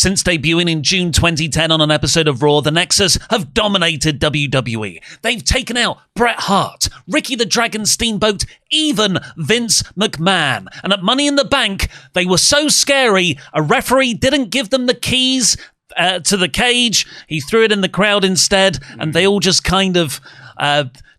Since debuting in June 2010 on an episode of Raw, the Nexus have dominated WWE. They've taken out Bret Hart, Ricky the Dragon Steamboat, even Vince McMahon. And at Money in the Bank, they were so scary, a referee didn't give them the keys to the cage. He threw it in the crowd instead, and they all just kind of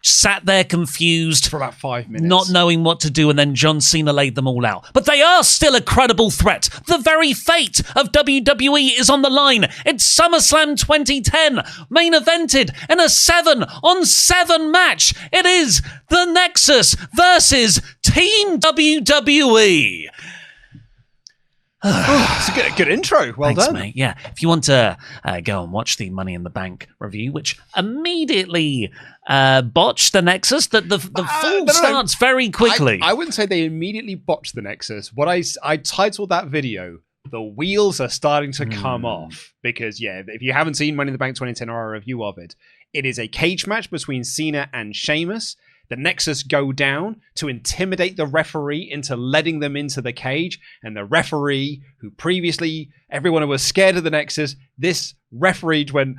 sat there confused for about 5 minutes, not knowing what to do, and then John Cena laid them all out. But they are still a credible threat. The very fate of WWE is on the line. It's SummerSlam 2010, main evented in a 7-on-7 match. It is the Nexus versus Team WWE. It's a good intro. Well Thanks, done, mate. Yeah, if you want to go and watch the Money in the Bank review, which immediately botched the Nexus, that the fall starts very quickly. I wouldn't say they immediately botched the Nexus. What I titled that video, "The Wheels Are Starting to Come Off," because if you haven't seen Money in the Bank 2010 or our review of it, it is a cage match between Cena and Sheamus. The Nexus go down to intimidate the referee into letting them into the cage. And the referee, who previously everyone was scared of the Nexus, this referee went,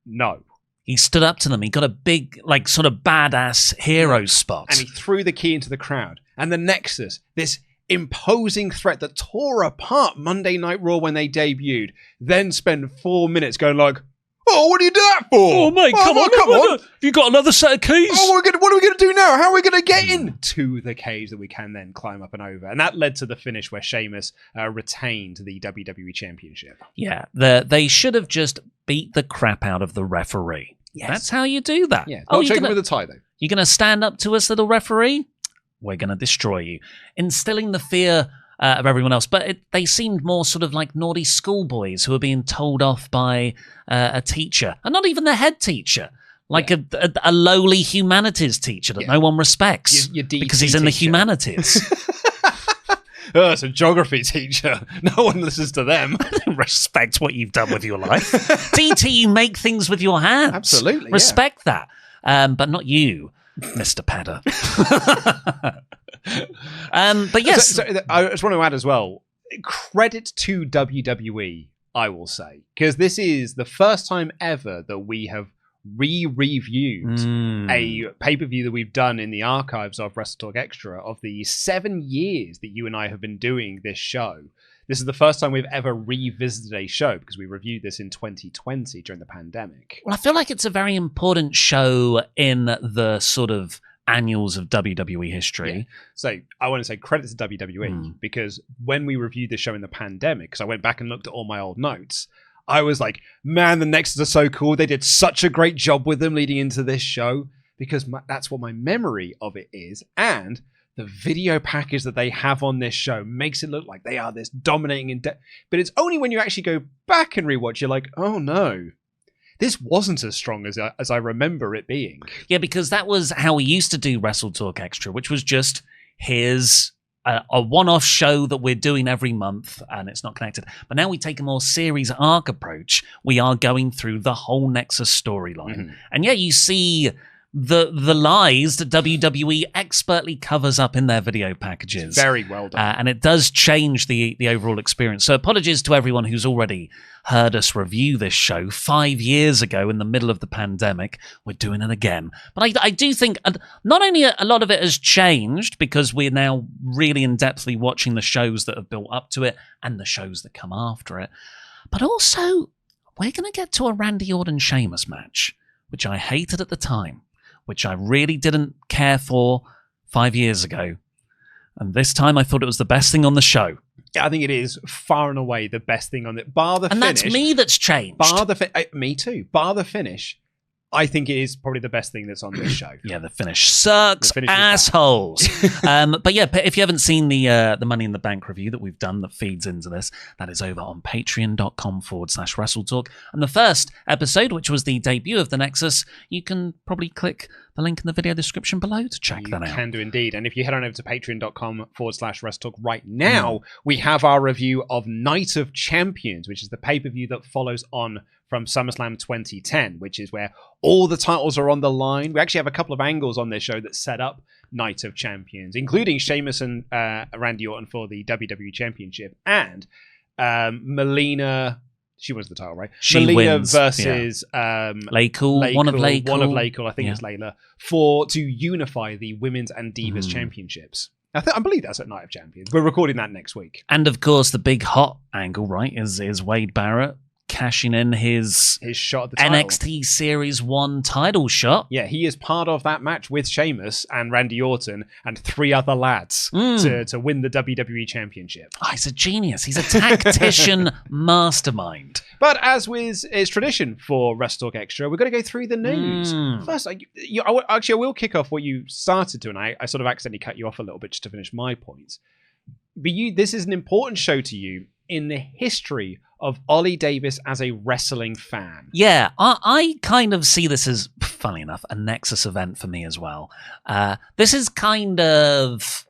no. He stood up to them. He got a big, sort of badass hero spot. And he threw the key into the crowd. And the Nexus, this imposing threat that tore apart Monday Night Raw when they debuted, then spent 4 minutes going like, oh, what do you do that for? Oh, mate, come on. Have you got another set of keys? Oh, what are we going to do now? How are we going to get into the cage that we can then climb up and over? And that led to the finish where Sheamus retained the WWE Championship. Yeah, they should have just beat the crap out of the referee. Yes. That's how you do that. Yeah, not shaking with a tie, though. You're going to stand up to us, little referee? We're going to destroy you. Instilling the fear of everyone else. But they seemed more sort of like naughty schoolboys who are being told off by a teacher. And not even the head teacher. Like a lowly humanities teacher that no one respects. Your DT because he's in the humanities. Oh, it's a geography teacher. No one listens to them. Respect what you've done with your life. DT, you make things with your hands. Absolutely. Respect that. But not you, Mr. Padder. But yes. So I just want to add as well, credit to WWE, I will say, because this is the first time ever that we have re-reviewed a pay-per-view that we've done in the archives of Wrestle Talk Extra of the 7 years that you and I have been doing this show. This is the first time we've ever revisited a show because we reviewed this in 2020 during the pandemic. Well, I feel like it's a very important show in the sort of annuals of WWE history. Yeah. So I want to say credit to WWE because when we reviewed this show in the pandemic, because I went back and looked at all my old notes, I was like, man, the Nexus are so cool. They did such a great job with them leading into this show because that's what my memory of it is. And the video package that they have on this show makes it look like they are this dominating but it's only when you actually go back and rewatch, you're like, oh no, this wasn't as strong as I remember it being. Yeah, because that was how we used to do Wrestle Talk Extra, which was just here's a one-off show that we're doing every month and it's not connected. But now we take a more series arc approach. We are going through the whole Nexus storyline. And yeah, you see the lies that WWE expertly covers up in their video packages. It's very well done. And it does change the overall experience. So apologies to everyone who's already heard us review this show 5 years ago in the middle of the pandemic. We're doing it again. But I do think not only a lot of it has changed because we're now really in-depthly watching the shows that have built up to it and the shows that come after it, but also we're going to get to a Randy Orton-Sheamus match, which I hated at the time, which I really didn't care for 5 years ago. And this time I thought it was the best thing on the show. Yeah, I think it is far and away the best thing on it. Bar the and finish. And that's me that's changed. Me too. Bar the finish. I think it is probably the best thing that's on this show. Yeah, the finish sucks, assholes. But yeah, if you haven't seen the Money in the Bank review that we've done that feeds into this, that is over on patreon.com/WrestleTalk. And the first episode, which was the debut of the Nexus, you can probably click the link in the video description below to check that out. You can do indeed. And if you head on over to patreon.com/WrestleTalk right now, we have our review of Night of Champions, which is the pay-per-view that follows on from SummerSlam 2010, which is where all the titles are on the line. We actually have a couple of angles on this show that set up Night of Champions, including Sheamus and Randy Orton for the WWE Championship, and Melina She wins the title, right? She Melina wins versus Laycool, one of Laycool. I think it's Layla, to unify the women's and Divas championships. I believe that's at Night of Champions. We're recording that next week. And of course, the big hot angle, right, is Wade Barrett cashing in his shot at the title. NXT Series 1 title shot. Yeah, he is part of that match with Sheamus and Randy Orton and 3 other lads to win the WWE Championship. Oh, he's a genius. He's a tactician mastermind. But as is tradition for WrestleTalk Extra, we're going to go through the news. First, I will kick off what you started to, and I sort of accidentally cut you off a little bit just to finish my points. But this is an important show to you in the history of Ollie Davis as a wrestling fan. Yeah, I kind of see this as, funny enough, a Nexus event for me as well. This is kind of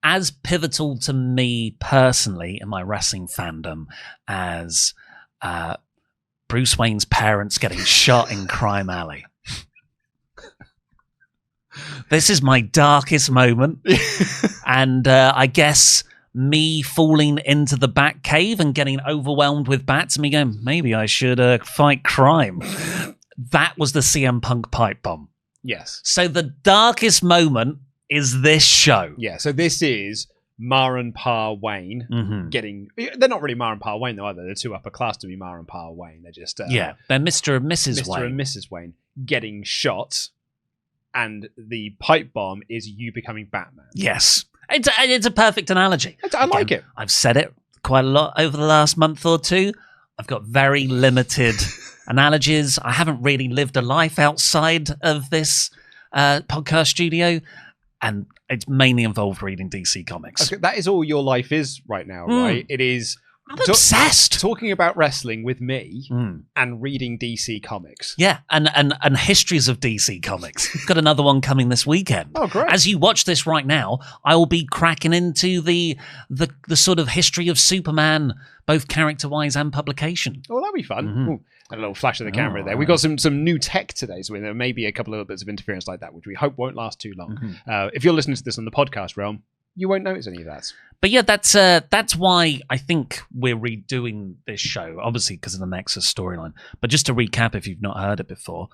as pivotal to me personally in my wrestling fandom as Bruce Wayne's parents getting shot in Crime Alley. This is my darkest moment. And I guess me falling into the bat cave and getting overwhelmed with bats and me going, maybe I should fight crime. That was the CM Punk pipe bomb. Yes. So the darkest moment is this show. Yeah, so this is Ma and Pa Wayne getting... They're not really Ma and Pa Wayne, though, either. They're too upper class to be Ma and Pa Wayne. They're just... they're Mr. and Mrs. Wayne. Mr. and Mrs. Wayne getting shot, and the pipe bomb is you becoming Batman. Yes. It's a perfect analogy. I like it. I've said it quite a lot over the last month or two. I've got very limited analogies. I haven't really lived a life outside of this podcast studio, and it's mainly involved reading DC Comics. Okay, that is all your life is right now, right? It is... I'm obsessed. Talking about wrestling with me and reading DC Comics. Yeah, and histories of DC Comics. Got another one coming this weekend. Oh, great. As you watch this right now, I will be cracking into the sort of history of Superman, both character-wise and publication. Oh, that'll be fun. Ooh, a little flash of the camera there. We've got some new tech today, so there may be a couple of bits of interference like that, which we hope won't last too long. If you're listening to this on the podcast realm, you won't notice any of that. But yeah, that's why I think we're redoing this show, obviously because of the Nexus storyline. But just to recap, if you've not heard it before,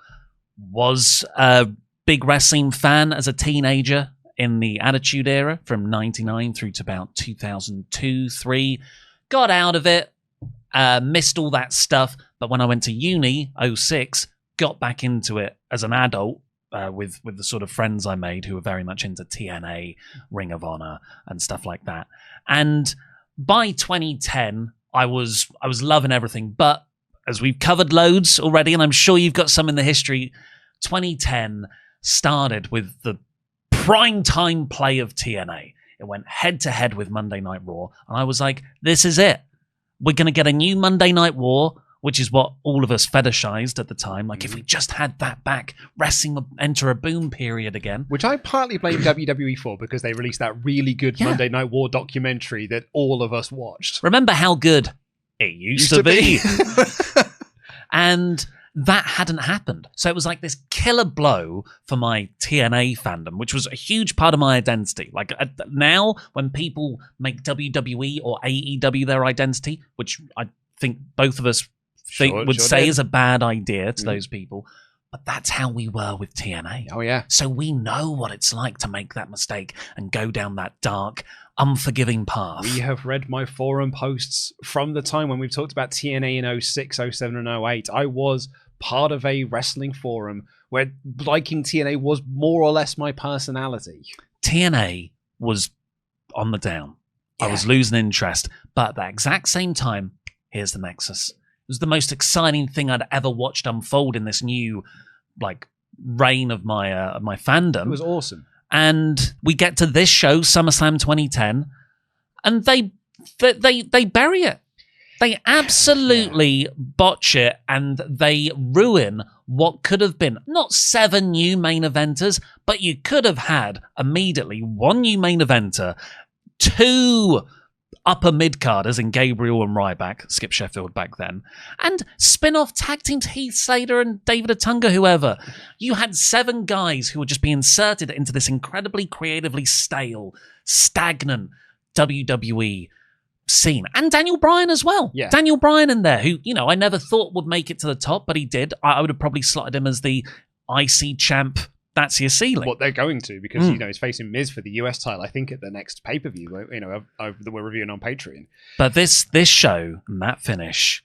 was a big wrestling fan as a teenager in the Attitude Era from 99 through to about 2002, 3. Got out of it, missed all that stuff. But when I went to uni, 06, got back into it as an adult. With the sort of friends I made who were very much into TNA, Ring of Honor, and stuff like that. And by 2010, I was loving everything. But as we've covered loads already, and I'm sure you've got some in the history, 2010 started with the prime time play of TNA. It went head to head with Monday Night Raw, and I was like, this is it. We're going to get a new Monday Night Raw, which is what all of us fetishized at the time. Like, if we just had that back, wrestling would enter a boom period again. Which I partly blame WWE for, because they released that really good Monday Night War documentary that all of us watched. Remember how good it used to be? And that hadn't happened. So it was like this killer blow for my TNA fandom, which was a huge part of my identity. Like now, when people make WWE or AEW their identity, which I think both of us would say is a bad idea to those people, but that's how we were with TNA. Oh yeah. So we know what it's like to make that mistake and go down that dark, unforgiving path. We have read my forum posts from the time when we've talked about TNA in 06, 07 and 08. I was part of a wrestling forum where liking TNA was more or less my personality. TNA was on the down. Yeah. I was losing interest, but at the exact same time, here's the Nexus. It was the most exciting thing I'd ever watched unfold in this new, like, reign of my fandom. It was awesome. And we get to this show, SummerSlam 2010, and they bury it. They absolutely botch it, and they ruin what could have been not 7 new main eventers, but you could have had immediately 1 new main eventer, 2 upper mid-carders in Gabriel and Ryback, Skip Sheffield back then, and spin-off tag teams Heath Slater and David Otunga, whoever. You had 7 guys who would just be inserted into this incredibly creatively stale, stagnant WWE seen. And Daniel Bryan as well. Yeah. Daniel Bryan in there, who, I never thought would make it to the top, but he did. I would have probably slotted him as the IC champ. That's your ceiling. What they're going to, because he's facing Miz for the US title, I think, at the next pay-per-view, that we're reviewing on Patreon. But this show and that finish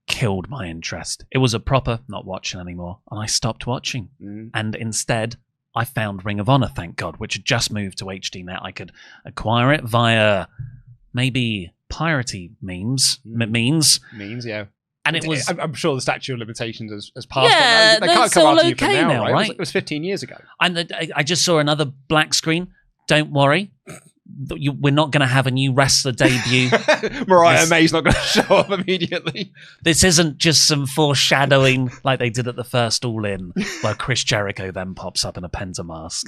killed my interest. It was a proper not watching anymore, and I stopped watching. And instead, I found Ring of Honor, thank God, which had just moved to HD Net. I could acquire it via maybe piratey means, yeah. And it was... I'm sure the statute of limitations has passed. Yeah, they can't come after you for now, right? right? It was 15 years ago. And I just saw another black screen. Don't worry. We're not going to have a new wrestler debut. Mariah May's not going to show up immediately. This isn't just some foreshadowing like they did at the first All In, where Chris Jericho then pops up in a Penta mask.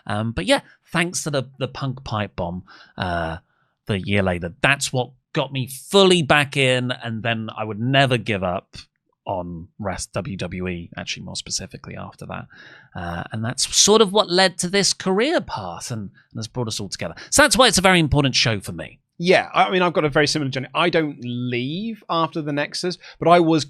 But yeah, thanks to the Punk pipe bomb the year later, that's what got me fully back in, and then I would never give up on WWE, actually more specifically after that. And that's sort of what led to this career path and has brought us all together. So that's why it's a very important show for me. Yeah, I mean, I've got a very similar journey. I don't leave after the Nexus, but I was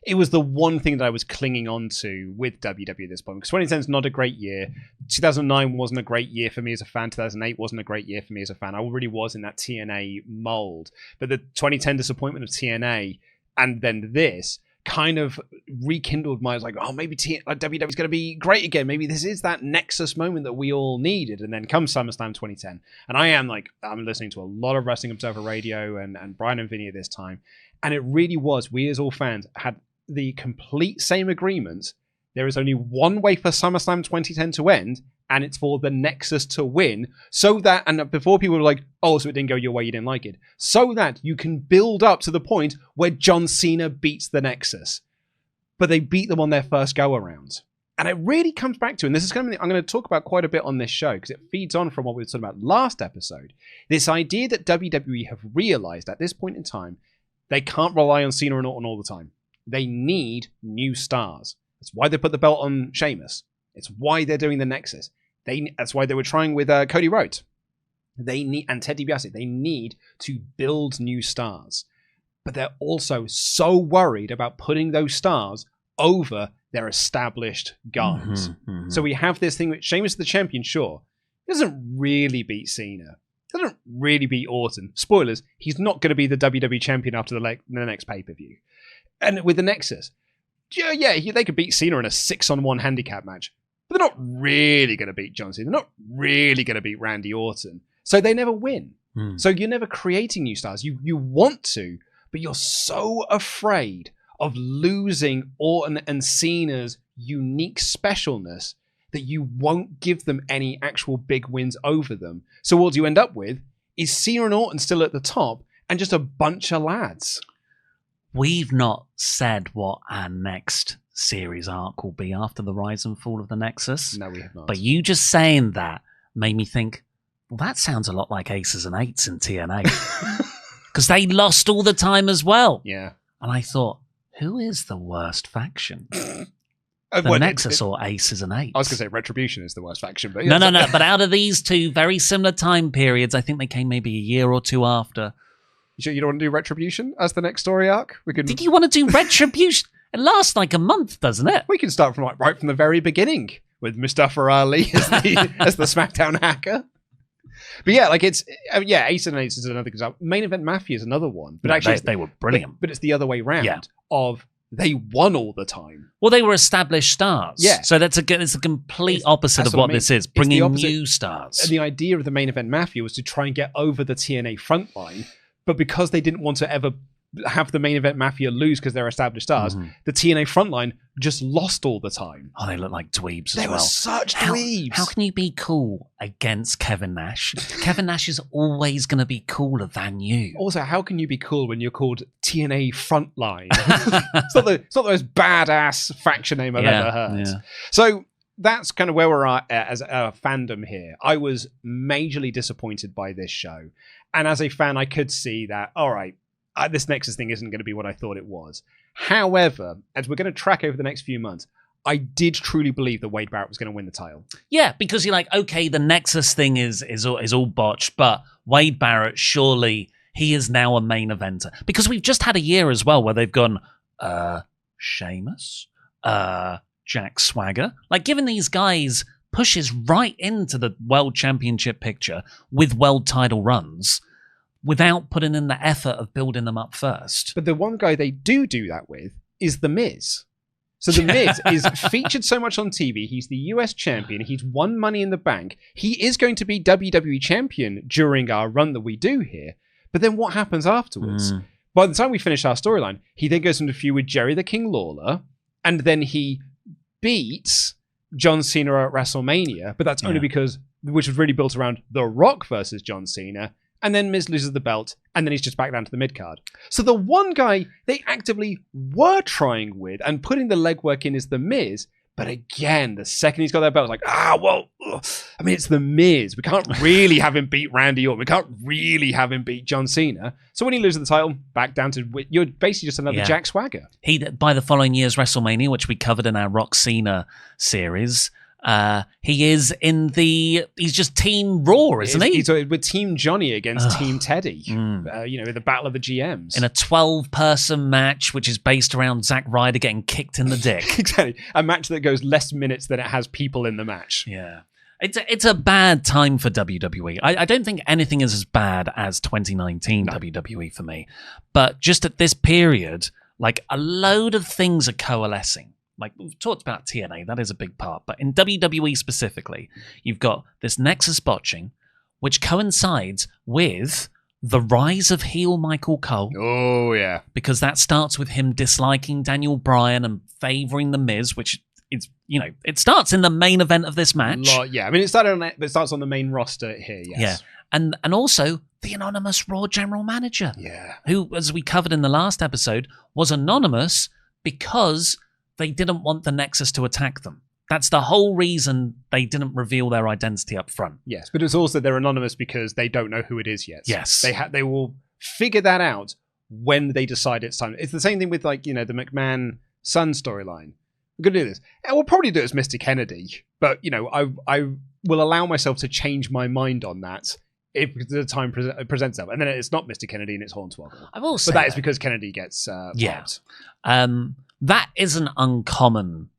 it was the one thing that I was clinging on to with WWE at this point, because 2010 is not a great year. 2009 wasn't a great year for me as a fan. 2008 wasn't a great year for me as a fan. I already was in that TNA mold. But the 2010 disappointment of TNA and then this kind of rekindled my, maybe WWE is going to be great again. Maybe this is that Nexus moment that we all needed. And then comes SummerSlam 2010. And I'm listening to a lot of Wrestling Observer Radio and Bryan and Vinny at this time. And it really was, we as all fans had the complete same agreement. There is only one way for SummerSlam 2010 to end, and it's for the Nexus to win, so that, and before people were like, oh, so it didn't go your way, you didn't like it, so that you can build up to the point where John Cena beats the Nexus. But they beat them on their first go-around. And it really comes back to, and this is something I'm going to talk about quite a bit on this show, because it feeds on from what we were talking about last episode, this idea that WWE have realized at this point in time, they can't rely on Cena and Orton all the time. They need new stars. That's why they put the belt on Sheamus. It's why they're doing the Nexus. That's why they were trying with Cody Rhodes. And Ted DiBiase. They need to build new stars. But they're also so worried about putting those stars over their established guys. So we have this thing with Sheamus the champion, sure. Doesn't really beat Cena. Doesn't really beat Orton. Spoilers, he's not going to be the WWE champion after the next pay-per-view. And with the Nexus, they could beat Cena in a 6-on-1 handicap match. But they're not really going to beat John Cena. They're not really going to beat Randy Orton. So they never win. So you're never creating new stars. You want to, but you're so afraid of losing Orton and Cena's unique specialness that you won't give them any actual big wins over them. So what you end up with is Cena and Orton still at the top and just a bunch of lads. We've not said what our next series arc will be after the rise and fall of the Nexus. No, we have not. But you just saying that made me think, well, that sounds a lot like Aces and Eights in TNA. Because they lost all the time as well. Yeah. And I thought, who is the worst faction? The Nexus or Aces and Eights? I was going to say Retribution is the worst faction. But No. But out of these two very similar time periods, I think they came maybe a year or two after. You sure you don't want to do Retribution as the next story arc? Did you want to do Retribution? It lasts like a month, doesn't it? We can start from right from the very beginning with Mustafa Ali as the SmackDown hacker. But yeah, Ace and Ace is another example. Main Event Mafia is another one. But actually, they were brilliant. But it's the other way round of they won all the time. Well, they were established stars. Yeah. So it's a complete opposite of what this is, bringing new stars. And the idea of the Main Event Mafia was to try and get over the TNA frontline. But because they didn't want to ever have the Main Event Mafia lose because they're established stars, the TNA frontline just lost all the time. Oh, they look like dweebs as well. They were such dweebs. How can you be cool against Kevin Nash? Kevin Nash is always going to be cooler than you. Also, how can you be cool when you're called TNA Frontline? it's not the most badass faction name I've ever heard. Yeah. So that's kind of where we're at as a fandom here. I was majorly disappointed by this show. And as a fan, I could see that, all right, this Nexus thing isn't going to be what I thought it was. However, as we're going to track over the next few months, I did truly believe that Wade Barrett was going to win the title. Yeah, because you're like, okay, the Nexus thing is all botched, but Wade Barrett, surely he is now a main eventer. Because we've just had a year as well where they've gone, Sheamus, Jack Swagger. Like, giving these guys pushes right into the World Championship picture with world title runs without putting in the effort of building them up first. But the one guy they do that with is The Miz. So The Miz is featured so much on TV. He's the US champion. He's won Money in the Bank. He is going to be WWE champion during our run that we do here. But then what happens afterwards? By the time we finish our storyline, he then goes into a feud with Jerry the King Lawler, and then he beats John Cena at WrestleMania. But that's only because, which was really built around The Rock versus John Cena. And then Miz loses the belt, and then he's just back down to the mid-card. So the one guy they actively were trying with and putting the legwork in is The Miz. But again, the second he's got that belt, it's like, it's The Miz. We can't really have him beat Randy Orton. We can't really have him beat John Cena. So when he loses the title, back down to, you're basically just another Jack Swagger. By the following year's WrestleMania, which we covered in our Rock Cena series, he is he's just Team Raw, isn't he? He's with Team Johnny against Team Teddy, in the Battle of the GMs. In a 12-person match, which is based around Zack Ryder getting kicked in the dick. Exactly. A match that goes less minutes than it has people in the match. Yeah. It's a bad time for WWE. I don't think anything is as bad as 2019 WWE for me. But just at this period, like, a load of things are coalescing. Like, we've talked about TNA, that is a big part. But in WWE specifically, you've got this Nexus botching, which coincides with the rise of heel Michael Cole. Oh, yeah. Because that starts with him disliking Daniel Bryan and favouring The Miz, which is, it starts in the main event of this match. It starts on the main roster here, yes. Yeah. And also the anonymous Raw general manager. Yeah. Who, as we covered in the last episode, was anonymous because they didn't want the Nexus to attack them. That's the whole reason they didn't reveal their identity up front. Yes, but it's also they're anonymous because they don't know who it is yet. Yes. They will figure that out when they decide it's time. It's the same thing with, like, the McMahon Son storyline. We're going to do this. And we'll probably do it as Mr. Kennedy, but, I will allow myself to change my mind on that if the time presents itself. And then it's not Mr. Kennedy and it's Hornswoggle. I will say But that is because Kennedy gets popped. That isn't uncommon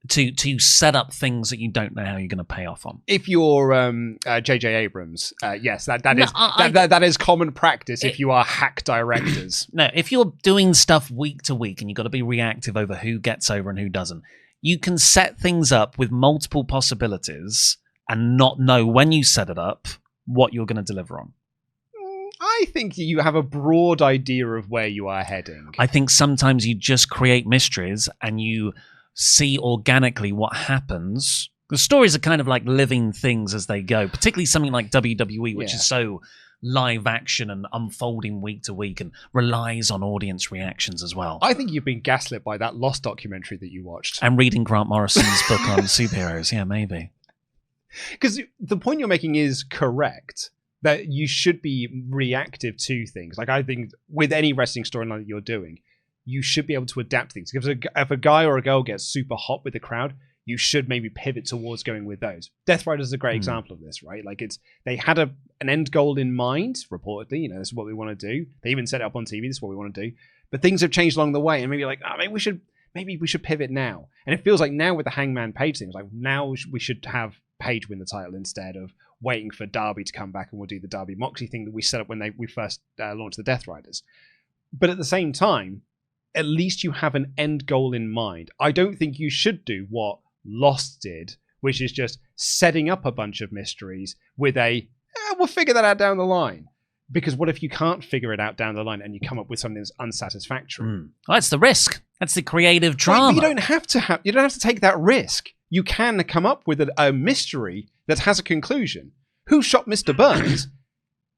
to set up things that you don't know how you're going to pay off on. If you're J.J. Abrams, yes, that is common practice if you are hack directors. No, if you're doing stuff week to week and you've got to be reactive over who gets over and who doesn't, you can set things up with multiple possibilities and not know when you set it up what you're going to deliver on. I think you have a broad idea of where you are heading. I think sometimes you just create mysteries and you see organically what happens. The stories are kind of like living things as they go, particularly something like WWE, which is so live action and unfolding week to week and relies on audience reactions as well. I think you've been gaslit by that Lost documentary that you watched. And reading Grant Morrison's book on superheroes. Yeah, maybe. Because the point you're making is correct. That you should be reactive to things. Like, I think with any wrestling storyline that you're doing, you should be able to adapt things. If a guy or a girl gets super hot with the crowd, you should maybe pivot towards going with those. Death Rider is a great example of this, right? Like, they had an end goal in mind, reportedly. This is what we want to do. They even set it up on TV. This is what we want to do. But things have changed along the way, and maybe maybe we should pivot now. And it feels like now with the Hangman Page thing, it's like now we should have Page win the title instead of waiting for Darby to come back, and we'll do the Darby Moxley thing that we set up when we first launched the Death Riders. But at the same time, at least you have an end goal in mind. I don't think you should do what Lost did, which is just setting up a bunch of mysteries with we'll figure that out down the line. Because what if you can't figure it out down the line and you come up with something that's unsatisfactory? Well, that's the risk. That's the creative drama. But you don't have to take that risk. You can come up with a mystery that has a conclusion. Who shot Mr. Burns?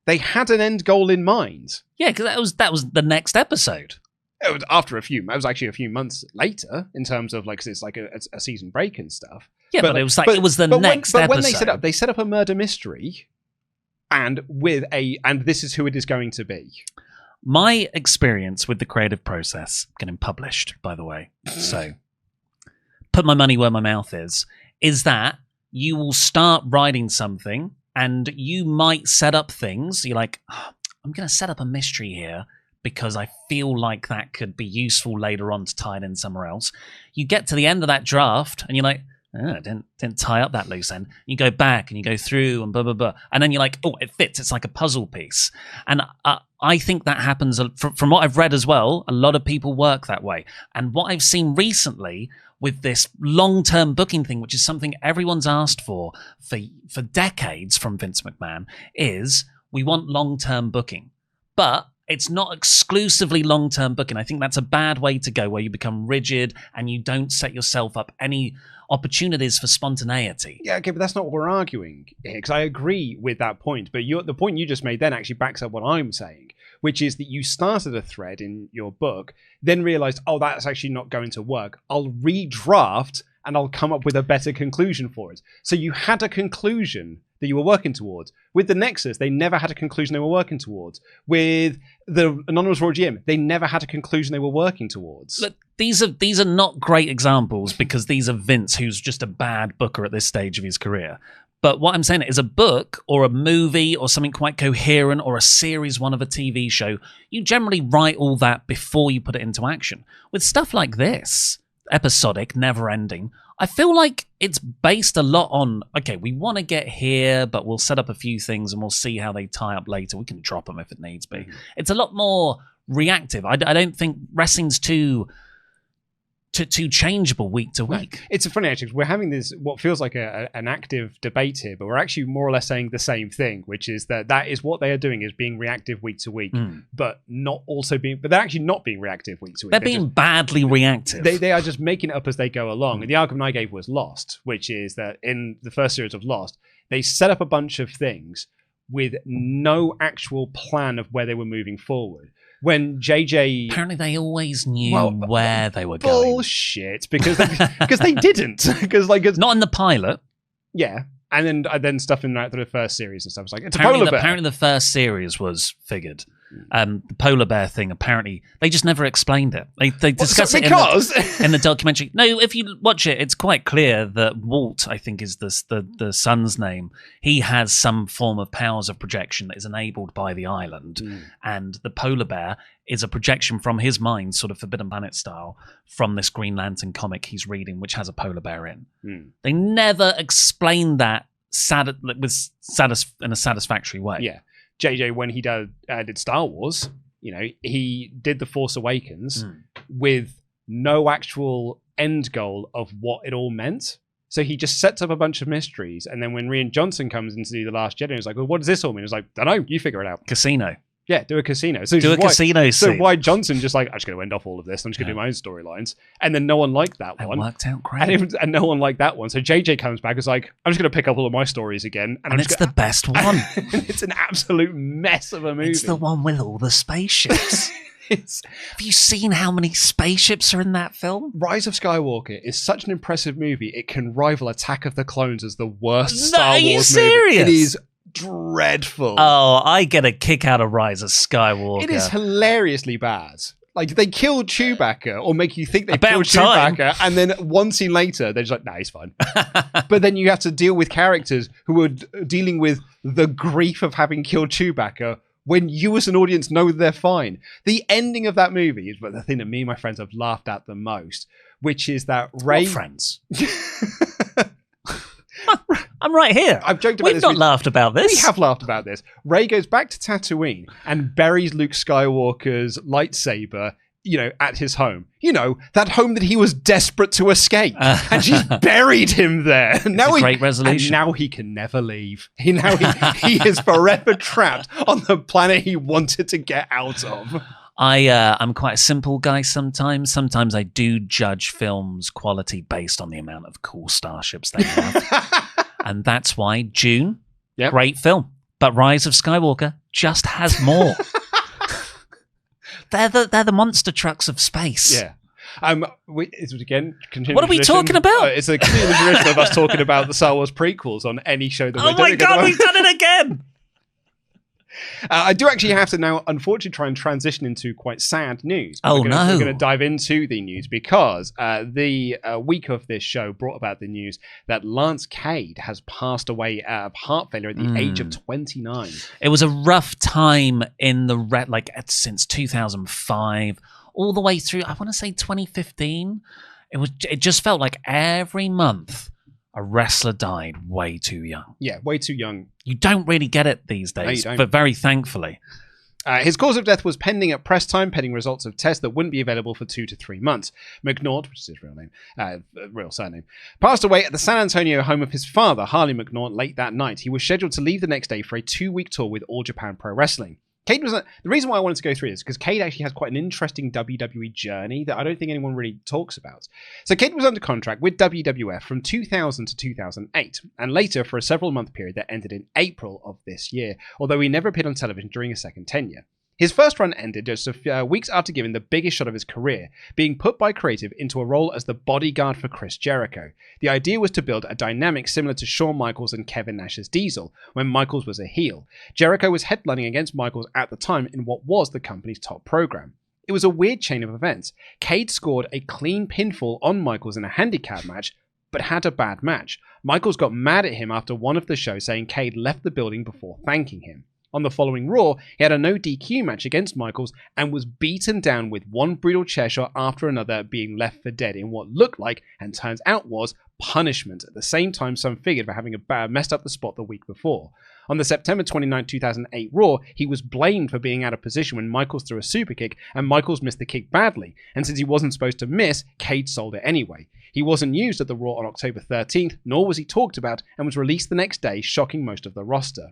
They had an end goal in mind. Yeah, because that was the next episode. It was actually a few months later in terms of like, 'cause it's like a season break and stuff. Yeah, but it was like it was the next episode. When they set up a murder mystery, and this is who it is going to be. My experience with the creative process, getting published, by the way, so put my money where my mouth is that you will start writing something and you might set up things. You're like, I'm going to set up a mystery here because I feel like that could be useful later on to tie it in somewhere else. You get to the end of that draft and you're like, I didn't tie up that loose end. You go back and you go through and blah, blah, blah. And then you're like, oh, it fits. It's like a puzzle piece. And I think that happens from what I've read as well. A lot of people work that way. And what I've seen recently with this long-term booking thing, which is something everyone's asked for decades from Vince McMahon, is we want long-term booking. But it's not exclusively long-term booking. I think that's a bad way to go, where you become rigid and you don't set yourself up any opportunities for spontaneity. Yeah, okay, but that's not what we're arguing here, because I agree with that point. But the point you just made then actually backs up what I'm saying, which is that you started a thread in your book, then realized, oh, that's actually not going to work. I'll redraft and I'll come up with a better conclusion for it. So you had a conclusion that you were working towards. With the Nexus, they never had a conclusion they were working towards. With the Anonymous Raw GM, they never had a conclusion they were working towards. Look, these are not great examples because these are Vince, who's just a bad booker at this stage of his career. But what I'm saying is a book or a movie or something quite coherent or a series one of a TV show, you generally write all that before you put it into action. With stuff like this, episodic, never-ending, I feel like it's based a lot on, okay, we want to get here, but we'll set up a few things and we'll see how they tie up later. We can drop them if it needs be. It's a lot more reactive. I don't think wrestling's too changeable week to week. No. It's funny, actually, we're having this, what feels like an active debate here, but we're actually more or less saying the same thing, which is that is what they are doing, is being reactive week to week, but they're actually not being reactive week to week. They're being badly reactive. They are just making it up as they go along. And the argument I gave was Lost, which is that in the first series of Lost, they set up a bunch of things with no actual plan of where they were moving forward. When JJ... Apparently they always knew where they were going. Bullshit, because they didn't. Because not in the pilot. Yeah. And then stuff in the first series and stuff. It's like, it's a polar bear. Apparently the first series was figured. The polar bear thing, apparently, they just never explained it. They discuss it in the documentary. No, if you watch it, it's quite clear that Walt, I think is the son's name, he has some form of powers of projection that is enabled by the island. And the polar bear is a projection from his mind, sort of Forbidden Planet style, from this Green Lantern comic he's reading, which has a polar bear in. They never explained that in a satisfactory way. Yeah. JJ, when he did Star Wars, he did The Force Awakens with no actual end goal of what it all meant. So he just sets up a bunch of mysteries, and then when Rian Johnson comes in to do The Last Jedi, he's like, well, what does this all mean? He's like, don't know, you figure it out. Casino. Yeah, do a casino. Casino scene. So why Johnson just like, I'm just going to end off all of this. I'm just going to do my own storylines. And then no one liked that one. It worked out great. And no one liked that one. So JJ comes back and is like, I'm just going to pick up all of my stories again. And it's the best one. It's an absolute mess of a movie. It's the one with all the spaceships. Have you seen how many spaceships are in that film? Rise of Skywalker is such an impressive movie. It can rival Attack of the Clones as the worst Star Wars movie. Are you serious? It is dreadful. Oh, I get a kick out of Rise of Skywalker. It is hilariously bad. Like, they kill Chewbacca, or make you think they killed Chewbacca, and then one scene later, they're just like, nah, he's fine. But then you have to deal with characters who are dealing with the grief of having killed Chewbacca when you as an audience know they're fine. The ending of that movie is the thing that me and my friends have laughed at the most, which is that Rey... What friends? I'm right here. I've joked about this. We've not laughed about this. We have laughed about this. Rey goes back to Tatooine and buries Luke Skywalker's lightsaber, at his home. That home that he was desperate to escape. And she's buried him there. Now great resolution. And now he can never leave. He is forever trapped on the planet he wanted to get out of. I'm quite a simple guy sometimes. Sometimes I do judge films' quality based on the amount of cool starships they have. And that's why Dune, great film. But Rise of Skywalker just has more. They're the monster trucks of space. Yeah. Again, what are we talking about? It's a continuing tradition of us talking about the Star Wars prequels on any show that we're doing. Oh my God, we've done it again! I do actually have to now, unfortunately, try and transition into quite sad news. Oh, We're no. going to dive into the news because the week of this show brought about the news that Lance Cade has passed away of heart failure at the age of 29. It was a rough time in the since 2005 all the way through, I want to say 2015. It just felt like every month a wrestler died way too young. Yeah, way too young. You don't really get it these days, but very thankfully. His cause of death was pending at press time, pending results of tests that wouldn't be available for 2 to 3 months. McNaught, which is his real name, real surname, passed away at the San Antonio home of his father, Harley McNaught, late that night. He was scheduled to leave the next day for a 2-week tour with All Japan Pro Wrestling. Cade was the reason why I wanted to go through this because Cade actually has quite an interesting WWE journey that I don't think anyone really talks about. So Cade was under contract with WWF from 2000 to 2008, and later for a several-month period that ended in April of this year, although he never appeared on television during his second tenure. His first run ended just a few weeks after giving the biggest shot of his career, being put by Creative into a role as the bodyguard for Chris Jericho. The idea was to build a dynamic similar to Shawn Michaels and Kevin Nash's Diesel, when Michaels was a heel. Jericho was headlining against Michaels at the time in what was the company's top program. It was a weird chain of events. Cade scored a clean pinfall on Michaels in a handicap match, but had a bad match. Michaels got mad at him after one of the shows, saying Cade left the building before thanking him. On the following Raw, he had a no DQ match against Michaels and was beaten down with one brutal chair shot after another, being left for dead in what looked like, and turns out was, punishment. At the same time, some figured for having messed up the spot the week before. On the September 29, 2008 Raw, he was blamed for being out of position when Michaels threw a super kick, and Michaels missed the kick badly, and since he wasn't supposed to miss, Cade sold it anyway. He wasn't used at the Raw on October 13th, nor was he talked about, and was released the next day, shocking most of the roster.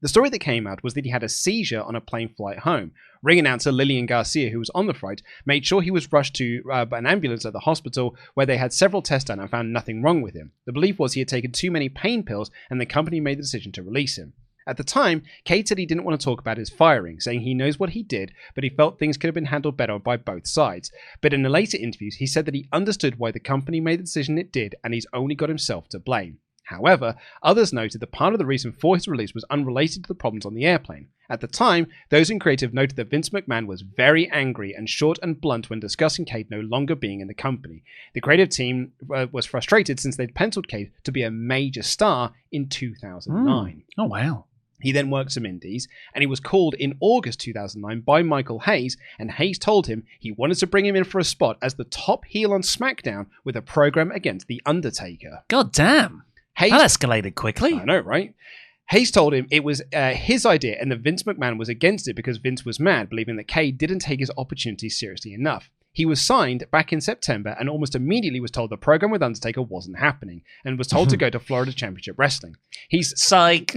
The story that came out was that he had a seizure on a plane flight home. Ring announcer Lillian Garcia, who was on the flight, made sure he was rushed to an ambulance at the hospital, where they had several tests done and found nothing wrong with him. The belief was he had taken too many pain pills, and the company made the decision to release him. At the time, Cade said he didn't want to talk about his firing, saying he knows what he did, but he felt things could have been handled better by both sides. But in the later interviews, he said that he understood why the company made the decision it did, and he's only got himself to blame. However, others noted that part of the reason for his release was unrelated to the problems on the airplane. At the time, those in creative noted that Vince McMahon was very angry and short and blunt when discussing Cade no longer being in the company. The creative team was frustrated since they'd penciled Cade to be a major star in 2009. Oh, wow. He then worked some indies, and he was called in August 2009 by Michael Hayes, and Hayes told him he wanted to bring him in for a spot as the top heel on SmackDown with a program against The Undertaker. God damn. Hayes, that escalated quickly. I know, right? Hayes told him it was his idea and that Vince McMahon was against it because Vince was mad, believing that Cade didn't take his opportunities seriously enough. He was signed back in September and almost immediately was told the program with Undertaker wasn't happening and was told to go to Florida Championship Wrestling. Psych.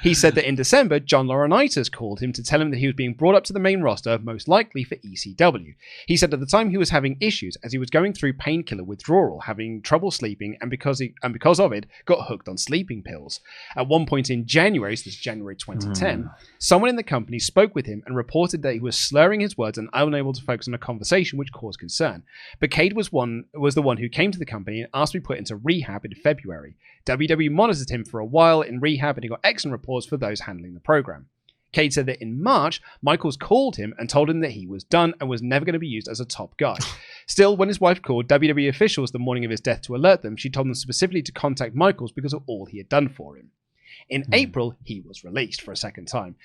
He said that in December, John Laurinaitis called him to tell him that he was being brought up to the main roster, most likely for ECW. He said at the time he was having issues as he was going through painkiller withdrawal, having trouble sleeping, and because of it, got hooked on sleeping pills. At one point in January, so this is January 2010, someone in the company spoke with him and reported that he was slurring his words and unable to focus on a conversation, which caused concern. But Cade was the one who came to the company and asked to be put into rehab in February. WWE monitored him for a while in rehab, and he got excellent reports for those handling the program. Cade said that in March, Michaels called him and told him that he was done and was never going to be used as a top guy. Still, when his wife called WWE officials the morning of his death to alert them, she told them specifically to contact Michaels because of all he had done for him. In April, he was released for a second time,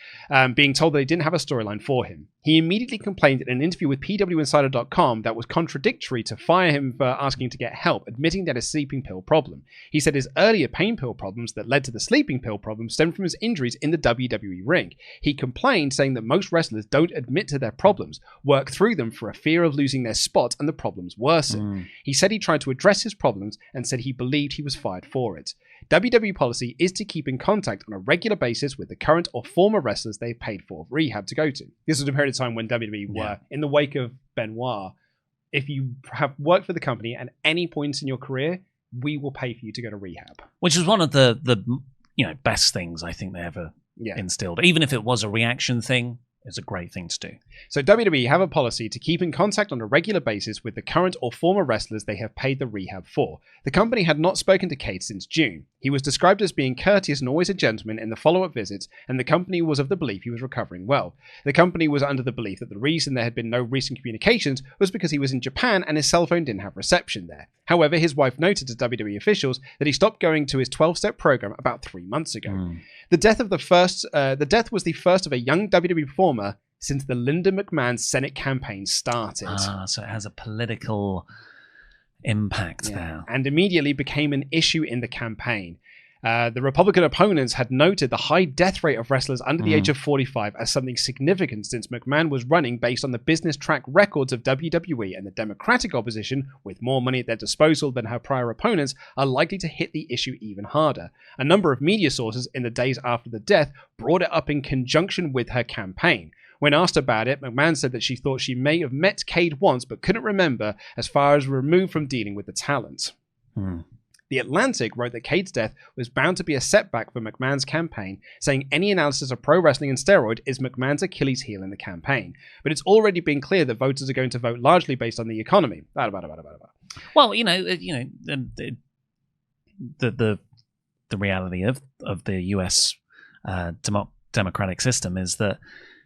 being told that they didn't have a storyline for him. He immediately complained in an interview with PWInsider.com that was contradictory to fire him for asking to get help, admitting that a sleeping pill problem. He said his earlier pain pill problems that led to the sleeping pill problem stemmed from his injuries in the WWE ring. He complained, saying that most wrestlers don't admit to their problems, work through them for a fear of losing their spot, and the problems worsen. He said he tried to address his problems and said he believed he was fired for it. WWE policy is to keep in contact on a regular basis with the current or former wrestlers they've paid for rehab to go to. This was a period of time when WWE were, in the wake of Benoit, if you have worked for the company at any point in your career, we will pay for you to go to rehab. Which was one of the best things I think they ever instilled. Even if it was a reaction thing, it's a great thing to do. So WWE have a policy to keep in contact on a regular basis with the current or former wrestlers they have paid the rehab for. The company had not spoken to Cade since June. He was described as being courteous and always a gentleman in the follow-up visits, and the company was of the belief he was recovering well. The company was under the belief that the reason there had been no recent communications was because he was in Japan and his cell phone didn't have reception there. However, his wife noted to WWE officials that he stopped going to his 12-step program about 3 months ago. The death was the first of a young WWE performer since the Linda McMahon Senate campaign started. So it has a political impact there. And immediately became an issue in the campaign. The Republican opponents had noted the high death rate of wrestlers under the age of 45 as something significant, since McMahon was running based on the business track records of WWE, and the Democratic opposition, with more money at their disposal than her prior opponents, are likely to hit the issue even harder. A number of media sources in the days after the death brought it up in conjunction with her campaign. When asked about it, McMahon said that she thought she may have met Cade once but couldn't remember, as far as removed from dealing with the talent. The Atlantic wrote that Cade's death was bound to be a setback for McMahon's campaign, saying any analysis of pro wrestling and steroid is McMahon's Achilles heel in the campaign. But it's already been clear that voters are going to vote largely based on the economy. Well, the reality of the US democratic system is that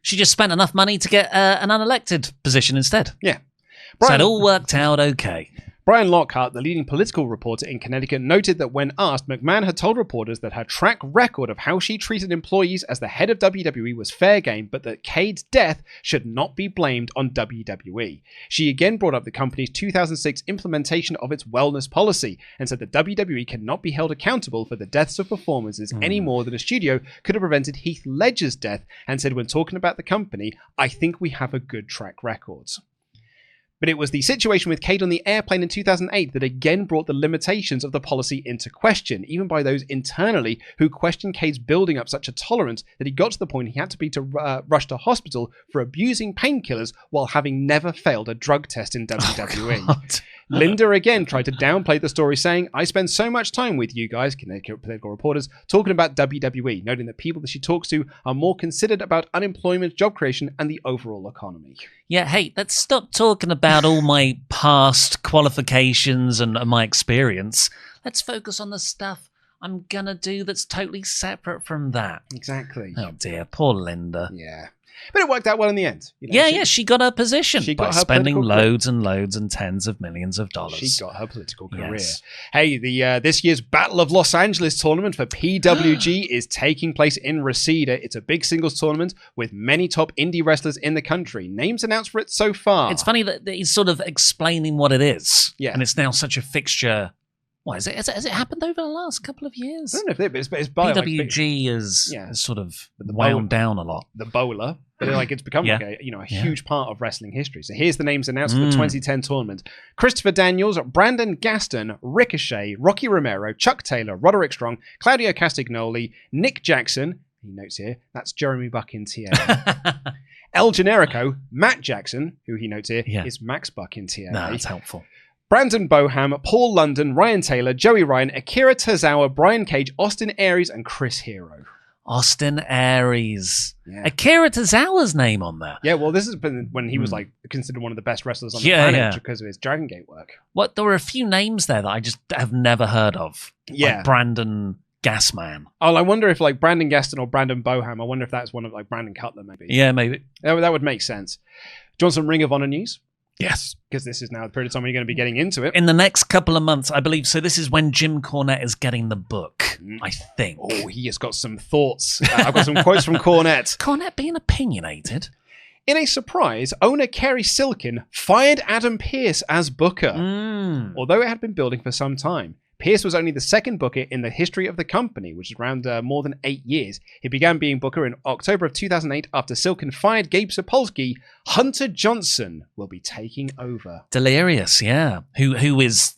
she just spent enough money to get an unelected position instead. Yeah. So it all worked out okay. Bryan Lockhart, the leading political reporter in Connecticut, noted that when asked, McMahon had told reporters that her track record of how she treated employees as the head of WWE was fair game, but that Cade's death should not be blamed on WWE. She again brought up the company's 2006 implementation of its wellness policy and said that WWE cannot be held accountable for the deaths of performers any more than a studio could have prevented Heath Ledger's death, and said when talking about the company, I think we have a good track record. But it was the situation with Cade on the airplane in 2008 that again brought the limitations of the policy into question, even by those internally who questioned Cade's building up such a tolerance that he got to the point he had to be rushed to hospital for abusing painkillers while having never failed a drug test in WWE. Linda again tried to downplay the story, saying, I spend so much time with you guys, Connecticut political reporters, talking about WWE, noting that people that she talks to are more considered about unemployment, job creation, and the overall economy. Yeah, hey, let's stop talking about all my past qualifications and my experience. Let's focus on the stuff I'm gonna do that's totally separate from that. Exactly. Oh dear, poor Linda. Yeah. But it worked out well in the end. She got her position by spending loads and loads and tens of millions of dollars. She got her political career. Yes. Hey, this year's Battle of Los Angeles tournament for PWG is taking place in Reseda. It's a big singles tournament with many top indie wrestlers in the country. Names announced for it so far. It's funny that he's sort of explaining what it is. Yeah. And it's now such a fixture. What is it? Has it happened over the last couple of years? I don't know if it's by PWG has sort of wound down a lot. The bowler. But it's become a huge part of wrestling history. So here's the names announced for the 2010 tournament. Christopher Daniels, Brandon Gaston, Ricochet, Rocky Romero, Chuck Taylor, Roderick Strong, Claudio Castagnoli, Nick Jackson, he notes here, that's Jeremy Buck in TNA. El Generico, Matt Jackson, who he notes here, is Max Buck in TNA. No, that's helpful. Brandon Boham, Paul London, Ryan Taylor, Joey Ryan, Akira Tozawa, Brian Cage, Austin Aries, and Chris Hero. Austin Aries. Yeah. Akira Tozawa's name on there. Yeah, well, this has been when he was considered one of the best wrestlers on the planet because of his Dragon Gate work. There were a few names there that I just have never heard of. Yeah. Like Brandon Gasman. Oh, I wonder if Brandon Gaston or Brandon Boham, I wonder if that's one of Brandon Cutler maybe. Yeah, maybe. That would make sense. Do you want some Ring of Honor news? Yes. Because this is now the period of time when you're going to be getting into it. In the next couple of months, I believe. So this is when Jim Cornette is getting the book, I think. Oh, he has got some thoughts. I've got some quotes from Cornette. Cornette being opinionated. In a surprise, owner Kerry Silkin fired Adam Pearce as booker. Although it had been building for some time. Pearce was only the second booker in the history of the company, which is around more than 8 years. He began being booker in October of 2008 after Silkin fired Gabe Sapolsky. Hunter Johnson will be taking over. Delirious, yeah. Who was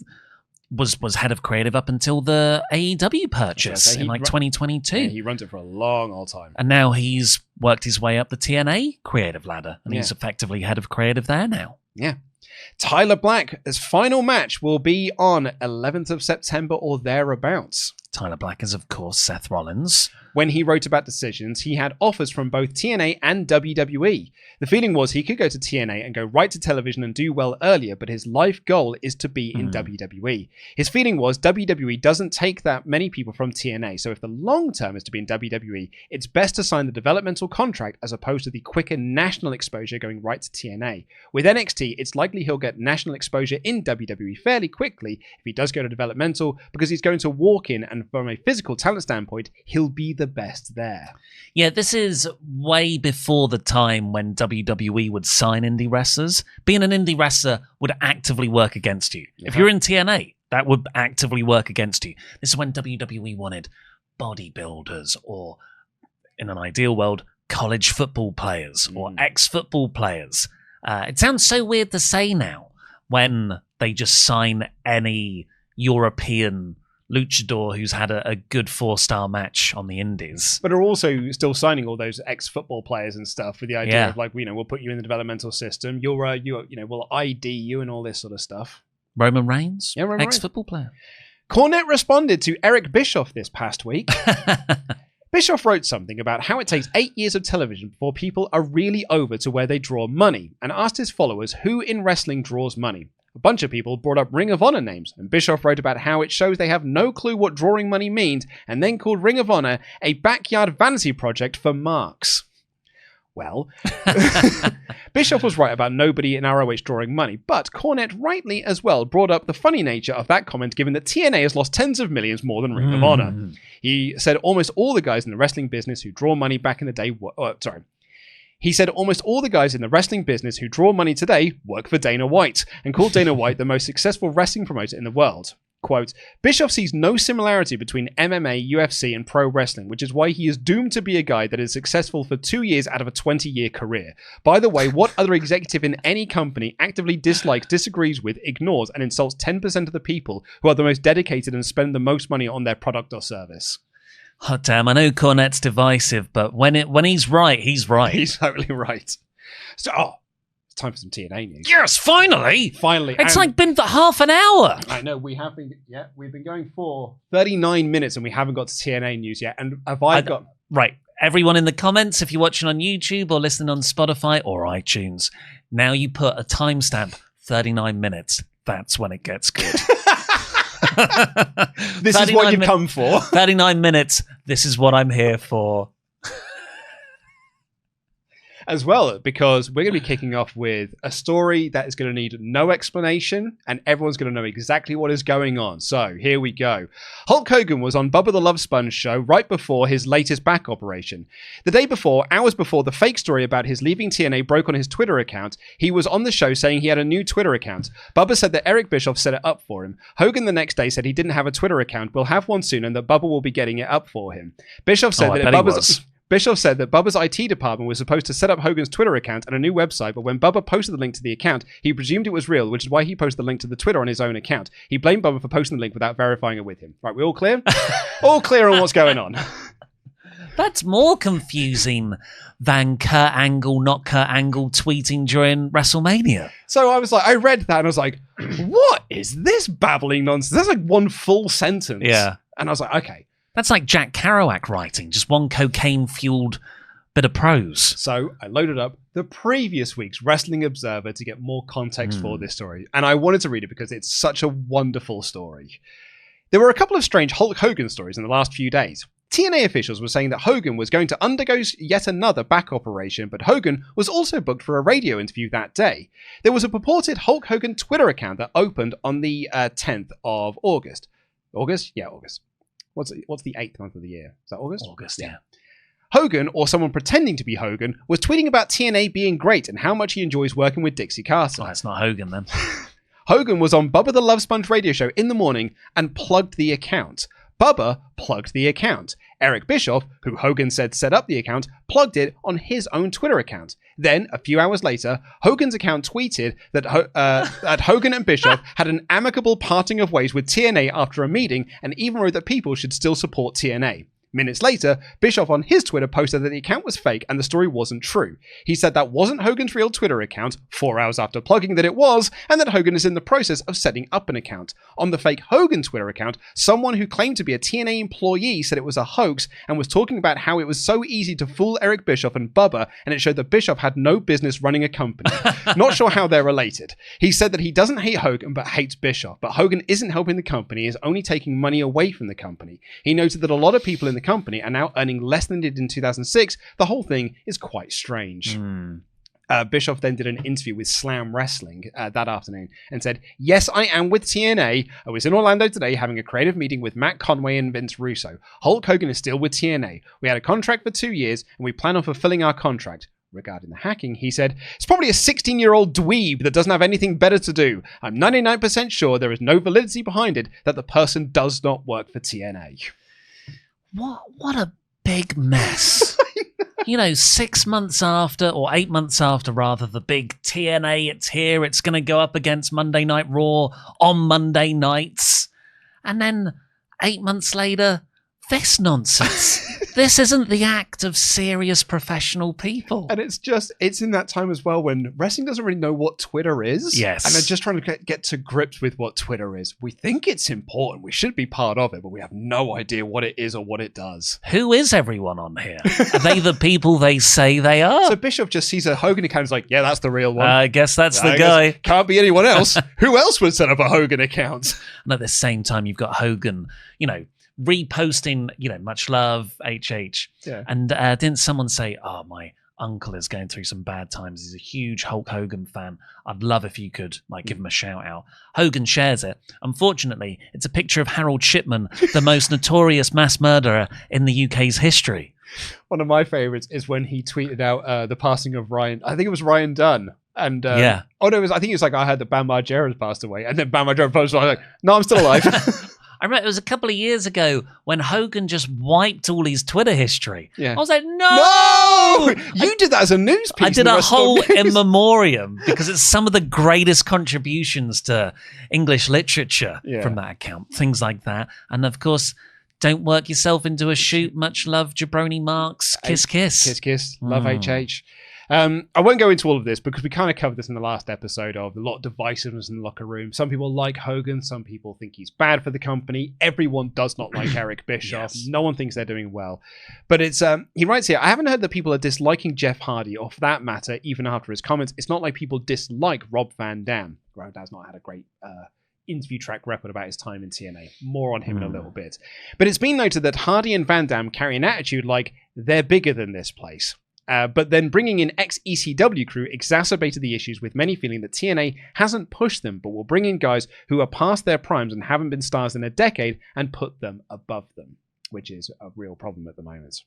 head of creative up until the AEW purchase in 2022. Yeah, he runs it for a long old time. And now he's worked his way up the TNA creative ladder, and he's effectively head of creative there now. Yeah. Tyler Black's final match will be on 11th of September or thereabouts. Tyler Black is, of course, Seth Rollins. When he wrote about decisions, he had offers from both TNA and WWE. The feeling was he could go to TNA and go right to television and do well earlier, but his life goal is to be in WWE. His feeling was WWE doesn't take that many people from TNA, so if the long term is to be in WWE, it's best to sign the developmental contract as opposed to the quicker national exposure going right to TNA. With NXT, it's likely he'll get national exposure in WWE fairly quickly if he does go to developmental, because he's going to walk in, and from a physical talent standpoint, he'll be the best there. Yeah, this is way before the time when WWE would sign indie wrestlers. Being an indie wrestler would actively work against you. If you're in TNA, that would actively work against you. This is when WWE wanted bodybuilders, or in an ideal world, college football players or ex-football players. It sounds so weird to say now when they just sign any European luchador who's had a good 4-star match on the indies. But are also still signing all those ex-football players and stuff with the idea of, like, we'll put you in the developmental system. We'll ID you and all this sort of stuff. Roman Reigns? Yeah, Roman ex-football player. Cornette responded to Eric Bischoff this past week. Bischoff wrote something about how it takes 8 years of television before people are really over to where they draw money, and asked his followers who in wrestling draws money. A bunch of people brought up Ring of Honor names, and Bischoff wrote about how it shows they have no clue what drawing money means, and then called Ring of Honor a backyard vanity project for marks. Well, Bischoff was right about nobody in ROH drawing money, but Cornette rightly as well brought up the funny nature of that comment, given that TNA has lost tens of millions more than Ring of Honor. He said almost all the guys in the wrestling business who draw money back in the day He said almost all the guys in the wrestling business who draw money today work for Dana White, and called Dana White the most successful wrestling promoter in the world. Quote, Bischoff sees no similarity between MMA, UFC, and pro wrestling, which is why he is doomed to be a guy that is successful for 2 years out of a 20-year career. By the way, what other executive in any company actively dislikes, disagrees with, ignores, and insults 10% of the people who are the most dedicated and spend the most money on their product or service? Oh, damn, I know Cornette's divisive, but when he's right, he's right. He's totally right. So, it's time for some TNA news. Yes, finally! Finally. It's been for half an hour. I know, we've been going for 39 minutes and we haven't got to TNA news yet. And Right, everyone in the comments, if you're watching on YouTube or listening on Spotify or iTunes, now you put a timestamp, 39 minutes. That's when it gets good. This is what you've come for. 39 minutes. This is what I'm here for. As well, because we're going to be kicking off with a story that is going to need no explanation, and everyone's going to know exactly what is going on. So, here we go. Hulk Hogan was on Bubba the Love Sponge show right before his latest back operation. The day before, hours before the fake story about his leaving TNA broke on his Twitter account, he was on the show saying he had a new Twitter account. Bubba said that Eric Bischoff set it up for him. Hogan the next day said he didn't have a Twitter account, will have one soon, and that Bubba will be getting it up for him. Bischoff said Bischoff said that Bubba's IT department was supposed to set up Hogan's Twitter account and a new website, but when Bubba posted the link to the account, he presumed it was real, which is why he posted the link to the Twitter on his own account. He blamed Bubba for posting the link without verifying it with him. Right, we all clear? All clear on what's going on. That's more confusing than Kurt Angle, not Kurt Angle, tweeting during WrestleMania. So I read that and I was like, what is this babbling nonsense? That's like one full sentence. Yeah. And I was like, okay. That's like Jack Kerouac writing, just one cocaine-fueled bit of prose. So I loaded up the previous week's Wrestling Observer to get more context for this story. And I wanted to read it because it's such a wonderful story. There were a couple of strange Hulk Hogan stories in the last few days. TNA officials were saying that Hogan was going to undergo yet another back operation, but Hogan was also booked for a radio interview that day. There was a purported Hulk Hogan Twitter account that opened on the 10th of August. August? Yeah, August. What's the 8th month of the year? Is that August? August, yeah. Hogan, or someone pretending to be Hogan, was tweeting about TNA being great and how much he enjoys working with Dixie Carter. Oh, that's not Hogan then. Hogan was on Bubba the Love Sponge radio show in the morning and plugged the account. Bubba plugged the account. Eric Bischoff, who Hogan said set up the account, plugged it on his own Twitter account. Then, a few hours later, Hogan's account tweeted that Hogan and Bischoff had an amicable parting of ways with TNA after a meeting, and even wrote that people should still support TNA. Minutes later, Bischoff on his Twitter posted that the account was fake and the story wasn't true. He said that wasn't Hogan's real Twitter account, 4 hours after plugging that it was, and that Hogan is in the process of setting up an account. On the fake Hogan Twitter account, someone who claimed to be a TNA employee said it was a hoax and was talking about how it was so easy to fool Eric Bischoff and Bubba, and it showed that Bischoff had no business running a company. Not sure how they're related. He said that he doesn't hate Hogan but hates Bischoff, but Hogan isn't helping the company, is only taking money away from the company. He noted that a lot of people in the company are now earning less than they did in 2006. The whole thing is quite strange. Bischoff then did an interview with Slam Wrestling that afternoon and said, "Yes, I am with TNA. I was in Orlando today having a creative meeting with Matt Conway and Vince Russo. Hulk Hogan is still with TNA. We had a contract for 2 years and we plan on fulfilling our contract." Regarding the hacking, he said, "It's probably a 16-year-old dweeb that doesn't have anything better to do. I'm 99% sure there is no validity behind it, that the person does not work for TNA." What a big mess. 6 months after, or 8 months after rather, the big TNA, it's here, it's going to go up against Monday Night Raw on Monday nights. And then 8 months later, this nonsense. This isn't the act of serious professional people. And it's in that time as well when wrestling doesn't really know what Twitter is. Yes. And they're just trying to get to grips with what Twitter is. We think it's important. We should be part of it, but we have no idea what it is or what it does. Who is everyone on here? Are they the people they say they are? So Bischoff just sees a Hogan account and is like, yeah, that's the real one. I guess that's the guy. Can't be anyone else. Who else would set up a Hogan account? And at the same time, you've got Hogan, reposting, much love, HH. Yeah. And didn't someone say, "Oh, my uncle is going through some bad times. He's a huge Hulk Hogan fan. I'd love if you could give him a shout out." Hogan shares it. Unfortunately, it's a picture of Harold Shipman, the most notorious mass murderer in the UK's history. One of my favorites is when he tweeted out the passing of Ryan. I think it was Ryan Dunn. And yeah. Oh no, I think it was like, I heard that Bam Margera has passed away, and then Bam Margera posted, I was like, no, I'm still alive. I remember it was a couple of years ago when Hogan just wiped all his Twitter history. Yeah. I was like, no! You did that as a news piece. I did a whole in memoriam because it's some of the greatest contributions to English literature from that account. Things like that. And of course, don't work yourself into a shoot. Much love, Jabroni Marks. Kiss, kiss. Kiss, kiss. Love HH. I won't go into all of this because we kind of covered this in the last episode of a lot of divisiveness in the locker room. Some people like Hogan. Some people think he's bad for the company. Everyone does not like Eric Bischoff. Yes. No one thinks they're doing well. But it's he writes here, "I haven't heard that people are disliking Jeff Hardy, or for that matter, even after his comments. It's not like people dislike Rob Van Dam. Rob Van's not had a great interview track record about his time in TNA. More on him in a little bit. But it's been noted that Hardy and Van Dam carry an attitude like they're bigger than this place. But then bringing in ex-ECW crew exacerbated the issues, with many feeling that TNA hasn't pushed them, but will bring in guys who are past their primes and haven't been stars in a decade and put them above them," which is a real problem at the moment.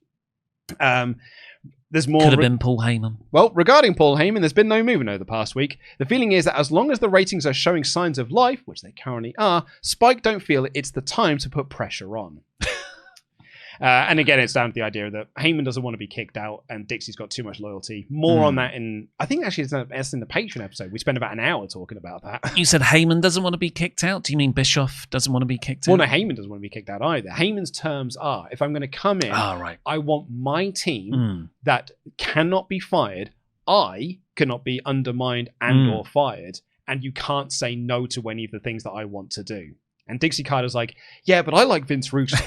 There's more. Could have been Paul Heyman. Well, regarding Paul Heyman, there's been no movement over the past week. The feeling is that as long as the ratings are showing signs of life, which they currently are, Spike don't feel it's the time to put pressure on. And again, it's down to the idea that Heyman doesn't want to be kicked out and Dixie's got too much loyalty. More on that I think actually it's in the Patreon episode. We spent about an hour talking about that. You said Heyman doesn't want to be kicked out? Do you mean Bischoff doesn't want to be kicked out? Well, no, Heyman doesn't want to be kicked out either. Heyman's terms are, if I'm going to come in, I want my team that cannot be fired. I cannot be undermined and or fired. And you can't say no to any of the things that I want to do. And Dixie Carter's like, yeah, but I like Vince Russo.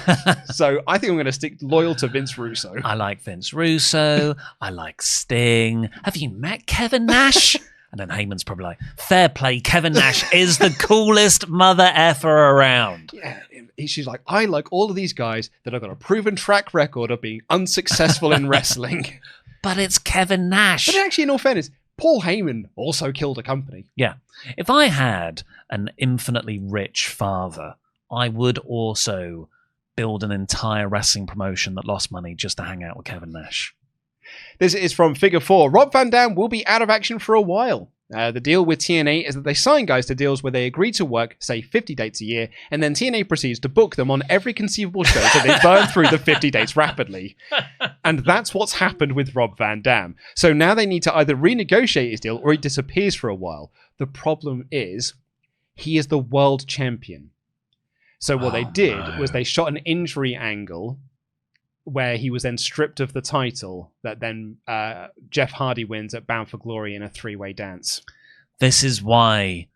So I think I'm going to stick loyal to Vince Russo. I like Vince Russo. I like Sting. Have you met Kevin Nash? And then Heyman's probably like, fair play, Kevin Nash is the coolest mother effer around. Yeah, she's like, I like all of these guys that have got a proven track record of being unsuccessful in wrestling. But it's Kevin Nash. But actually, in all fairness, Paul Heyman also killed a company. Yeah. If I had an infinitely rich father, I would also build an entire wrestling promotion that lost money just to hang out with Kevin Nash. This is from Figure 4. Rob Van Dam will be out of action for a while. The deal with TNA is that they sign guys to deals where they agree to work, say, 50 dates a year, and then TNA proceeds to book them on every conceivable show so they burn through the 50 dates rapidly. And that's what's happened with Rob Van Dam. So now they need to either renegotiate his deal or he disappears for a while. The problem is, he is the world champion. So what they did was they shot an injury angle where he was then stripped of the title, that then Jeff Hardy wins at Bound for Glory in a 3-way dance. This is why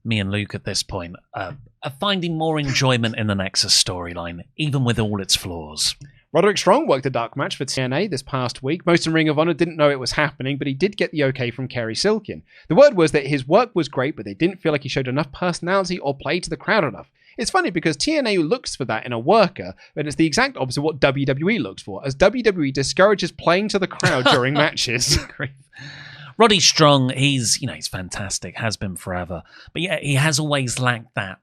me and Luke at this point are finding more enjoyment in the Nexus storyline, even with all its flaws. Roderick Strong worked a dark match for TNA this past week. Most in Ring of Honor didn't know it was happening, but he did get the okay from Kerry Silkin. The word was that his work was great, but they didn't feel like he showed enough personality or played to the crowd enough. It's funny because TNA looks for that in a worker, and it's the exact opposite of what WWE looks for, as WWE discourages playing to the crowd during matches. Roddy Strong, he's fantastic, has been forever. But yeah, he has always lacked that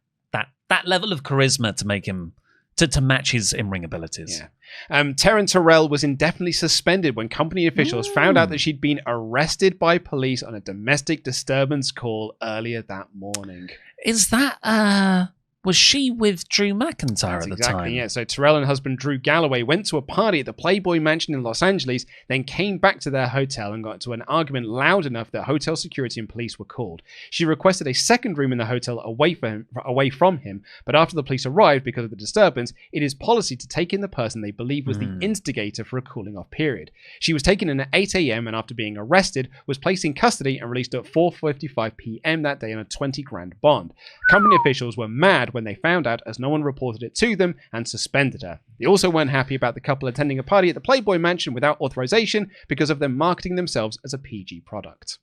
level of charisma to make him to match his in-ring abilities. Yeah. Teran Terrell was indefinitely suspended when company officials found out that she'd been arrested by police on a domestic disturbance call earlier that morning. Is that was she with Drew McIntyre at the time? Yeah. So Terrell and husband Drew Galloway went to a party at the Playboy Mansion in Los Angeles, then came back to their hotel and got into an argument loud enough that hotel security and police were called. She requested a second room in the hotel away from him, but after the police arrived because of the disturbance, it is policy to take in the person they believe was the instigator for a cooling off period. She was taken in at 8 a.m. and after being arrested, was placed in custody and released at 4:55 p.m. that day on a $20,000 bond. Company officials were mad when they found out, as no one reported it to them, and suspended her. They also weren't happy about the couple attending a party at the Playboy Mansion without authorization because of them marketing themselves as a PG product.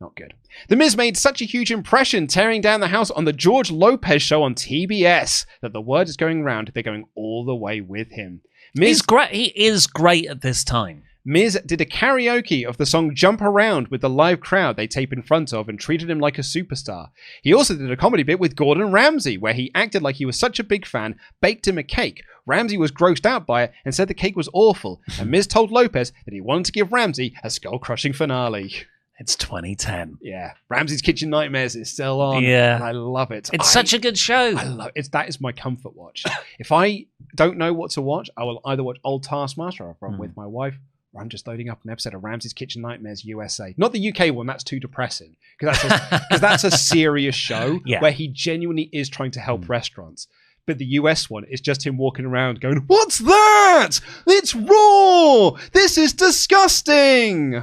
Not good. The Miz made such a huge impression tearing down the house on the George Lopez show on TBS that the word is going round they're going all the way with him. He's great. He is great at this time. Miz did a karaoke of the song Jump Around with the live crowd they tape in front of and treated him like a superstar. He also did a comedy bit with Gordon Ramsay where he acted like he was such a big fan, baked him a cake. Ramsay was grossed out by it and said the cake was awful, and Miz told Lopez that he wanted to give Ramsay a skull-crushing finale. It's 2010. Yeah. Ramsay's Kitchen Nightmares is still on. Yeah. And I love it. It's such a good show. I love it. That is my comfort watch. If I don't know what to watch, I will either watch Old Taskmaster if I'm with my wife, or I'm just loading up an episode of Ramsay's Kitchen Nightmares USA. Not the UK one, that's too depressing. Because that's a serious show where he genuinely is trying to help restaurants. But the US one is just him walking around going, "What's that? It's raw! This is disgusting!"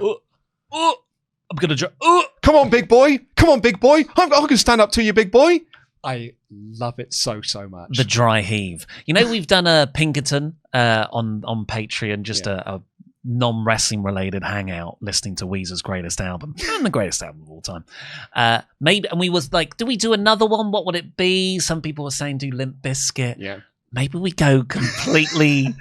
I'm going to... Come on, big boy. Come on, big boy. I can stand up to you, big boy. I love it so much. The dry heave. You know, we've done a Pinkerton on Patreon, just a non-wrestling related hangout listening to Weezer's greatest album. And the greatest album of all time. Maybe, and we was like, do we do another one? What would it be? Some people were saying do Limp Bizkit. Yeah. Maybe we go completely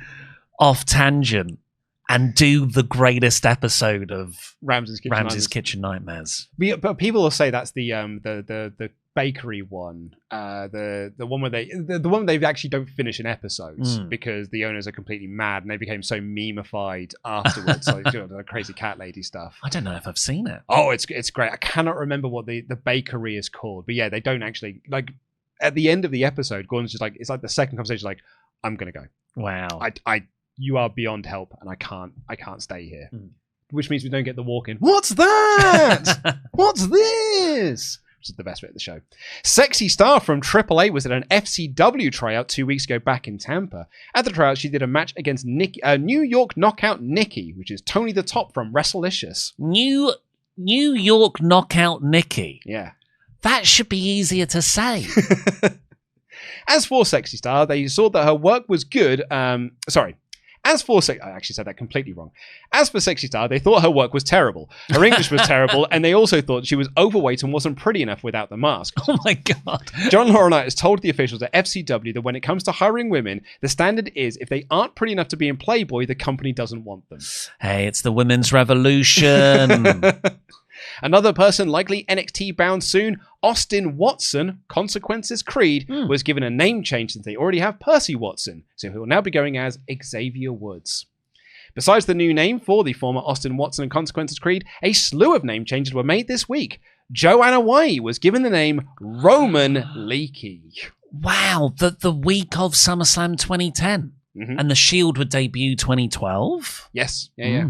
off tangent and do the greatest episode of Ramsay's Kitchen Nightmares. But people will say that's the bakery one, the one where they actually don't finish in episodes because the owners are completely mad and they became so memeified afterwards, like the crazy cat lady stuff. I don't know if I've seen it. Oh, it's great. I cannot remember what the bakery is called, but yeah, they don't actually like at the end of the episode. Gordon's just like, it's like the second conversation, like, I'm gonna go. Wow. You are beyond help, and I can't stay here. Which means we don't get the walk-in. What's that? What's this? Which is the best bit of the show. Sexy Star from AAA was at an FCW tryout 2 weeks ago back in Tampa. At the tryout, she did a match against New York Knockout Nikki, which is Tony the Top from WrestleLicious. New York Knockout Nikki. Yeah. That should be easier to say. As for Sexy Star, they saw that her work was good. I actually said that completely wrong. As for Sexy Star, they thought her work was terrible. Her English was terrible, and they also thought she was overweight and wasn't pretty enough without the mask. Oh my God. John Laurinaitis told the officials at FCW that when it comes to hiring women, the standard is if they aren't pretty enough to be in Playboy, the company doesn't want them. Hey, it's the women's revolution. Another person likely NXT bound soon, Austin Watson, Consequences Creed, was given a name change since they already have Percy Watson, so he will now be going as Xavier Woods. Besides the new name for the former Austin Watson and Consequences Creed, a slew of name changes were made this week. Joanna Way was given the name Roman Leakey. Wow, the week of SummerSlam 2010. And the Shield would debut 2012? Yes, yeah.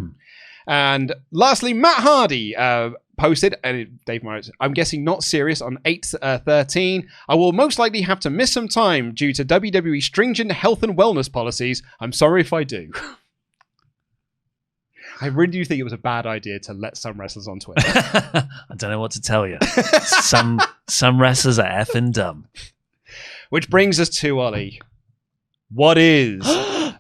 And lastly, Matt Hardy posted, and Dave Morris, I'm guessing not serious, on 8/13. I will most likely have to miss some time due to WWE stringent health and wellness policies. I'm sorry if I do. I really do think it was a bad idea to let some wrestlers on Twitter. I don't know what to tell you. Some wrestlers are effing dumb. Which brings us to, Ollie, what is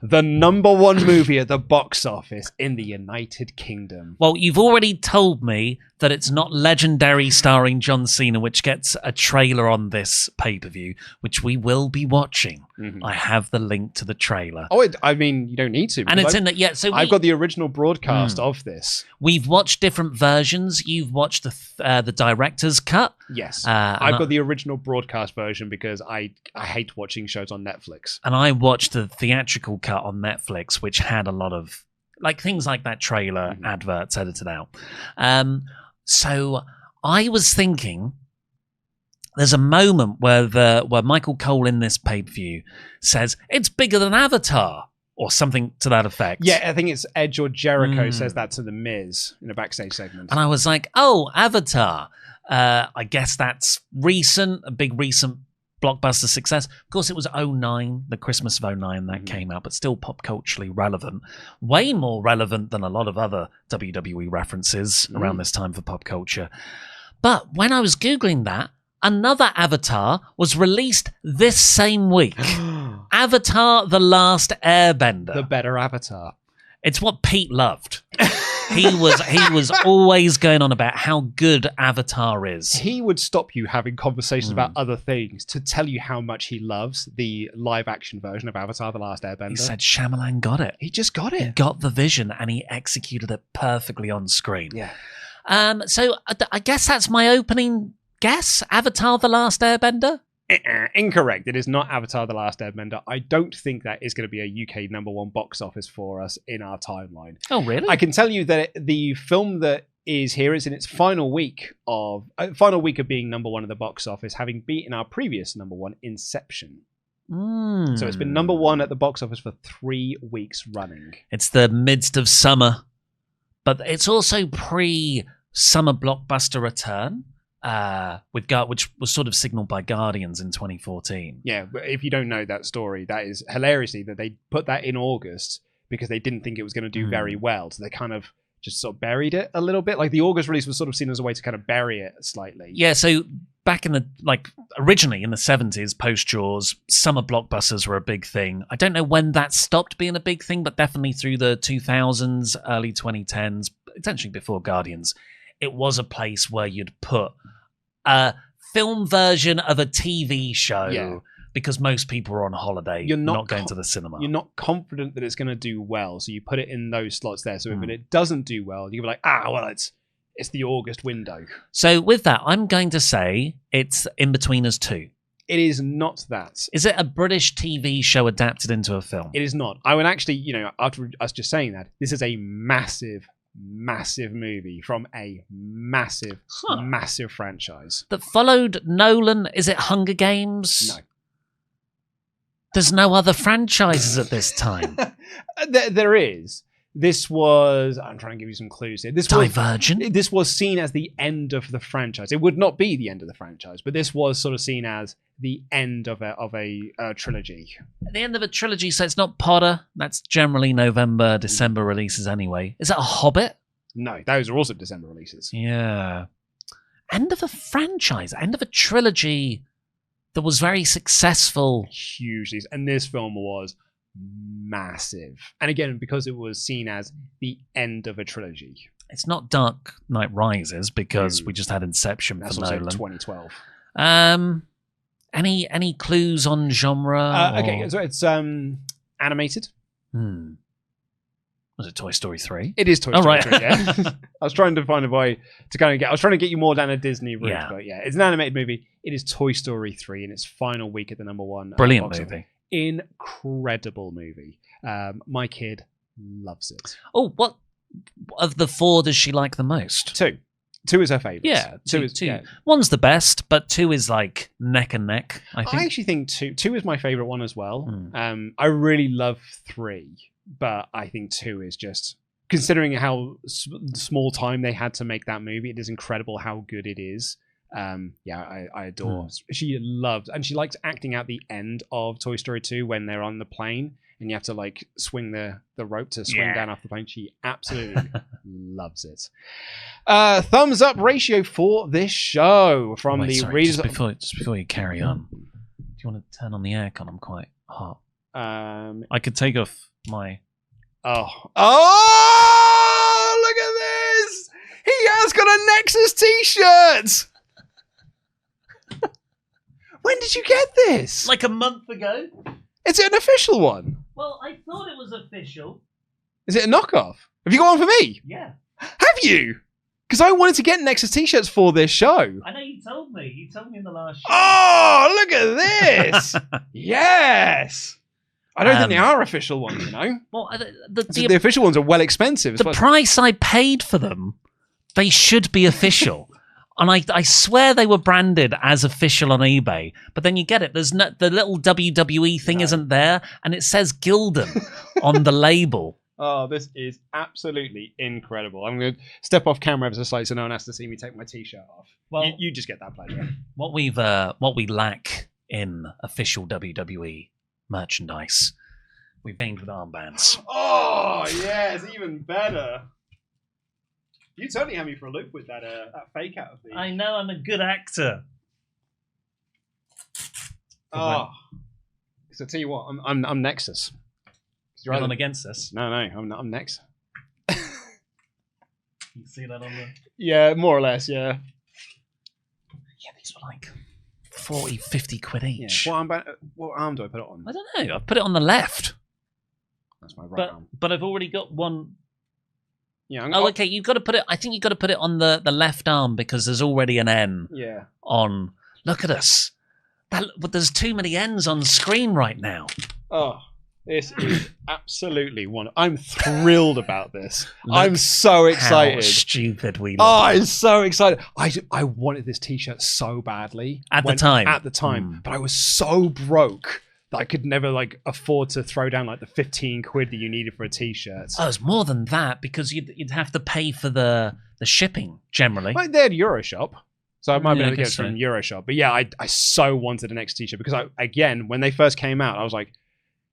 the #1 movie at the box office in the United Kingdom? Well, you've already told me that it's not Legendary starring John Cena, which gets a trailer on this pay-per-view, which we will be watching. I have the link to the trailer. Oh, I mean, you don't need to. And it's in that, yeah. So I've got the original broadcast of this. We've watched different versions. You've watched the director's cut. Yes. I've got the original broadcast version because I hate watching shows on Netflix. And I watched the theatrical cut on Netflix, which had a lot of things like that trailer adverts edited out. So I was thinking, there's a moment where Michael Cole in this pay-per-view says it's bigger than Avatar or something to that effect. Yeah, I think it's Edge or Jericho says that to The Miz in a backstage segment. And I was like, oh, Avatar. I guess that's a big recent blockbuster success. Of course, it was 2009, the Christmas of 2009 that came out, but still pop culturally relevant. Way more relevant than a lot of other WWE references around this time for pop culture. But when I was Googling that, another Avatar was released this same week. Avatar: The Last Airbender. The better Avatar. It's what Pete loved. He was always going on about how good Avatar is. He would stop you having conversations about other things to tell you how much he loves the live action version of Avatar: The Last Airbender. He said Shyamalan got it. He just got it. He got the vision and he executed it perfectly on screen. Yeah. So I guess that's my opening guess. Avatar: The Last Airbender? Incorrect. It is not Avatar: The Last Airbender. I don't think that is going to be a UK #1 box office for us in our timeline. Oh, really? I can tell you that the film that is here is in its final week of being #1 at the box office, having beaten our previous #1, Inception. So it's been #1 at the box office for 3 weeks running. It's the midst of summer, but it's also pre-summer blockbuster return. Which was sort of signaled by Guardians in 2014. Yeah, but if you don't know that story, that is hilariously that they put that in August because they didn't think it was going to do very well. So they kind of just sort of buried it a little bit. Like the August release was sort of seen as a way to kind of bury it slightly. Yeah, so back in originally in the 70s, post-Jaws, summer blockbusters were a big thing. I don't know when that stopped being a big thing, but definitely through the 2000s, early 2010s, essentially before Guardians, it was a place where you'd put a film version of a TV show because most people are on holiday, you're not going to the cinema. You're not confident that it's going to do well, so you put it in those slots there. So if it doesn't do well, you're like, it's the August window. So with that, I'm going to say it's In-Betweeners 2. It is not that. Is it a British TV show adapted into a film? It is not. I would actually, after us just saying that, this is a massive movie from a massive franchise that followed Nolan. Is it Hunger Games? No. There's no other franchises at this time. There is. This was, I'm trying to give you some clues here. Divergent? This was seen as the end of the franchise. It would not be the end of the franchise, but this was sort of seen as the end of a trilogy. The end of a trilogy, so it's not Potter. That's generally November, December releases anyway. Is it a Hobbit? No, those are also December releases. Yeah. End of a franchise, end of a trilogy that was very successful. Hugely. And this film was massive. And again, because it was seen as the end of a trilogy. It's not Dark Knight Rises because we just had Inception That's for also Nolan. 2012. Any clues on genre? Okay, so it's animated. Was it Toy Story 3? It is Toy Story right. 3, yeah. I was trying to find a way to kind of I was trying to get you more down a Disney route, but yeah, it's an animated movie. It is Toy Story 3 in its final week at the #1. Brilliant movie. Incredible movie. My kid loves it. Oh, what of the 4 does she like the most? 2. 2 is her favourite. Yeah, 2 is. Yeah. 1's the best, but 2 is like neck and neck, I think. I actually think 2 is my favourite one as well. I really love 3, but I think 2 is just... considering how small time they had to make that movie, it is incredible how good it is. I adore. She loved, and she likes acting out the end of Toy Story 2 when they're on the plane and you have to like swing the rope to swing down off the plane. She absolutely loves it. Thumbs up ratio for this show from readers. Just before you carry on, do you want to turn on the aircon? I'm quite hot. I could take off my. Oh! Look at this! He has got a Nexus t-shirt. When did you get this? Like a month ago. Is it an official one? Well, I thought it was official. Is it a knockoff? Have you got one for me? Yeah. Have you? Because I wanted to get Nexus t-shirts for this show. I know you told me. You told me in the last show. Oh, look at this! Yes! I don't think they are official ones, you know? Well, the official ones are well expensive. The price I paid for them, they should be official. And I swear they were branded as official on eBay, but then you get it. There's no, the little WWE thing isn't there, and it says Gildan on the label. Oh, this is absolutely incredible. I'm going to step off camera ever so slightly so no one has to see me take my t-shirt off. Well, you just get that pleasure. What we lack in official WWE merchandise, we've gained with armbands. Oh, yes, even better. You totally had me for a loop with that fake out of the. I know, I'm a good actor. Oh, so I tell you what, I'm Nexus. You're on against us. No, I'm Nexus. You see that on the? Yeah, more or less, yeah. Yeah, these were like 40, 50 quid each. Yeah. What arm do I put it on? I don't know. I put it on the left. That's my right arm. But I've already got one. Yeah. Okay. You've got to put it. I think you've got to put it on the left arm because there's already an N. Yeah. On. Look at us. But there's too many N's on screen right now. Oh, this is absolutely wonderful. I'm thrilled about this. I'm so excited. How stupid we look. Oh, I'm so excited. I wanted this t-shirt so badly at the time. But I was so broke that I could never like afford to throw down like the 15 quid that you needed for a t-shirt. Oh, it's more than that because you'd have to pay for the shipping generally. Like they had Euroshop. So I might be able to get it from Euroshop. But yeah, I so wanted an X t-shirt because again, when they first came out, I was like,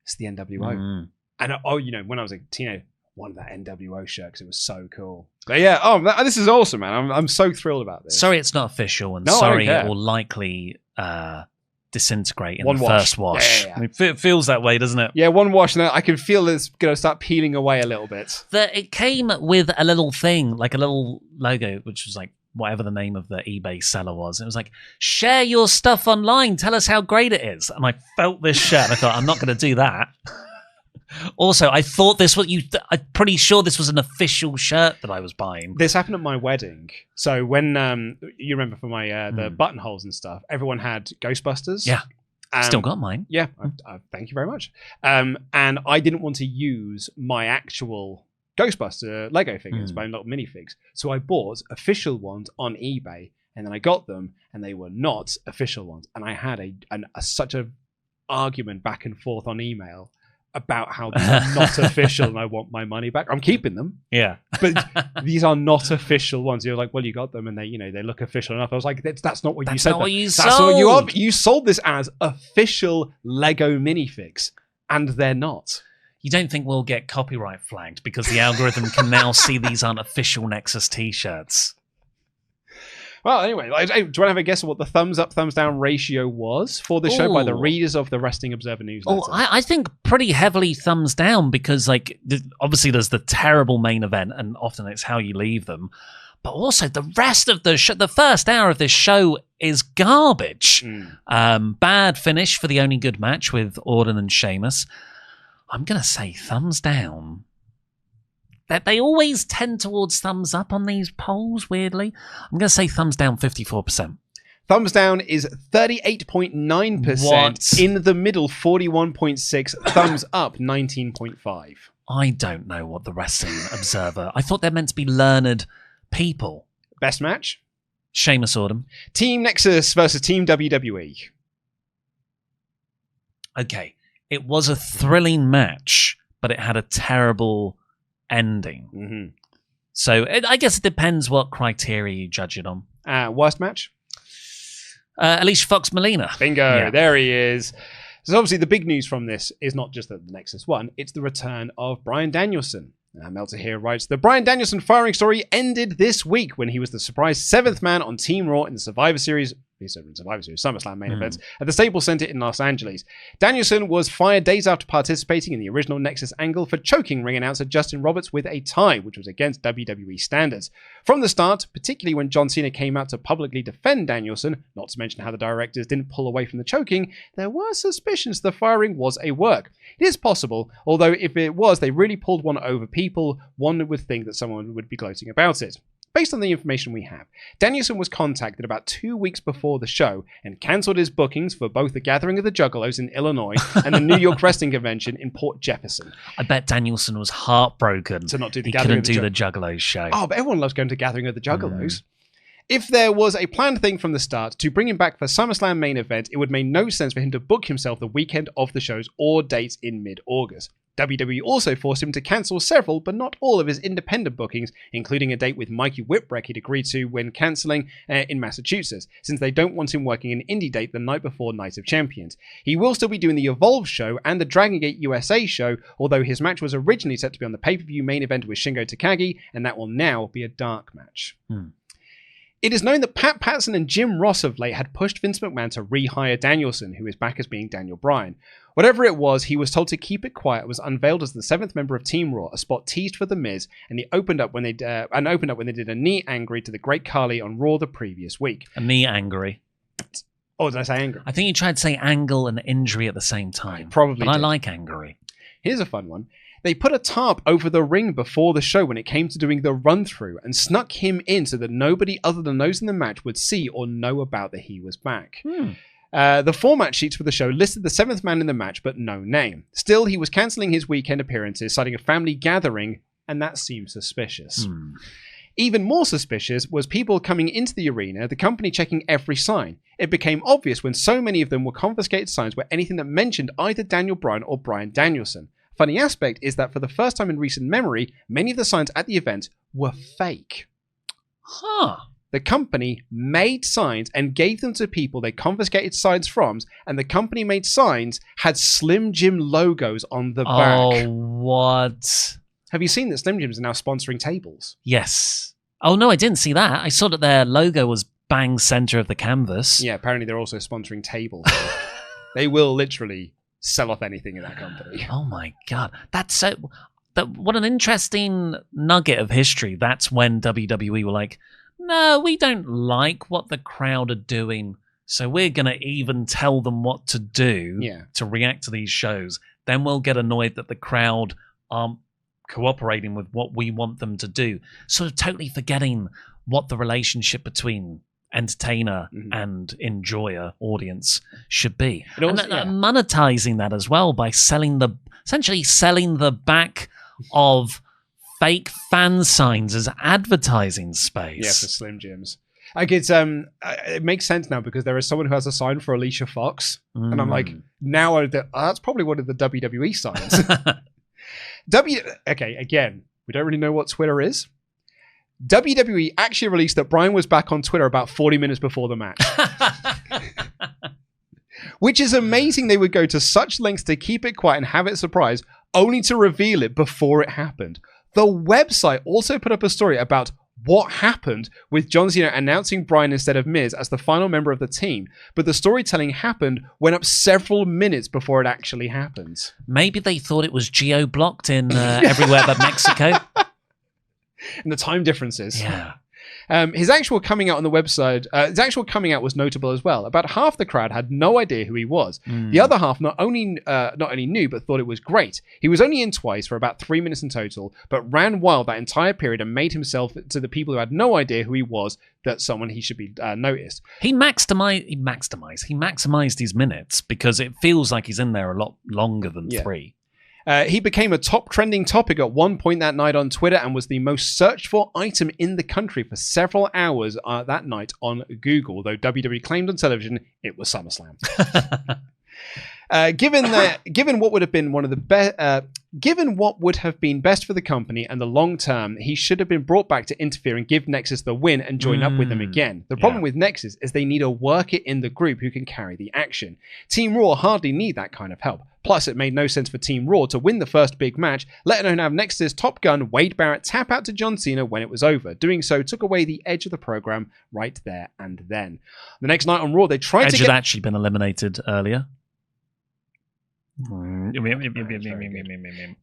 it's the NWO. And when I was a teenager, I wanted that NWO shirt because it was so cool. But yeah, this is awesome, man. I'm so thrilled about this. Sorry it's not official, and sorry it will likely disintegrate in the first wash. Yeah. I mean, it feels that way, doesn't it? Yeah, one wash, and I can feel it's going to start peeling away a little bit. It came with a little thing, like a little logo, which was like whatever the name of the eBay seller was. It was like, share your stuff online. Tell us how great it is. And I felt this shirt. And I thought, I'm not going to do that. Also, I thought this was I'm pretty sure this was an official shirt that I was buying. This happened at my wedding. So when you remember for my the buttonholes and stuff, everyone had Ghostbusters. Yeah, still got mine. Yeah, thank you very much. And I didn't want to use my actual Ghostbuster Lego figures, my little minifigs. So I bought official ones on eBay, and then I got them, and they were not official ones. And I had such a argument back and forth on email about how these are not official and I want my money back. I'm keeping them. Yeah. But these are not official ones. You're like, well, you got them and they look official enough. I was like, that's not what you said. Not what you that's sold. Not what you sold this as official Lego minifigs, and they're not. You don't think we'll get copyright flagged because the algorithm can now see these aren't official Nexus t-shirts? Well, anyway, do you want to have a guess of what the thumbs up, thumbs down ratio was for the show by the readers of the Wrestling Observer newsletter? I think pretty heavily thumbs down because, like, obviously there's the terrible main event, and often it's how you leave them. But also the rest of the show, the first hour of this show is garbage. Bad finish for the only good match with Orton and Sheamus. I'm going to say thumbs down. They always tend towards thumbs up on these polls, weirdly. I'm going to say thumbs down 54%. Thumbs down is 38.9%. In the middle, 41.6%. Thumbs up, 19.5%. I don't know what the Wrestling Observer... I thought they're meant to be learned people. Best match? Sheamus Orton. Team Nexus versus Team WWE. Okay. It was a thrilling match, but it had a terrible ending. Mm-hmm. So I guess it depends what criteria you judge it on. Worst match? Alicia Fox Molina. Bingo, Yeah. there he is. So obviously the big news from this is not just that the Nexus won, it's the return of Bryan Danielson. Meltzer here writes, the Bryan Danielson firing story ended this week when he was the surprise 7th man on Team Raw in the Survivor Series Summerslam main events at the Staples Center in Los Angeles. Danielson was fired days after participating in the original Nexus angle for choking ring announcer Justin Roberts with a tie, which was against WWE standards. From the start, particularly when John Cena came out to publicly defend Danielson, not to mention how the directors didn't pull away from the choking, there were suspicions the firing was a work. It is possible, although if it was, they really pulled one over people, one would think that someone would be gloating about it. Based on the information we have, Danielson was contacted about 2 weeks before the show and cancelled his bookings for both the Gathering of the Juggalos in Illinois and the New York Wrestling Convention in Port Jefferson. I bet Danielson was heartbroken to not do the he couldn't do the Juggalos show. Oh, but everyone loves going to Gathering of the Juggalos. If there was a planned thing from the start to bring him back for SummerSlam main event, it would make no sense for him to book himself the weekend of the shows or dates in mid-August. WWE also forced him to cancel several, but not all of his independent bookings, including a date with Mikey Whipwreck he'd agreed to when cancelling in Massachusetts, since they don't want him working an indie date the night before Night of Champions. He will still be doing the Evolve show and the Dragon Gate USA show, although his match was originally set to be on the pay-per-view main event with Shingo Takagi, and that will now be a dark match. It is known that Pat Patterson and Jim Ross of late had pushed Vince McMahon to rehire Danielson, who is back as being Daniel Bryan. Whatever it was, he was told to keep it quiet, was unveiled as the 7th member of Team Raw, a spot teased for The Miz, and he opened up when they did a knee angry to the Great Khali on Raw the previous week. A knee angry. Oh, did I say angry? I think you tried to say angle and injury at the same time. Probably But I did. like angry. Here's a fun one. They put a tarp over the ring before the show when it came to doing the run-through and snuck him in so that nobody other than those in the match would see or know about that he was back. The format sheets for the show listed the 7th man in the match, but no name. Still, he was cancelling his weekend appearances, citing a family gathering, and that seemed suspicious. Even more suspicious was people coming into the arena, the company checking every sign. It became obvious when so many of them were confiscated signs were anything that mentioned either Daniel Bryan or Bryan Danielson. Funny aspect is that for the first time in recent memory, many of the signs at the event were fake. The company made signs and gave them to people they confiscated signs from, and the company made signs had Slim Jim logos on the back. Oh, what? Have you seen that Slim Jims are now sponsoring tables? Yes. Oh, no, I didn't see that. I saw that their logo was bang center of the canvas. Yeah, apparently they're also sponsoring tables. They will literally sell off anything in that company. Oh my God. That's so... what an interesting nugget of history. That's when WWE were like, no, we don't like what the crowd are doing, so we're going to even tell them what to do to react to these shows. Then we'll get annoyed that the crowd aren't cooperating with what we want them to do. Sort of totally forgetting what the relationship between entertainer and enjoyer audience should be. Also, monetizing that as well by essentially selling the back of fake fan signs as advertising space. Yeah, for Slim Jims. Like it makes sense now because there is someone who has a sign for Alicia Fox, and I'm like, now that's probably one of the WWE signs. Okay, again, we don't really know what Twitter is. WWE actually released that Bryan was back on Twitter about 40 minutes before the match. Which is amazing they would go to such lengths to keep it quiet and have it surprise, only to reveal it before it happened. The website also put up a story about what happened with John Cena announcing Bryan instead of Miz as the final member of the team, but the storytelling went up several minutes before it actually happened. Maybe they thought it was geo-blocked in everywhere but Mexico. And the time differences. Yeah. His actual coming out on the website, his actual coming out was notable as well. About half the crowd had no idea who he was. The other half not only knew, but thought it was great. He was only in twice for about 3 minutes in total, but ran wild that entire period and made himself to the people who had no idea who he was that someone he should be noticed. He maximized his minutes because it feels like he's in there a lot longer than 3. He became a top trending topic at one point that night on Twitter and was the most searched for item in the country for several hours that night on Google, though WWE claimed on television it was SummerSlam. Given what would have been one of the best, given what would have been best for the company and the long term, he should have been brought back to interfere and give Nexus the win and join up with them again. The problem with Nexus is they need a worker in the group who can carry the action. Team Raw hardly need that kind of help. Plus, it made no sense for Team Raw to win the first big match, let alone have Nexus Top Gun Wade Barrett tap out to John Cena when it was over. Doing so took away the edge of the program right there and then. The next night on Raw, they tried to get... Edge had actually been eliminated earlier. The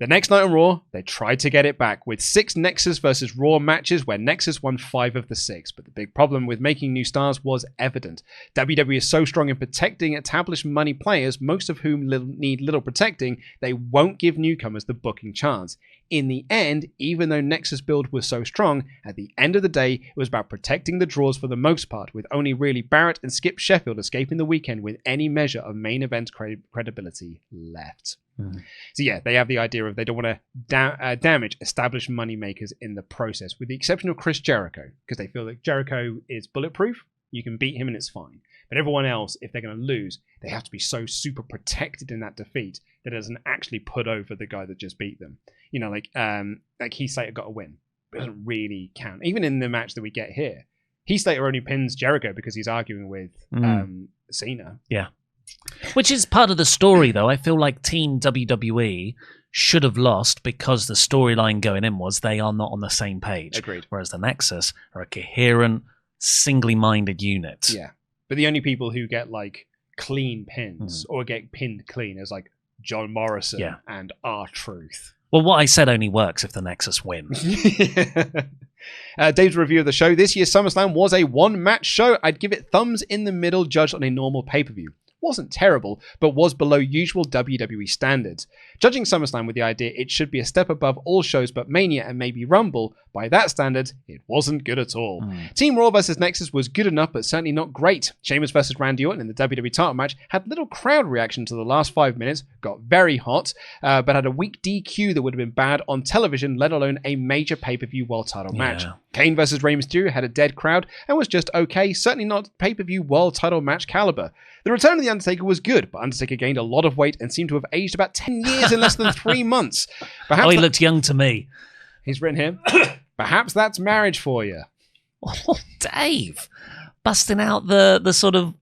next night on Raw, they tried to get it back with 6 Nexus versus Raw matches where Nexus won 5 of the 6. But the big problem with making new stars was evident. WWE is so strong in protecting established money players, most of whom need little protecting, they won't give newcomers the booking chance. In the end, even though Nexus build was so strong, at the end of the day, it was about protecting the draws for the most part, with only really Barrett and Skip Sheffield escaping the weekend with any measure of main event credibility left. So yeah, they have the idea of they don't want to damage established moneymakers in the process, with the exception of Chris Jericho, because they feel that Jericho is bulletproof. You can beat him and it's fine. But everyone else, if they're going to lose, they have to be so super protected in that defeat that it doesn't actually put over the guy that just beat them. You know, like Heath Slater got a win. It doesn't really count. Even in the match that we get here, Heath Slater only pins Jericho because he's arguing with Cena. Yeah. Which is part of the story, though. I feel like Team WWE should have lost because the storyline going in was they are not on the same page. Agreed. Whereas the Nexus are a coherent, singly minded unit. Yeah. But the only people who get like clean pins or get pinned clean is like John Morrison and R-Truth. Well, what I said only works if the Nexus win. Dave's review of the show. This year's SummerSlam was a one-match show. I'd give it thumbs in the middle judged on a normal pay-per-view. Wasn't terrible, but was below usual WWE standards. Judging SummerSlam with the idea it should be a step above all shows but Mania and maybe Rumble, by that standard, it wasn't good at all. Team Raw vs Nexus was good enough, but certainly not great. Sheamus vs Randy Orton in the WWE title match had little crowd reaction to the last 5 minutes, got very hot, but had a weak DQ that would have been bad on television, let alone a major pay-per-view world title match. Kane vs Rey Mysterio had a dead crowd and was just okay, certainly not pay-per-view world title match caliber. The return of The Undertaker was good, but Undertaker gained a lot of weight and seemed to have aged about 10 years in less than 3 months. Perhaps he looked young to me. He's written here. Perhaps that's marriage for you. Oh, Dave. Busting out the sort of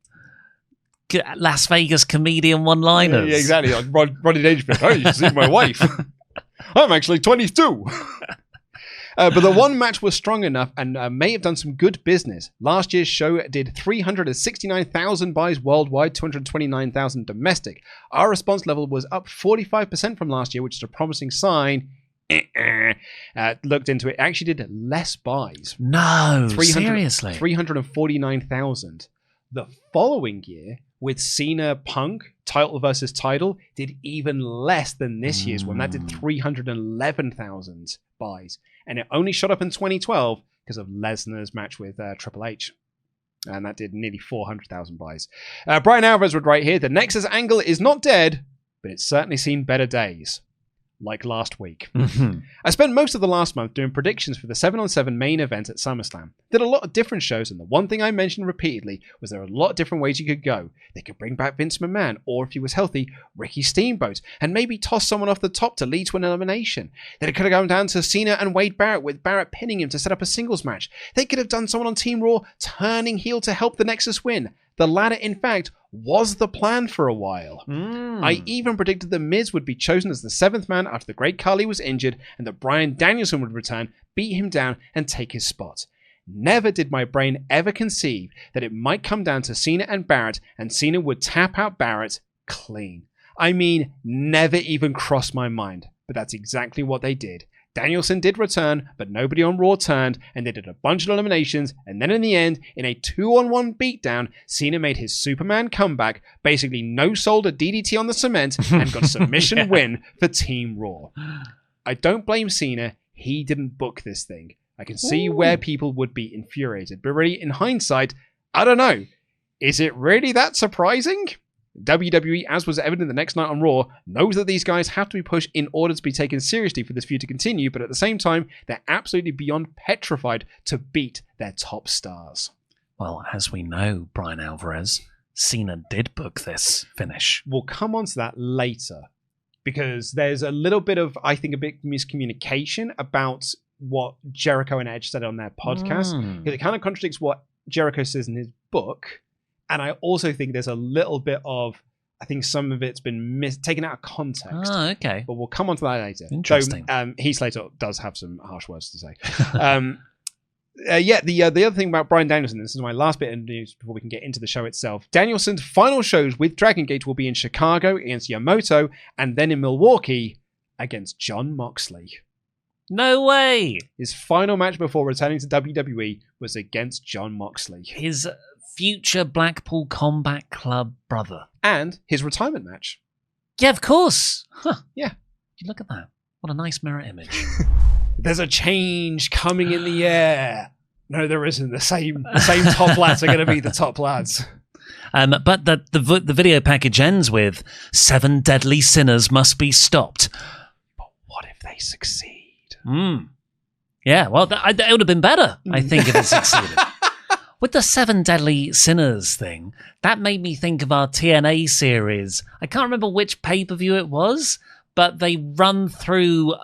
Las Vegas comedian one-liners. Yeah, exactly. Like Rodney Dangerfield. Oh, you should see my wife. I'm actually 22. But the one match was strong enough and may have done some good business. Last year's show did 369,000 buys worldwide, 229,000 domestic. Our response level was up 45% from last year, which is a promising sign. Looked into it, actually did less buys. No, seriously? 349,000. The following year, with Cena Punk, title versus title, did even less than this year's one. That did 311,000 buys. And it only shot up in 2012 because of Lesnar's match with Triple H. And that did nearly 400,000 buys. Bryan Alvarez would write here, the Nexus angle is not dead, but it's certainly seen better days. Like last week. I spent most of the last month doing predictions for the 7-on-7 main event at SummerSlam. Did a lot of different shows, and the one thing I mentioned repeatedly was there are a lot of different ways you could go. They could bring back Vince McMahon, or if he was healthy, Ricky Steamboat, and maybe toss someone off the top to lead to an elimination. Then it could have gone down to Cena and Wade Barrett, with Barrett pinning him to set up a singles match. They could have done someone on Team Raw turning heel to help the Nexus win. The latter, in fact, was the plan for a while. I even predicted The Miz would be chosen as the 7th man after the Great Khali was injured and that Bryan Danielson would return, beat him down, and take his spot. Never did my brain ever conceive that it might come down to Cena and Barrett, and Cena would tap out Barrett clean. I mean, never even crossed my mind, but that's exactly what they did. Danielson did return, but nobody on Raw turned, and they did a bunch of eliminations, and then in the end, in a 2-on-1 beatdown, Cena made his Superman comeback, basically no-sold a DDT on the cement, and got a submission win for Team Raw. I don't blame Cena, he didn't book this thing. I can see where people would be infuriated, but really, in hindsight, I don't know. Is it really that surprising? WWE, as was evident the next night on Raw, knows that these guys have to be pushed in order to be taken seriously for this feud to continue, but at the same time, they're absolutely beyond petrified to beat their top stars. Well, as we know, Bryan Alvarez, Cena did book this finish. We'll come on to that later, because there's a little bit of, I think, a bit miscommunication about what Jericho and Edge said on their podcast. Because it kind of contradicts what Jericho says in his book. And I also think there's a little bit of, I think some of it's been taken out of context. Oh, okay. But we'll come on to that later. Interesting. So, Heath Slater does have some harsh words to say. The other thing about Bryan Danielson, this is my last bit of news before we can get into the show itself. Danielson's final shows with Dragon Gate will be in Chicago against Yamamoto, and then in Milwaukee against Jon Moxley. No way! His final match before returning to WWE was against Jon Moxley. His future Blackpool Combat Club brother. And his retirement match. Yeah, of course. Huh. Yeah. Look at that. What a nice mirror image. There's a change coming in the air. No, there isn't. The same top lads are going to be the top lads. But the video package ends with 7 deadly sinners must be stopped. But what if they succeed? Yeah, well, it would have been better, I think, if it succeeded. With the 7 deadly sinners thing, that made me think of our TNA series. I can't remember which pay-per-view it was, but they run through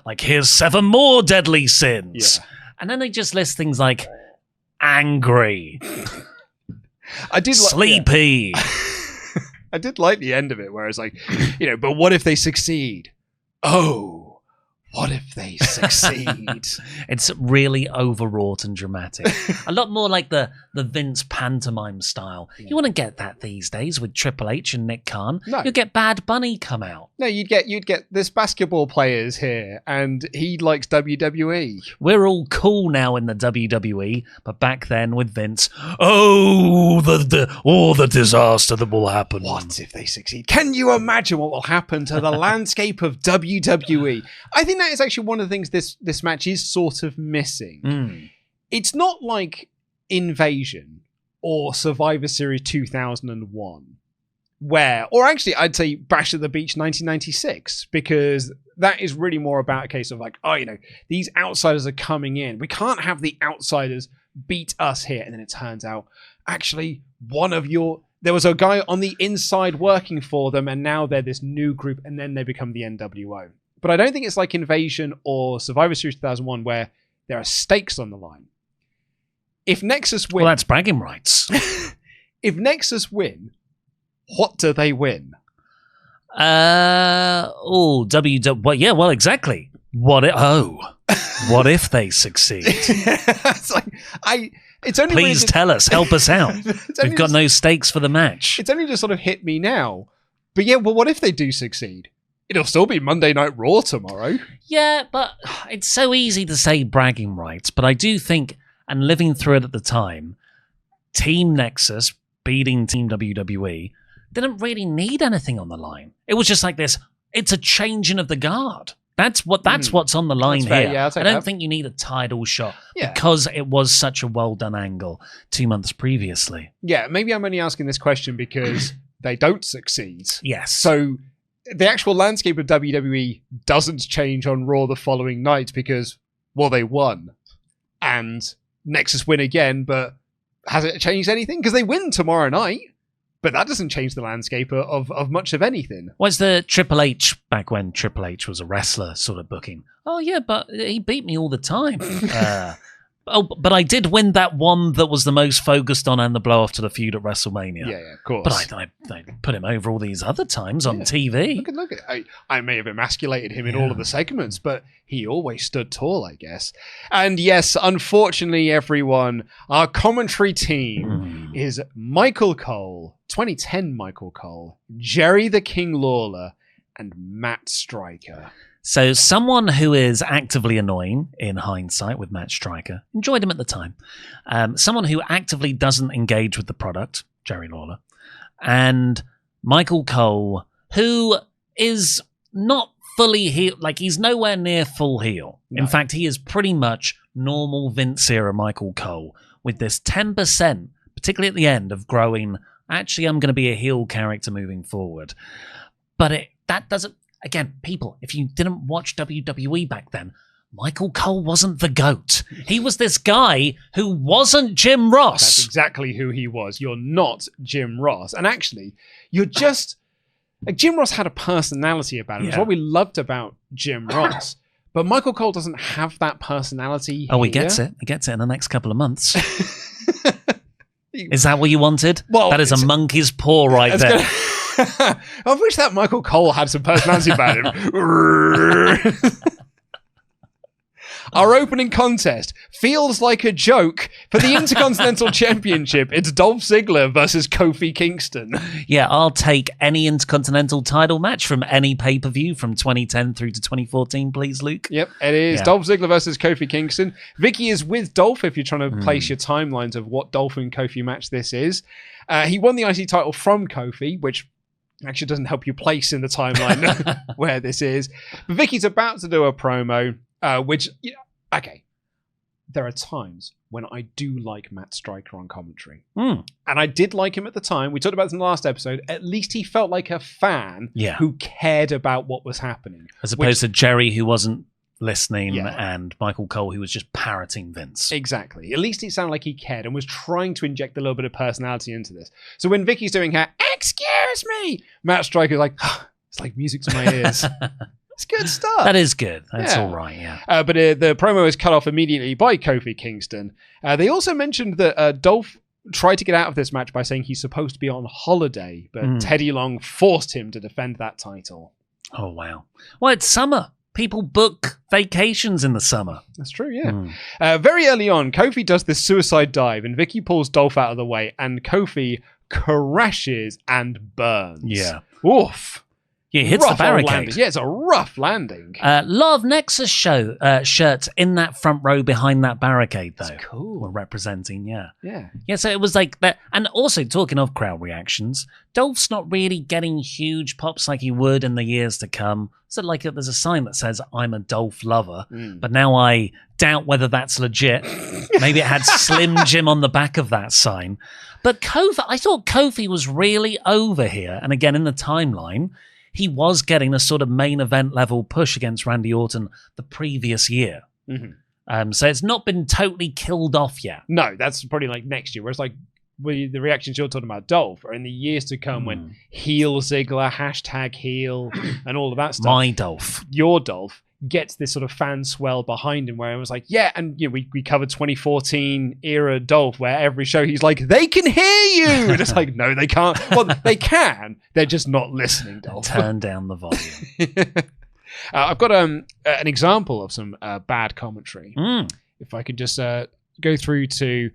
like, here's 7 more deadly sins. Yeah. And then they just list things like angry, sleepy. Yeah. I did like the end of it, where it's like, but what if they succeed? Oh, what if they succeed? It's really overwrought and dramatic. A lot more like the Vince pantomime style. Yeah. You wouldn't get that these days with Triple H and Nick Khan. No. You'd get Bad Bunny come out. No, you'd get this basketball players here, and he likes WWE. We're all cool now in the WWE, but back then with Vince, the disaster that will happen. What if they succeed? Can you imagine what will happen to the landscape of WWE? I think that is actually one of the things this match is sort of missing. It's not like Invasion or Survivor Series 2001, or actually I'd say Bash at the Beach 1996, because that is really more about a case of like, these outsiders are coming in. We can't have the outsiders beat us here. And then it turns out, actually, there was a guy on the inside working for them, and now they're this new group, and then they become the NWO. But I don't think it's like Invasion or Survivor Series 2001 where there are stakes on the line. If Nexus win... Well, that's bragging rights. If Nexus win, what do they win? Well, exactly. What if they succeed? It's like, it's only Please tell us, help us out. We've got no stakes for the match. It's only just sort of hit me now. But yeah, well, what if they do succeed? It'll still be Monday Night Raw tomorrow. Yeah, but it's so easy to say bragging rights, but I do think, and living through it at the time, Team Nexus beating Team WWE didn't really need anything on the line. It was just like this, it's a changing of the guard. That's what's on the line here. Yeah, I don't think you need a title shot because it was such a well-done angle 2 months previously. Yeah, maybe I'm only asking this question because they don't succeed. Yes. So the actual landscape of WWE doesn't change on Raw the following night because, well, they won. And Nexus win again, but has it changed anything? Because they win tomorrow night, but that doesn't change the landscape of much of anything. Was the Triple H, back when Triple H was a wrestler sort of booking? Oh, yeah, but he beat me all the time. But I did win that one that was the most focused on and the blow-off to the feud at WrestleMania. Yeah, of course. But I put him over all these other times on TV. Look at I may have emasculated him in all of the segments, but he always stood tall, I guess. And yes, unfortunately, everyone, our commentary team is Michael Cole, 2010 Michael Cole, Jerry the King Lawler, and Matt Striker. So someone who is actively annoying in hindsight with Matt Striker, enjoyed him at the time. Someone who actively doesn't engage with the product, Jerry Lawler. And Michael Cole, who is not fully heel, like he's nowhere near full heel. No. In fact, he is pretty much normal Vince era Michael Cole with this 10%, particularly at the end, of growing, actually I'm going to be a heel character moving forward. But that doesn't... Again, people, if you didn't watch WWE back then, Michael Cole wasn't the GOAT. He was this guy who wasn't Jim Ross. That's exactly who he was. You're not Jim Ross. And actually, you're just... Like, Jim Ross had a personality about him. It's what we loved about Jim Ross. But Michael Cole doesn't have that personality. Oh, he gets it. He gets it in the next couple of months. Is that what you wanted? Well, that is a monkey's paw right there. I wish that Michael Cole had some personality about him. Our opening contest feels like a joke for the Intercontinental Championship. It's Dolph Ziggler versus Kofi Kingston. Yeah, I'll take any Intercontinental title match from any pay-per-view from 2010 through to 2014, please, Luke. Yep, it is Dolph Ziggler versus Kofi Kingston. Vicky is with Dolph if you're trying to place your timelines of what Dolph and Kofi match this is. He won the IC title from Kofi, which actually doesn't help you place in the timeline where this is. But Vicky's about to do a promo. Which, okay, there are times when I do like Matt Stryker on commentary. And I did like him at the time. We talked about this in the last episode. At least he felt like a fan who cared about what was happening. As opposed to Jerry, who wasn't listening, and Michael Cole, who was just parroting Vince. Exactly. At least it sounded like he cared and was trying to inject a little bit of personality into this. So when Vicky's doing her, excuse me, Matt Stryker's like, it's like music to my ears. It's good stuff. That is good. That's all right, but the promo is cut off immediately by Kofi Kingston. They also mentioned that Dolph tried to get out of this match by saying he's supposed to be on holiday, but Teddy Long forced him to defend that title. Oh, wow. Well, it's summer. People book vacations in the summer. That's true, yeah. Very early on, Kofi does this suicide dive, and Vicky pulls Dolph out of the way, and Kofi crashes and burns. Yeah. Oof. Yeah, he hits the barricade. Landing. Yeah, it's a rough landing. Lot of Nexus shirts in that front row behind that barricade, though. That's cool. We're representing, Yeah, so it was like that. And also, talking of crowd reactions, Dolph's not really getting huge pops like he would in the years to come. So, like, there's a sign that says, I'm a Dolph lover. But now I doubt whether that's legit. Maybe it had Slim Jim on the back of that sign. But Kofi, I thought Kofi was really over here. And again, in the timeline, he was getting a sort of main event level push against Randy Orton the previous year. So it's not been totally killed off yet. No, that's probably like next year. Whereas like the reactions you're talking about, Dolph, are in the years to come when heel Ziggler, #heel, and all of that stuff. My Dolph. Your Dolph gets this sort of fan swell behind him where it was like, and we covered 2014 era Dolph where every show he's like, they can hear you! And it's like, no, they can't. Well, they can. They're just not listening, Dolph. Turn down the volume. I've got an example of some bad commentary. If I could just go through to...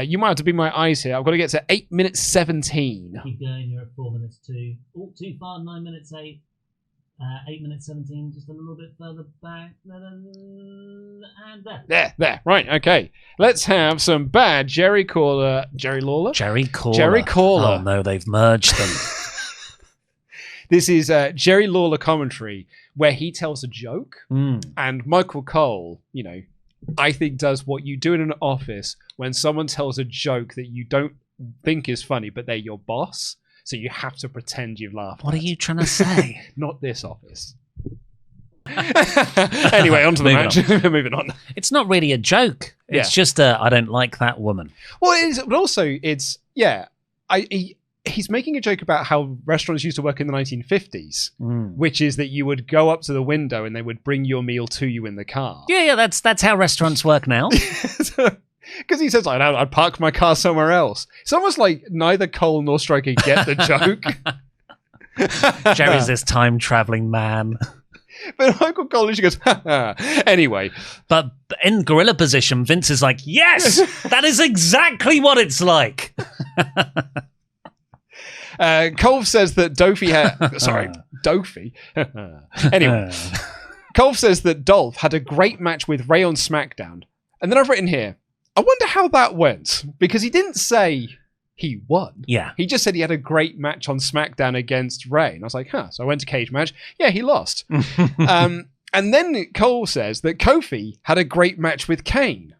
you might have to be my eyes here. I've got to get to 8 minutes 17. Keep going, you're at 4 minutes 2. Oh, too far, 9 minutes 8. 8 minutes 17, just a little bit further back. And there. There. Right, okay. Let's have some bad Jerry Lawler. Jerry Caller. Oh, no, they've merged them. This is Jerry Lawler commentary where he tells a joke. And Michael Cole, I think does what you do in an office when someone tells a joke that you don't think is funny, but they're your boss. So you have to pretend you've laughed. What are you trying to say? Not this office. Anyway, on to the match. Moving on. It's not really a joke. It's just I don't like that woman. Well, it is, but also it's, he's making a joke about how restaurants used to work in the 1950s, which is that you would go up to the window and they would bring your meal to you in the car. Yeah, that's how restaurants work now. Because he says, I'd park my car somewhere else. It's almost like neither Cole nor Stryker get the joke. Jerry's this time-traveling man. But Michael Cole literally goes, ha ha. Anyway. But in gorilla position, Vince is like, yes, that is exactly what it's like. Cole says that Dofi. Anyway. Cole says that Dolph had a great match with Ray on SmackDown. And then I've written here, I wonder how that went, because he didn't say he won. Yeah. He just said he had a great match on SmackDown against Ray. And I was like, so I went to cage match. Yeah, he lost. And then Cole says that Kofi had a great match with Kane.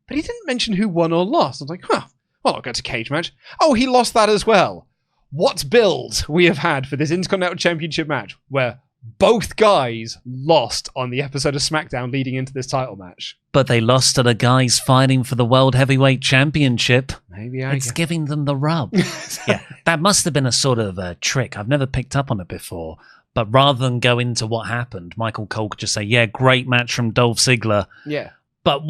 But he didn't mention who won or lost. I was like, well, I'll go to cage match. Oh, he lost that as well. What build we have had for this Intercontinental Championship match where both guys lost on the episode of SmackDown leading into this title match. But they lost to the guys fighting for the World Heavyweight Championship. Maybe it's giving them the rub. Yeah, that must have been a sort of a trick. I've never picked up on it before. But rather than go into what happened, Michael Cole could just say, yeah, great match from Dolph Ziggler. Yeah. But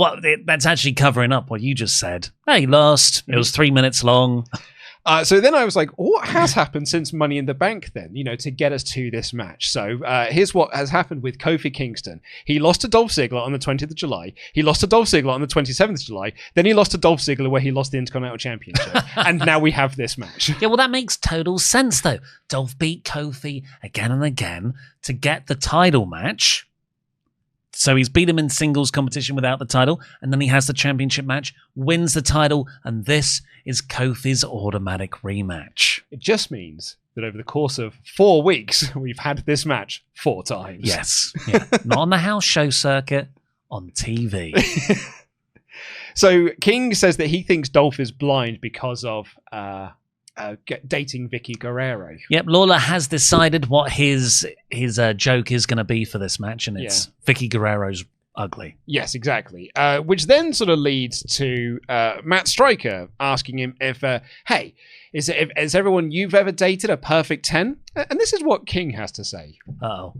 that's actually covering up what you just said. Hey, he lost. It was 3 minutes long. So then I was like, what has happened since Money in the Bank then, to get us to this match? So here's what has happened with Kofi Kingston. He lost to Dolph Ziggler on the 20th of July. He lost to Dolph Ziggler on the 27th of July. Then he lost to Dolph Ziggler where he lost the Intercontinental Championship. And now we have this match. Yeah, well, that makes total sense, though. Dolph beat Kofi again and again to get the title match. So he's beat him in singles competition without the title, and then he has the championship match, wins the title, and this is Kofi's automatic rematch. It just means that over the course of 4 weeks, we've had this match 4 times. Yes. Yeah. Not on the house show circuit, on TV. So King says that he thinks Dolph is blind because of dating Vicky Guerrero. Yep, Lawler has decided what his joke is going to be for this match, and it's Vicky Guerrero's ugly. Yes, exactly. Which then sort of leads to Matt Striker asking him if, hey, is everyone you've ever dated a perfect 10? And this is what King has to say. Uh-oh.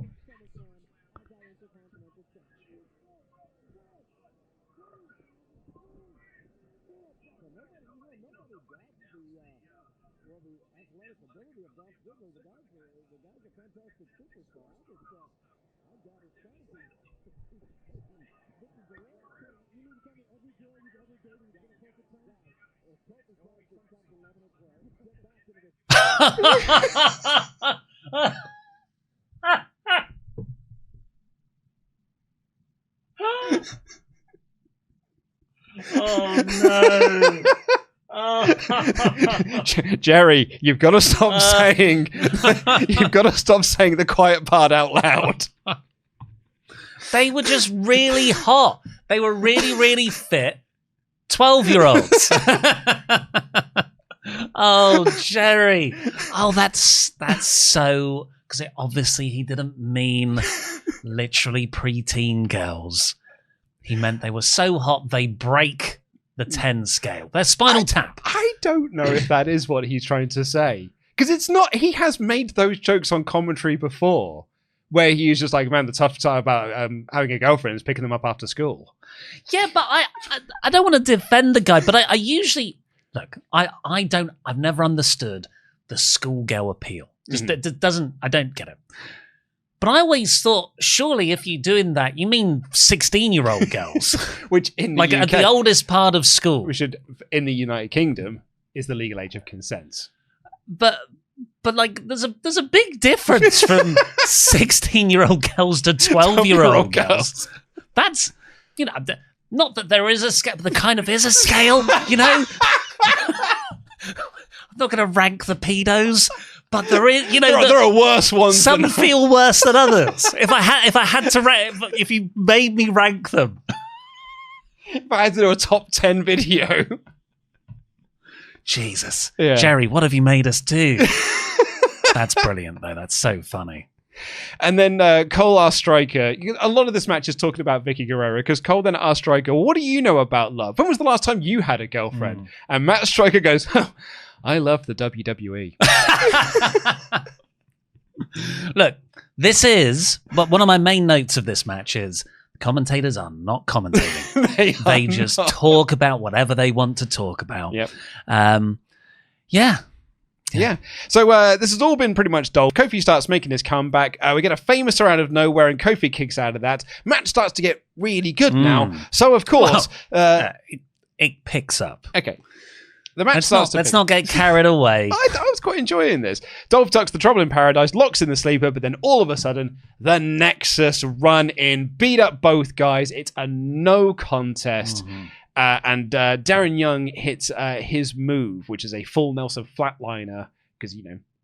Oh no. Jerry, you've got to stop saying the quiet part out loud. They were just really hot. They were really, really fit 12-year-olds. Oh, Jerry. Oh, that's so... Because obviously he didn't mean literally preteen girls. He meant they were so hot they break the 10 scale. They're Spinal Tap. I don't know if that is what he's trying to say. Because it's not... He has made those jokes on commentary before, where he was just like, man, the tough part about having a girlfriend is picking them up after school. Yeah, but I don't want to defend the guy, but I usually... Look, I've never understood the schoolgirl appeal. Just it doesn't... I don't get it. But I always thought, surely if you're doing that, you mean 16-year-old girls. Which in the UK, at the oldest part of school. In the United Kingdom, is the legal age of consent. But like, there's a big difference from 16-year-old girls to 12-year-old girls. That's, not that there is a scale, but there kind of is a scale, I'm not going to rank the pedos. But there is, there are worse ones. Some feel worse than others. If I had to rank, if you made me rank them, if I had to do a top 10 video, Jesus, Jerry, what have you made us do? That's brilliant, though. That's so funny. And then Cole asked Striker, a lot of this match is talking about Vicky Guerrero, because Cole then asked Striker, well, what do you know about love? When was the last time you had a girlfriend? And Matt Striker goes, I love the WWE. Look, this is, but one of my main notes of this match is the commentators are not commentating. They just talk about whatever they want to talk about. Yep. Yeah. So this has all been pretty much dull. Kofi starts making his comeback. We get a famous out of nowhere, and Kofi kicks out of that. Match starts to get really good now. So, of course... it picks up. Okay. The match let's not get carried away. I was quite enjoying this. Dolph ducks the Trouble in Paradise, locks in the sleeper, but then all of a sudden, the Nexus run in, beat up both guys. It's a no contest. And Darren Young hits his move, which is a full Nelson flatliner, because,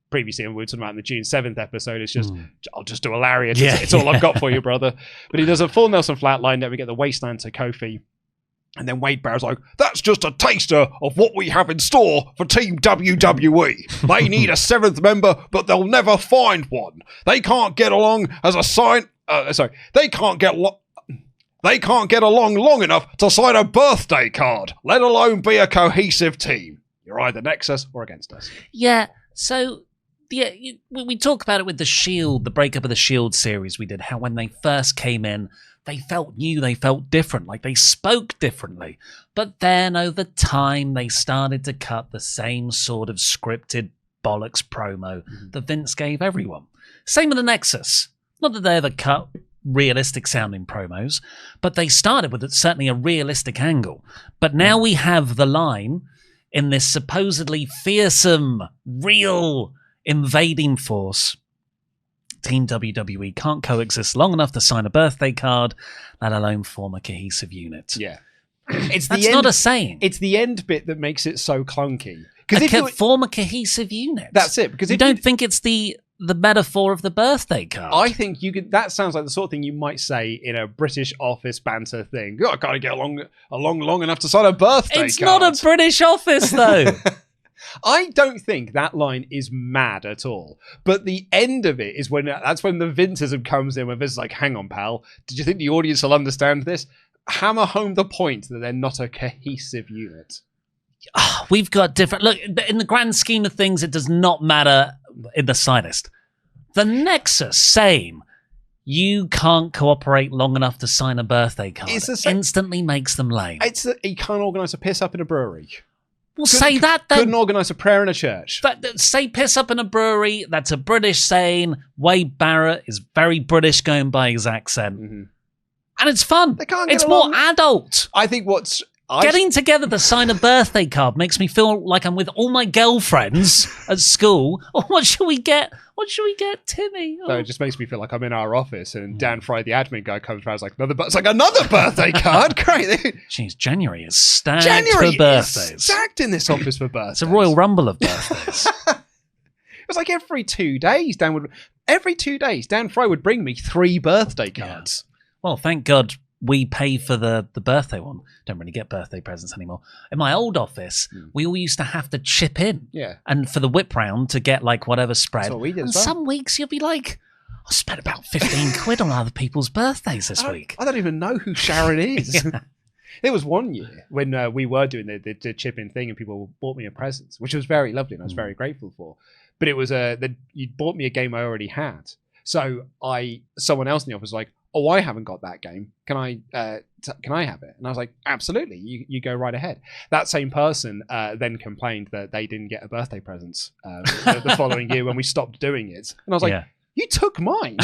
previously we were talking about in the June 7th episode, it's just, I'll just do a lariat. It's all I've got for you, brother. But he does a full Nelson flatline, then we get the wasteland to Kofi. And then Wade Barrett's like, that's just a taster of what we have in store for Team WWE. They need a 7th member, but they'll never find one. They can't get along as a sign... They can't get along long enough to sign a birthday card, let alone be a cohesive team. You're either Nexus or against us. Yeah, so... Yeah, we talk about it with the Shield, the breakup of the Shield series we did, how when they first came in, they felt new, they felt different, like they spoke differently. But then over time, they started to cut the same sort of scripted bollocks promo that Vince gave everyone. Same with the Nexus. Not that they ever cut realistic sounding promos, but they started with certainly a realistic angle. But now we have the line in this supposedly fearsome, real invading force. Team WWE can't coexist long enough to sign a birthday card, let alone form a cohesive unit. Yeah. That's not a saying. It's the end bit that makes it so clunky. Form a cohesive unit. That's it. Because you don't think it's the metaphor of the birthday card. I think you could. That sounds like the sort of thing you might say in a British office banter thing. I gotta get along long enough to sign a birthday card. It's not a British office, though. I don't think that line is mad at all. But the end of it is when that's when the Vinceism comes in, when Vince is like, hang on, pal, did you think the audience will understand this? Hammer home the point that they're not a cohesive unit. We've got different... Look, in the grand scheme of things, it does not matter in the slightest. The Nexus, same. You can't cooperate long enough to sign a birthday card. Instantly makes them lame. You can't organise a piss up in a brewery. Well, say that then. Couldn't organise a prayer in a church. Say piss up in a brewery. That's a British saying. Wade Barrett is very British going by his accent. Mm-hmm. And it's fun. It's more adult. I think getting together to sign a birthday card makes me feel like I'm with all my girlfriends at school. Oh, what should we get? What should we get, Timmy? Oh. So it just makes me feel like I'm in our office and Dan Fry, the admin guy, comes around. It's like another birthday card. Great. Jeez, January is stacked for birthdays. Is stacked in this office for birthdays. It's a Royal Rumble of birthdays. It was like every 2 days, Dan Fry would bring me 3 birthday cards. Yeah. Well, thank God we pay for the birthday one. Don't really get birthday presents anymore. In my old office, we all used to have to chip in. Yeah. And for the whip round to get like whatever spread. That's what we did and some weeks you'll be like, I spent about 15 quid on other people's birthdays this week. I don't even know who Sharon is. Yeah. There was one year when we were doing the chip in thing and people bought me a present, which was very lovely and I was very grateful for. But it was you bought me a game I already had. So someone else in the office was like, oh, I haven't got that game. Can I have it? And I was like, absolutely. You go right ahead. That same person then complained that they didn't get a birthday present the following year when we stopped doing it. And I was like, you took mine.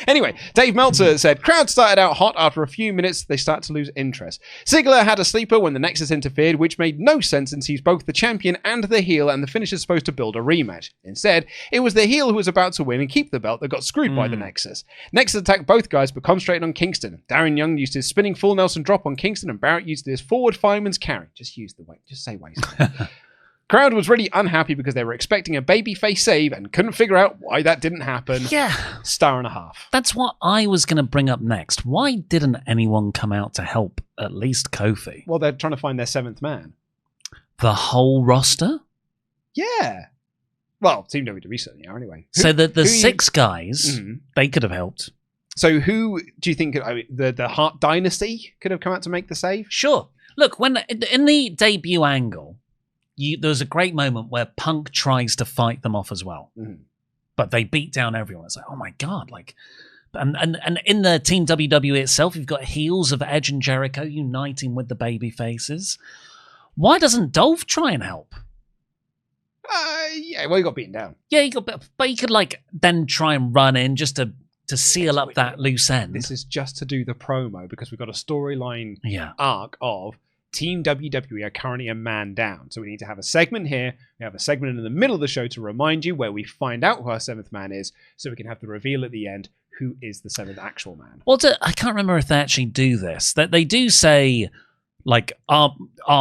Anyway, Dave Meltzer said, crowd started out hot. After a few minutes, they start to lose interest. Ziggler had a sleeper when the Nexus interfered, which made no sense since he's both the champion and the heel, and the finish is supposed to build a rematch. Instead, it was the heel who was about to win and keep the belt that got screwed by the Nexus. Nexus attacked both guys, but concentrated on Kingston. Darren Young used his spinning full Nelson drop on Kingston, and Barrett used his forward fireman's carry. Just say waist. Crowd was really unhappy because they were expecting a babyface save and couldn't figure out why that didn't happen. Yeah. 1.5 stars. That's what I was going to bring up next. Why didn't anyone come out to help at least Kofi? Well, they're trying to find their 7th man. The whole roster? Yeah. Well, Team WWE certainly are anyway. So the 6 guys, they could have helped. So who do you think, the Hart Dynasty could have come out to make the save? Sure. Look, when in the debut angle, there's a great moment where Punk tries to fight them off as well, but they beat down everyone. It's like, oh my god! Like, and in the Team WWE itself, you've got heels of Edge and Jericho uniting with the baby faces. Why doesn't Dolph try and help? Yeah, well, he got beaten down. Yeah, but he could like then try and run in just to seal up that loose end. This is just to do the promo because we've got a storyline arc of Team WWE are currently a man down. So we need to have a segment here. We have a segment in the middle of the show to remind you where we find out who our 7th man is so we can have the reveal at the end who is the 7th actual man. Well, I can't remember if they actually do this. That they do say, like, our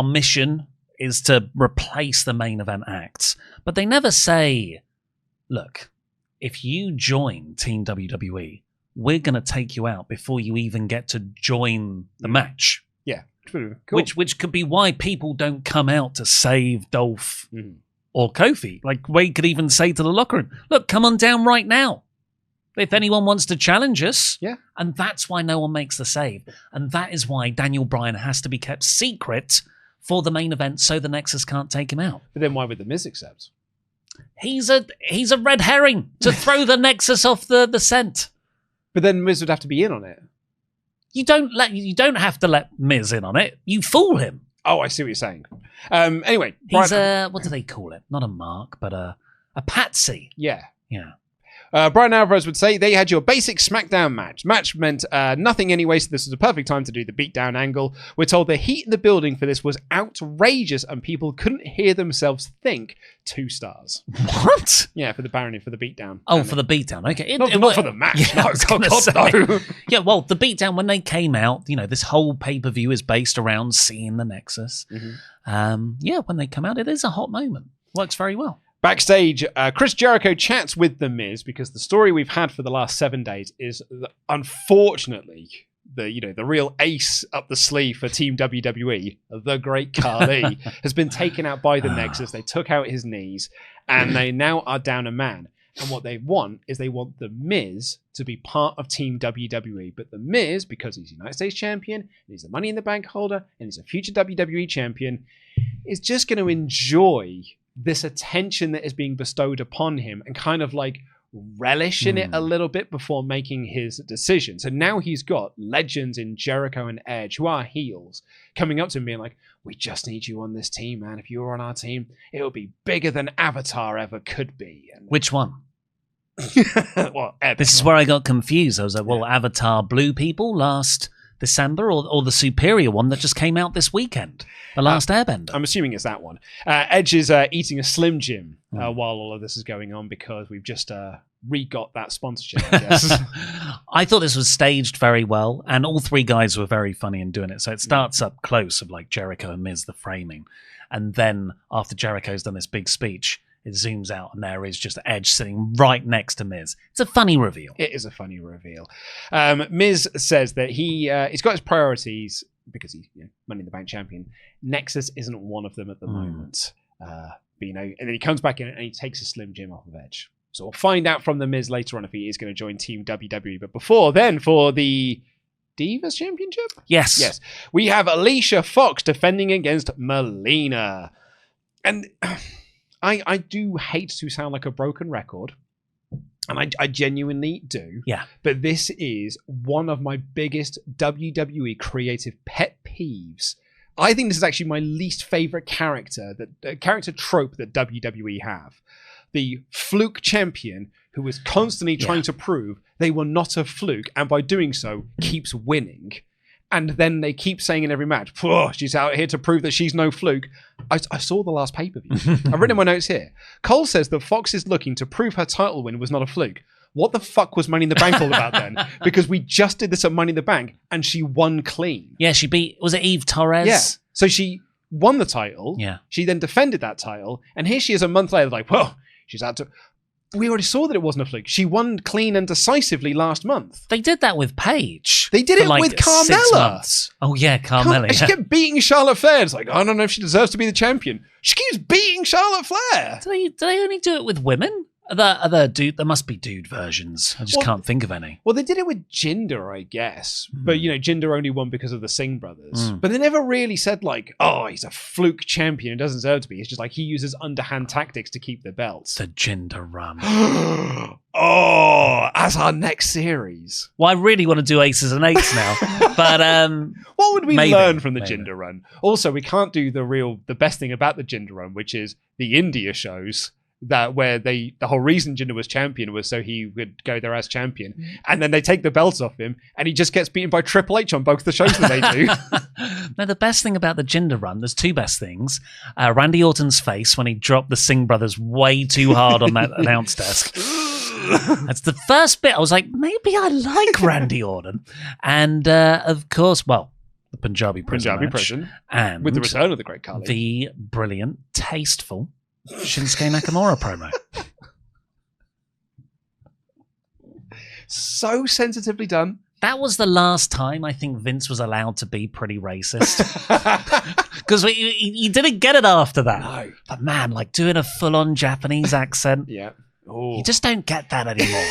mission is to replace the main event acts. But they never say, look, if you join Team WWE, we're going to take you out before you even get to join the match. Yeah. Cool. Which could be why people don't come out to save Dolph or Kofi. Like Wade could even say to the locker room, look, come on down right now. If anyone wants to challenge us. Yeah. And that's why no one makes the save. And that is why Daniel Bryan has to be kept secret for the main event so the Nexus can't take him out. But then why would the Miz accept? He's a red herring to throw the Nexus off the scent. But then Miz would have to be in on it. You don't have to let Miz in on it. You fool him. Oh, I see what you're saying. Anyway, he's what do they call it? Not a mark, but a patsy. Yeah. Yeah. Bryan Alvarez would say they had your basic SmackDown match. Match meant nothing anyway, so this was a perfect time to do the beatdown angle. We're told the heat in the building for this was outrageous and people couldn't hear themselves think. 2 stars. What? Yeah, for the beatdown. Oh, for the beatdown. Okay. Not for the match. Yeah, no. Yeah, well, the beatdown, when they came out, this whole pay-per-view is based around seeing the Nexus. When they come out, it is a hot moment. Works very well. Backstage, Chris Jericho chats with The Miz because the story we've had for the last 7 days is that, unfortunately, the real ace up the sleeve for Team WWE, the Great Khali, has been taken out by the Nexus. They took out his knees, and they now are down a man. And what they want is The Miz to be part of Team WWE. But The Miz, because he's United States champion, and he's the Money in the Bank holder, and he's a future WWE champion, is just going to enjoy this attention that is being bestowed upon him and kind of like relish in it a little bit before making his decision. So now he's got legends in Jericho and Edge who are heels coming up to him being like, we just need you on this team, man. If you were on our team, it would be bigger than Avatar ever could be. And which one? Well, this is where I got confused. I was like, well, Avatar blew people last December or the superior one that just came out this weekend, The Last Airbender. I'm assuming it's that one. Edge is eating a Slim Jim while all of this is going on because we've just re-got that sponsorship, I guess. I thought this was staged very well, and all 3 guys were very funny in doing it. So it starts up close of like Jericho and Miz, the framing. And then after Jericho's done this big speech, it zooms out and there is just Edge sitting right next to Miz. It's a funny reveal. It is a funny reveal. Miz says that he's got his priorities because he's Money in the Bank champion. Nexus isn't one of them at the moment. And then he comes back in and he takes a Slim Jim off of Edge. So we'll find out from the Miz later on if he is going to join Team WWE. But before then, for the Divas Championship? Yes. We have Alicia Fox defending against Melina. And I do hate to sound like a broken record, and I genuinely do. Yeah. But this is one of my biggest WWE creative pet peeves. I think this is actually my least favorite character trope that WWE have. The fluke champion who is constantly trying to prove they were not a fluke, and by doing so keeps winning. And then they keep saying in every match, she's out here to prove that she's no fluke. I saw the last pay-per-view. I've written in my notes here. Cole says that Fox is looking to prove her title win was not a fluke. What the fuck was Money in the Bank all about then? Because we just did this at Money in the Bank and she won clean. Yeah, she beat, was it Eve Torres? Yeah. So she won the title. Yeah. She then defended that title. And here she is a month later like, she's out to... We already saw that it wasn't a fluke. She won clean and decisively last month. They did that with Paige. They did it with Carmella. Oh, yeah, Carmella. She kept beating Charlotte Flair. It's like, I don't know if she deserves to be the champion. She keeps beating Charlotte Flair. Do they only do it with women? There must be dude versions. I just can't think of any. Well, they did it with Jinder, I guess. But, Jinder only won because of the Singh brothers. But they never really said, like, he's a fluke champion. It doesn't deserve to be. It's just like he uses underhand tactics to keep the belts. The Jinder run. As our next series. Well, I really want to do Aces and Eights now. But what would we learn from the Jinder run? Also, we can't do the best thing about the Jinder run, which is the India shows. Where the whole reason Jinder was champion was so he would go there as champion, and then they take the belts off him, and he just gets beaten by Triple H on both the shows that they do. No, the best thing about the Jinder run, there's 2 best things. Randy Orton's face when he dropped the Singh brothers way too hard on that announce desk. That's the first bit. I was like, maybe I like Randy Orton, and of course, the Punjabi prison, and with the return of the Great Khali, the brilliant, tasteful Shinsuke Nakamura promo. So sensitively done. That was the last time I think Vince was allowed to be pretty racist. Because he didn't get it after that. No. But man, like doing a full-on Japanese accent. Yeah. Ooh. You just don't get that anymore.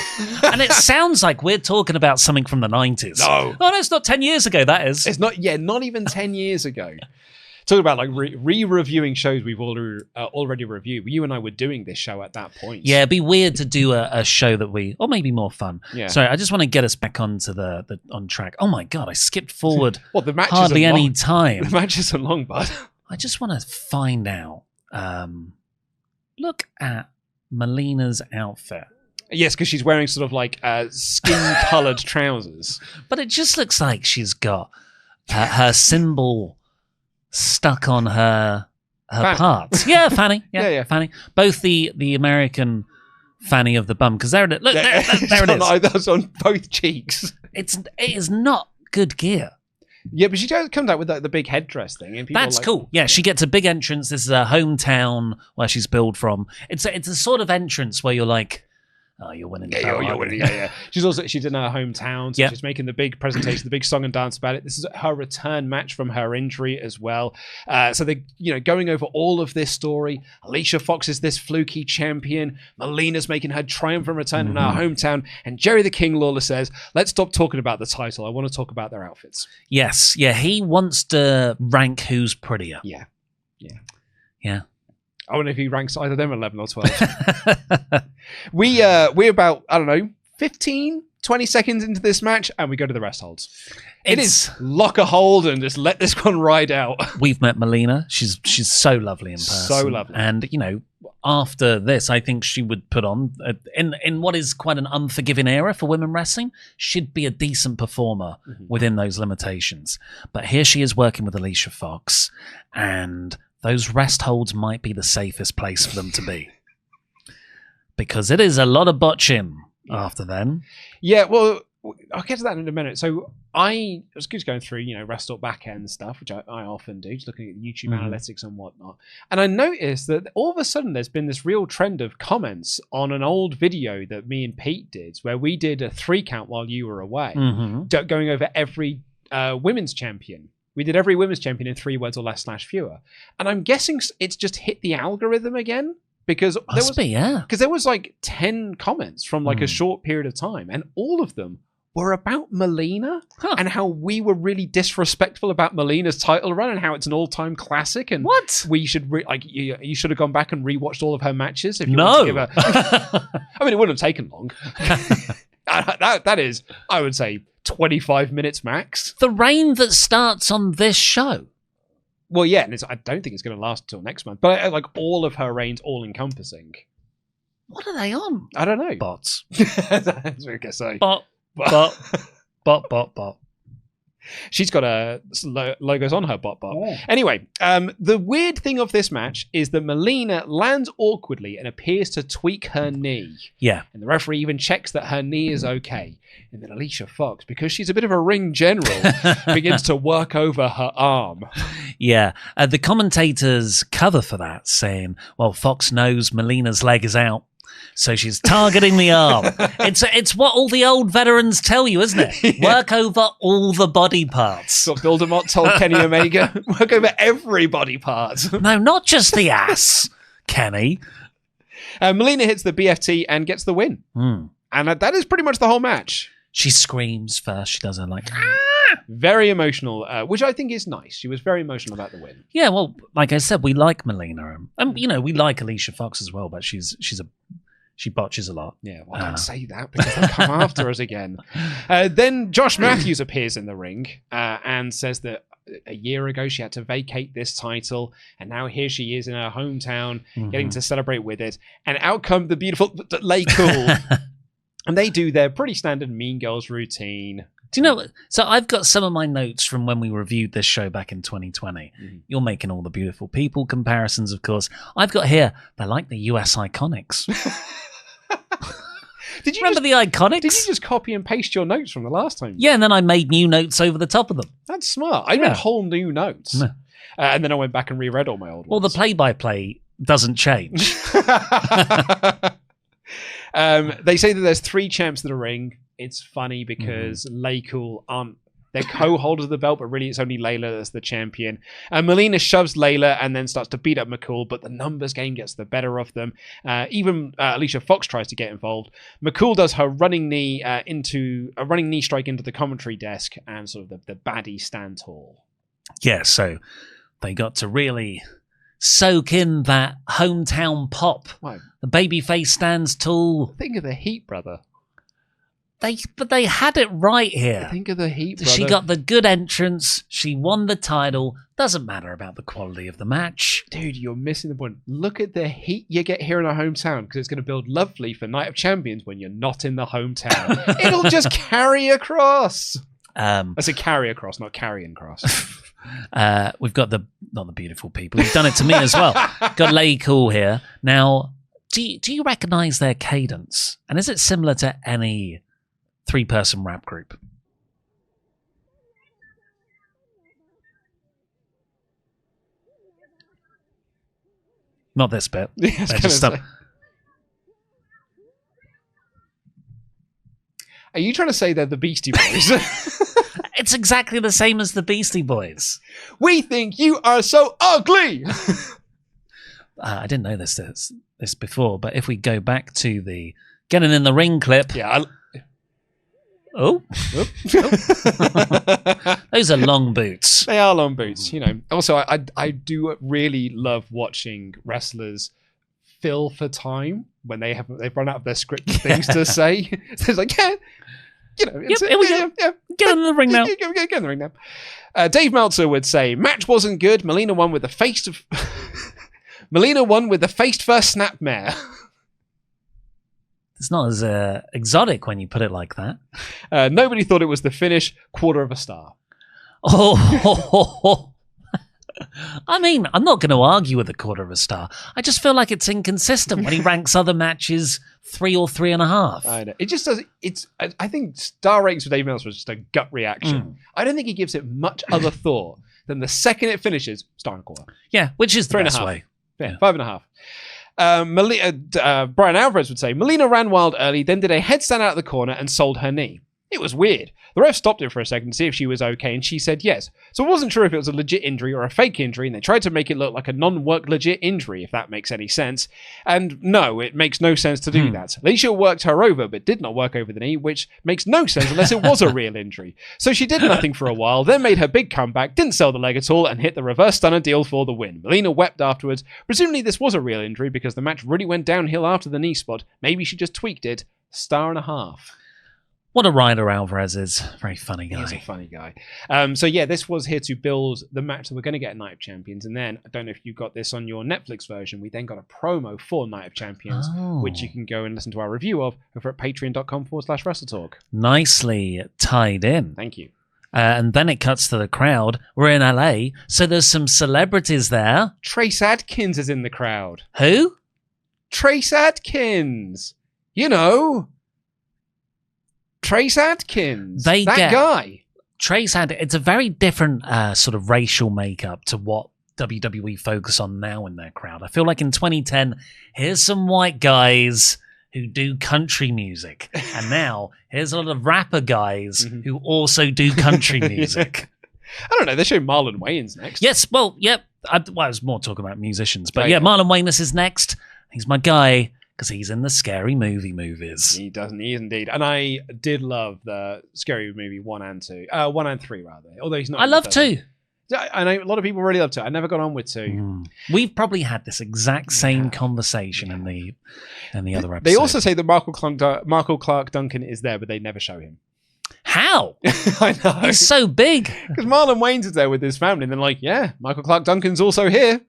And it sounds like we're talking about something from the 90s. No. Oh, no, it's not 10 years ago, that is. It's not, not even 10 years ago. Talking about like re-reviewing shows we've already reviewed. You and I were doing this show at that point. Yeah, it'd be weird to do a show that or maybe more fun. Yeah. Sorry, I just want to get us back onto the on track. Oh my God, I skipped forward Well, the match hardly isn't any long. time. The match isn't long, bud. I just want to find out. Look at Melina's outfit. Yes, because she's wearing sort of like skin-coloured trousers. But it just looks like she's got her symbol stuck on her parts. Yeah, fanny. Yeah, fanny. Both the American fanny of the bum, because there it is. Look, there it is. That's on both cheeks. It is not good gear. Yeah, but she comes out with the big headdress thing. And people That's cool. Yeah, she gets a big entrance. This is her hometown where she's billed from. It's a sort of entrance where you're like, oh, you're winning. You're winning. Yeah. She's in her hometown, so she's making the big presentation, the big song and dance about it. This is her return match from her injury as well. So they, going over all of this story. Alicia Fox is this fluky champion. Melina's making her triumphant return in her hometown, and Jerry the King Lawler says, "Let's stop talking about the title. I want to talk about their outfits." Yes, yeah, he wants to rank who's prettier. Yeah. I wonder if he ranks either them 11 or 12. We're about, 15, 20 seconds into this match, and we go to the rest holds. It is lock a hold and just let this one ride out. We've met Melina. She's so lovely in person. So lovely. And, after this, I think she would put on, in what is quite an unforgiving era for women wrestling, she'd be a decent performer within those limitations. But here she is working with Alicia Fox, and those rest holds might be the safest place for them to be. Because it is a lot of botching after then. Yeah, well, I'll get to that in a minute. So I was just going through, rest up back end stuff, which I often do, just looking at YouTube analytics and whatnot. And I noticed that all of a sudden there's been this real trend of comments on an old video that me and Pete did, where we did a 3 count while you were away, going over every women's champion. We did every women's champion in 3 words or less / fewer. And I'm guessing it's just hit the algorithm again. Because there was like 10 comments from like a short period of time, and all of them were about Melina and how we were really disrespectful about Melina's title run and how it's an all-time classic. And we should you should have gone back and rewatched all of her matches. If you want to give her... I mean, it wouldn't have taken long. that is, I would say, 25 minutes max. The reign that starts on this show. Well, yeah, and I don't think it's going to last until next month. But like all of her reigns, all-encompassing. What are they on? I don't know. Bots. That's what I was going to say. Bot. She's got logos on her bot. Oh. Anyway, the weird thing of this match is that Melina lands awkwardly and appears to tweak her knee. Yeah. And the referee even checks that her knee is okay. And then Alicia Fox, because she's a bit of a ring general, begins to work over her arm. Yeah. The commentators cover for that, saying, well, Fox knows Melina's leg is out, so she's targeting the arm. It's what all the old veterans tell you, isn't it? Yeah. Work over all the body parts. What Bill DeMott told Kenny Omega. Work over every body part. No, not just the ass, Kenny. Melina hits the BFT and gets the win. And that is pretty much the whole match. She screams first. She does her like... Very emotional, which I think is nice. She was very emotional about the win. Yeah, well, like I said, we like Melina. And, we like Alicia Fox as well, but she botches a lot. Yeah, well, don't say that because they'll come after us again. Then Josh Matthews appears in the ring and says that a year ago she had to vacate this title, and now here she is in her hometown getting to celebrate with it. And out come the beautiful Lay Cool. And they do their pretty standard Mean Girls routine. Do you know, so I've got some of my notes from when we reviewed this show back in 2020. You're making all the beautiful people comparisons, of course. I've got here, they're like the US Iconics. Did you remember the Iconics? Did you just copy and paste your notes from the last time? Yeah, and then I made new notes over the top of them. That's smart. I made whole new notes. And then I went back and reread all my old ones. Well, the play-by-play doesn't change. They say that there's 3 champs in the ring. it's funny because Laycool aren't. They're co-holders of the belt, but really it's only Layla that's the champion. And Melina shoves Layla and then starts to beat up McCool, but the numbers game gets the better of them. Even Alicia Fox tries to get involved. McCool does her running knee strike into the commentary desk, and sort of the baddie stand tall. Yeah, so they got to really soak in that hometown pop. Wow. The babyface stands tall. Think of the heat, brother. But they had it right here. Think of the heat, brother. She got the good entrance. She won the title. Doesn't matter about the quality of the match. Dude, you're missing the point. Look at the heat you get here in our hometown, because it's going to build lovely for Night of Champions when you're not in the hometown. It'll just carry across. I said carry across, not carrying cross. We've got not the beautiful people. Who've done it to me as well. Got Laycool here. Now, do you recognise their cadence? And is it similar to any 3-person rap group? Not this bit. Are you trying to say they're the Beastie Boys? It's exactly the same as the Beastie Boys. We think you are so ugly. I didn't know this before, but if we go back to the getting in the ring clip. Yeah. Oh. Those are long boots. They are long boots, you know. Also, I do really love watching wrestlers fill for time when they've run out of their scripted things to say. So it's like, yeah, you know, here we go. Get in the ring now. Get in the ring now. Dave Meltzer would say, match wasn't good. Melina won with the face first snapmare. It's not as exotic when you put it like that. Nobody thought it was the finish. 1/4 star. Oh, I mean, I'm not going to argue with 1/4 star. I just feel like it's inconsistent when he ranks other matches 3 or 3.5. I know. It just does. I think star ratings for Dave Meltzer was just a gut reaction. I don't think he gives it much other thought than the second it finishes, star and 1/4. Yeah, which is the best way. Yeah, 5.5. Brian Alvarez would say, Melina ran wild early, then did a headstand out of the corner and sold her knee. It was weird. The ref stopped it for a second to see if she was okay, and she said yes. So I wasn't sure if it was a legit injury or a fake injury, and they tried to make it look like a non-work legit injury, if that makes any sense. And no, it makes no sense to do that. Alicia worked her over, but did not work over the knee, which makes no sense unless it was a real injury. So she did nothing for a while, then made her big comeback, didn't sell the leg at all, and hit the reverse stunner deal for the win. Melina wept afterwards. Presumably this was a real injury, because the match really went downhill after the knee spot. Maybe she just tweaked it. 1.5 stars. What a rider Alvarez is. Very funny guy. He's a funny guy. So yeah, this was here to build the match that we're going to get at Night of Champions. And then, I don't know if you got this on your Netflix version, we then got a promo for Night of Champions, which you can go and listen to our review of over at patreon.com/WrestleTalk. Nicely tied in. Thank you. And then it cuts to the crowd. We're in LA, so there's some celebrities there. Trace Adkins is in the crowd. Who? Trace Adkins. You know... Trace Adkins, guy. Trace Adkins. It's a very different sort of racial makeup to what WWE focus on now in their crowd. I feel like in 2010, here's some white guys who do country music, and now here's a lot of rapper guys who also do country music. I don't know. They show Marlon Wayans next. Yes. Well, yep. I was more talking about musicians, but yeah, Marlon Wayans is next. He's my guy. Because he's in the Scary Movie movies. He doesn't. He is indeed. And I did love the Scary Movie 1 and 2. 1 and 3, rather. Although he's not. I love 2. I know a lot of people really love 2. I never got on with 2. We've probably had this exact same conversation in the other episode. They also say that Michael Clark Duncan is there, but they never show him. How? I know. He's so big. Because Marlon Wayans is there with his family, and they're like, yeah, Michael Clark Duncan's also here.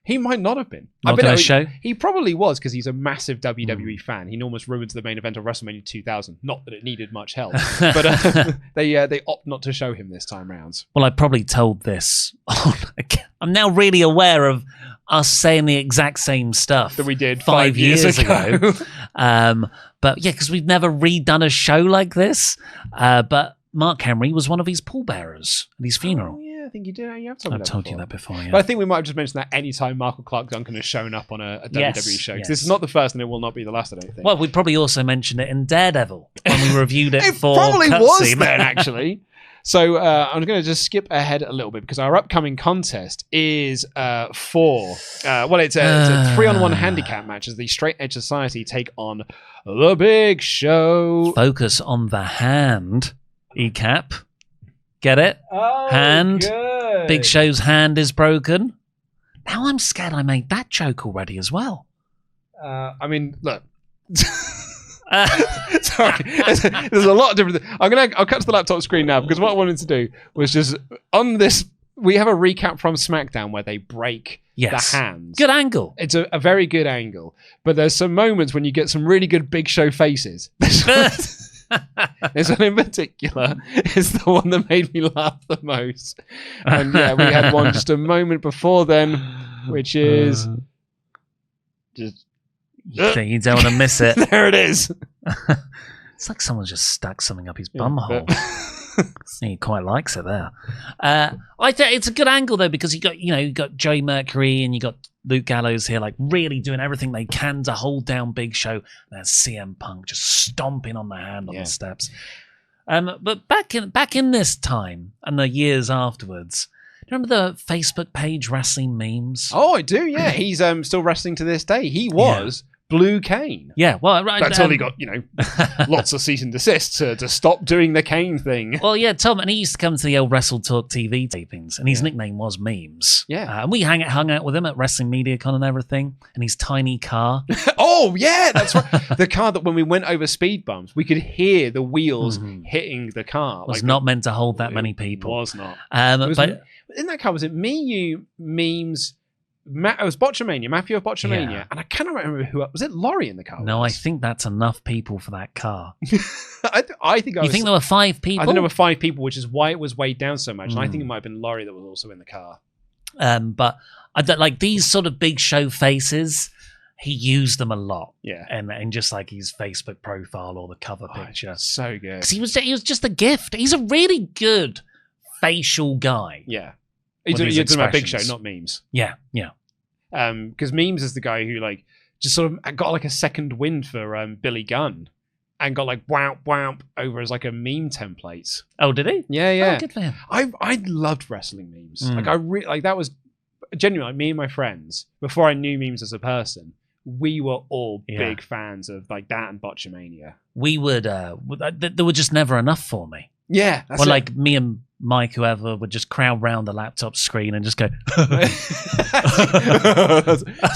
He might not have been. Not going to show? He probably was, because he's a massive WWE fan. He almost ruined the main event of WrestleMania 2000. Not that it needed much help. But they opt not to show him this time round. Well, I probably told this. I'm now really aware of us saying the exact same stuff that we did 5 years ago. But yeah, because we've never redone a show like this. But Mark Henry was one of his pallbearers at his funeral. Oh, yeah. I think you do. You have told me I've told you that before, yeah. But I think we might have just mentioned that any time Michael Clark Duncan has shown up on a WWE show. Because this is not the first and it will not be the last, I don't think. Well, we probably also mentioned it in Daredevil when we reviewed it it for probably Cutscene. was then, actually. So I'm going to just skip ahead a little bit because our upcoming contest is it's a 3-on-1 handicap match as the Straight Edge Society take on The Big Show. Focus on the hand, ECAP. Get it? Oh, hand. good. Big Show's hand is broken. Now I'm scared I made that joke already as well. I mean, look. Sorry, there's a lot of different. I'll cut to the laptop screen now because what I wanted to do was just on this. We have a recap from SmackDown where they break the hands. Good angle. It's a very good angle, but there's some moments when you get some really good Big Show faces. There's one in particular. It's the one that made me laugh the most. And yeah, we had one just a moment before then, which is just. You don't want to miss it. There it is. It's like someone just stuck something up his bumhole. He quite likes it there. I think it's a good angle though because you got Joey Mercury and you got Luke Gallows here, like really doing everything they can to hold down Big Show. There's CM Punk just stomping on the hand on the steps. But back in this time and the years afterwards. Do you remember the Facebook page Wrestling Memes? Oh, I do. Yeah, he's still wrestling to this day. He was Blue Kane. Yeah, well, right. Until he got lots of cease and desist to stop doing the Kane thing. Well, yeah, Tom, and he used to come to the old Wrestle Talk TV tapings, and his nickname was Memes. Yeah, and we hung out with him at Wrestling Media Con and everything, and his tiny car. Oh yeah, that's right. The car that when we went over speed bumps, we could hear the wheels hitting the car. It was not meant to hold that many people. It was not. But in that car, was it me, you, Memes? It was Botchamania, Matthew of Botchamania, and I cannot remember who was it. Laurie in the car? No, I think that's enough people for that car. I think you think there were 5 people? I think there were 5 people, which is why it was weighed down so much. And I think it might have been Laurie that was also in the car. But I don't like these sort of Big Show faces. He used them a lot, and just like his Facebook profile or the cover picture, so good. Because he was just a gift. He's a really good facial guy. Yeah. You're talking about Big Show, not Memes. Yeah. Because Memes is the guy who just sort of got a second wind for Billy Gunn and got whomp over as a meme template. Oh, did he? Yeah. Oh, good for him. I loved wrestling memes. That was genuinely me and my friends before I knew Memes as a person. We were all big fans of that and Botchamania. We would. There were just never enough for me. Yeah, or me and Mike, whoever, would just crowd round the laptop screen and just go,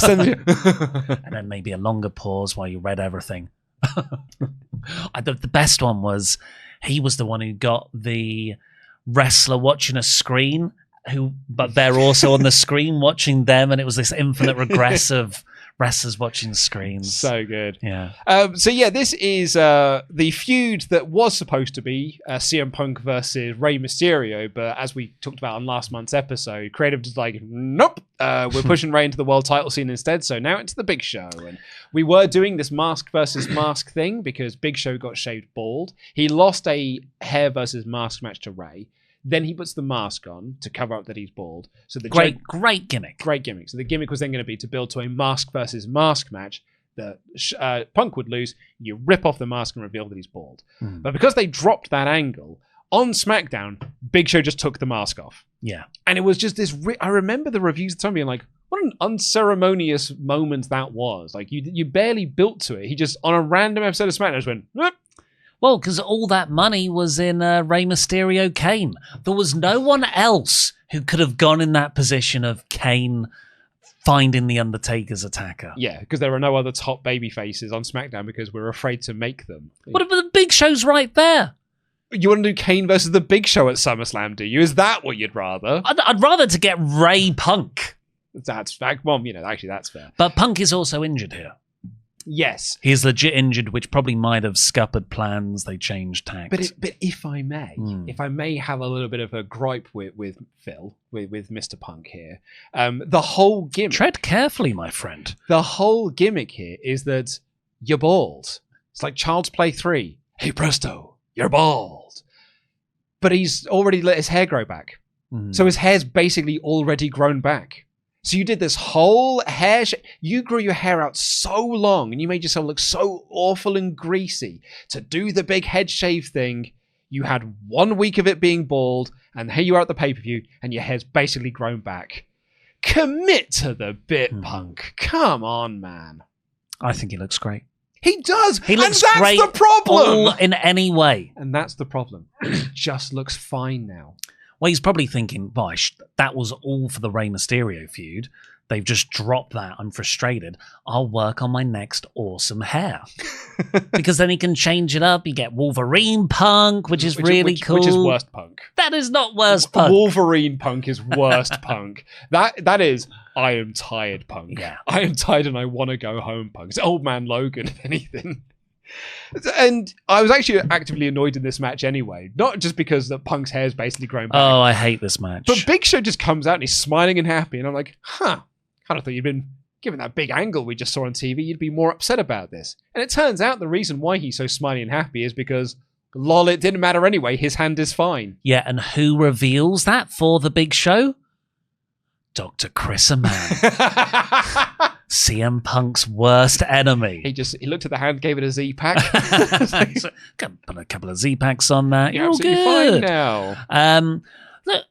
and then maybe a longer pause while you read everything. The best one was he was the one who got the wrestler watching a screen, but they're also on the screen watching them, and it was this infinite regress of wrestlers watching screens. So good. Yeah. This is the feud that was supposed to be CM Punk versus Rey Mysterio, but as we talked about on last month's episode, creative was like, nope, we're pushing Rey into the world title scene instead, so now it's the Big Show. And we were doing this mask versus mask thing because Big Show got shaved bald. He lost a hair versus mask match to Rey. Then he puts the mask on to cover up that he's bald. So the great gimmick. Great gimmick. So the gimmick was then going to be to build to a mask versus mask match that Punk would lose. You rip off the mask and reveal that he's bald. But because they dropped that angle, on SmackDown, Big Show just took the mask off. Yeah. And it was just this... I remember the reviews at the time being like, what an unceremonious moment that was. You barely built to it. He just, on a random episode of SmackDown, just went... Whoop. Well, because all that money was in Rey Mysterio Kane. There was no one else who could have gone in that position of Kane finding the Undertaker's attacker. Yeah, because there are no other top baby faces on SmackDown because we're afraid to make them. What about the Big Show's right there? You want to do Kane versus the Big Show at SummerSlam, do you? Is that what you'd rather? I'd rather to get Ray Punk. That's fact. Well, actually, that's fair. But Punk is also injured here. Yes. He's legit injured, which probably might have scuppered plans. They changed tact. But if I may have a little bit of a gripe with Phil, with Mr. Punk here, the whole gimmick... Tread carefully, my friend. The whole gimmick here is that you're bald. It's like Child's Play 3. Hey, presto, you're bald. But he's already let his hair grow back. So his hair's basically already grown back. So you did this whole hair... You grew your hair out so long and you made yourself look so awful and greasy to do the big head shave thing. You had 1 week of it being bald, and here you are at the pay-per-view, and your hair's basically grown back. Commit to the bit, Punk. Come on, man. I think he looks great. He does. He looks and that's great the problem. all in any way. And that's the problem. He just looks fine now. Well, he's probably thinking, gosh, that was all for the Rey Mysterio feud. They've just dropped that. I'm frustrated. I'll work on my next awesome hair. Because then he can change it up. You get Wolverine Punk, which is really cool. Which is worst Punk. That is not worst Punk. Wolverine Punk is worst Punk. That is, I am tired Punk. Yeah. I am tired and I want to go home Punk. It's old man Logan, if anything. And I was actually actively annoyed in this match anyway. Not just because that Punk's hair is basically grown back. Oh, I hate this match. But Big Show just comes out and he's smiling and happy. And I'm like, kind of thought you'd been, given that big angle we just saw on TV, you'd be more upset about this. And it turns out the reason why he's so smiley and happy is because, lol, it didn't matter anyway. His hand is fine. Yeah, and who reveals that for the Big Show? Dr. Chris Amann. CM Punk's worst enemy. He looked at the hand, gave it a Z-pack. Put a couple of Z-packs on that. You're all absolutely good. fine now. Look,